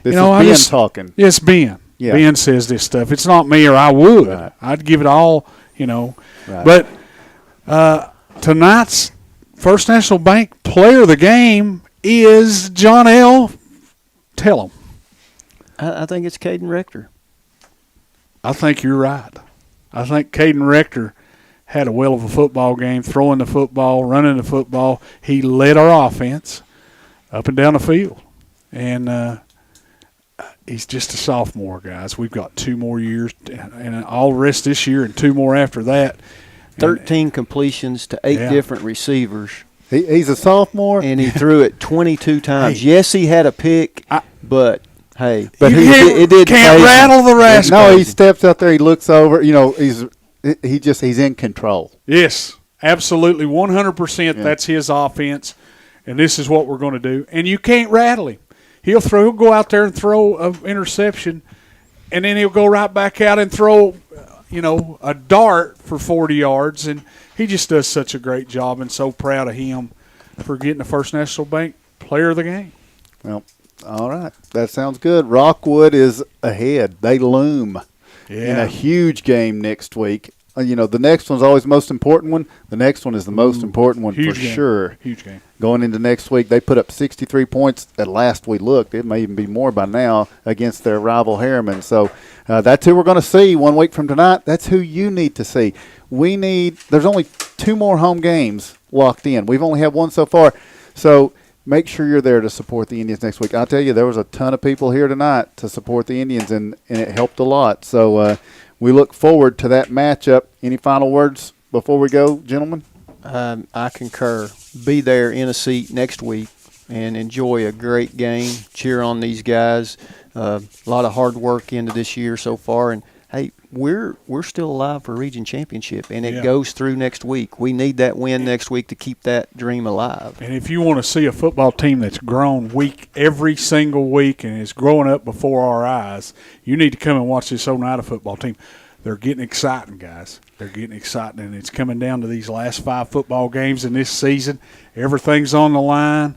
B: This
D: I
B: is Ben
D: just
B: talking.
D: Yes, Ben.
B: Yeah.
D: Ben says this stuff. It's not me, or I would.
B: Right.
D: I'd give it all,
B: Right.
D: But tonight's First National Bank player of the game is John L. Tell him.
C: I think it's Caden Rector.
D: I think you're right. I think Caden Rector had a well of a football game, throwing the football, running the football. He led our offense up and down the field. And he's just a sophomore, guys. We've got 2 more years, and all the rest this year and 2 more after that.
C: 13 completions to 8 different receivers.
B: He's a sophomore,
C: and he threw it 22 times.
D: Hey.
C: Yes, he had a pick, but hey,
B: But
C: it did
D: can't
C: phase him.
D: rattle the rascal.
B: No, he steps out there. He looks over. He's in control.
D: Yes, absolutely, 100%. That's his offense, and this is what we're going to do. And you can't rattle him. He'll go out there and throw an interception, and then he'll go right back out and throw, a dart for 40 yards. And he just does such a great job, and so proud of him for getting the First National Bank player of the game.
B: Well, all right. That sounds good. Rockwood is ahead. They loom in a huge game next week. The next one's always the most important one. The next one is the most important one
D: huge
B: for
D: game.
B: sure.
D: Huge game.
B: Going into next week, they put up 63 points at last we looked. It may even be more by now against their rival Harriman. So that's who we're going to see 1 week from tonight. That's who you need to see. There's only 2 more home games locked in. We've only had 1 so far. So make sure you're there to support the Indians next week. I'll tell you, there was a ton of people here tonight to support the Indians, and it helped a lot. So we look forward to that matchup. Any final words before we go, gentlemen?
C: I concur. Be there in a seat next week and enjoy a great game. Cheer on these guys. A lot of hard work into this year so far, and hey, we're still alive for a region championship, and it goes through next week. We need that win next week to keep that dream alive.
D: And if you want to see a football team that's grown every single week and is growing up before our eyes, you need to come and watch this Oneida football team. They're getting exciting, guys. They're getting exciting, and it's coming down to these last 5 football games in this season. Everything's on the line.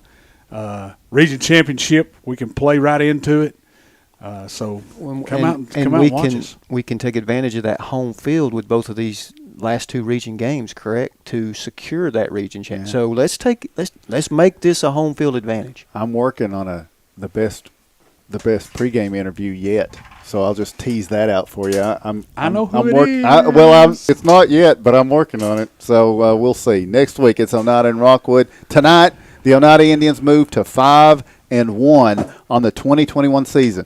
D: Region championship, we can play right into it. So come out and watch us.
C: We can take advantage of that home field with both of these last 2 region games, correct, to secure that region championship. So let's make this a home field advantage.
B: I'm working on the best pregame interview yet. So I'll just tease that out for you.
D: I know who it is.
B: It's not yet, but I'm working on it. So we'll see. Next week it's Oneida and Rockwood. Tonight, the Oneida Indians move to 5-1 on the 2021 season.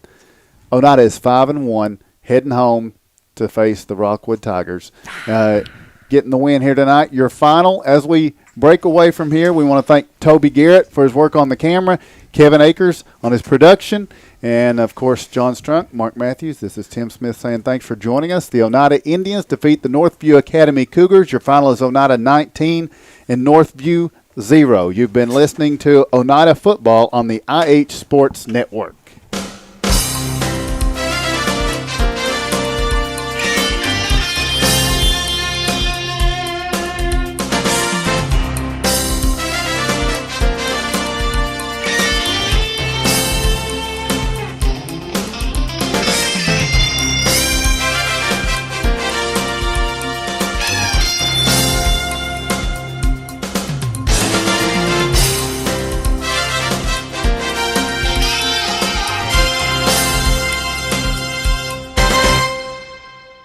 B: Oneida is 5-1, heading home to face the Rockwood Tigers. Getting the win here tonight. Your final, as we break away from here, we want to thank Toby Garrett for his work on the camera, Kevin Akers on his production, and, of course, John Strunk, Mark Matthews. This is Tim Smith saying thanks for joining us. The Oneida Indians defeat the Northview Academy Cougars. Your final is Oneida 19 and Northview 0. You've been listening to Oneida Football on the IH Sports Network.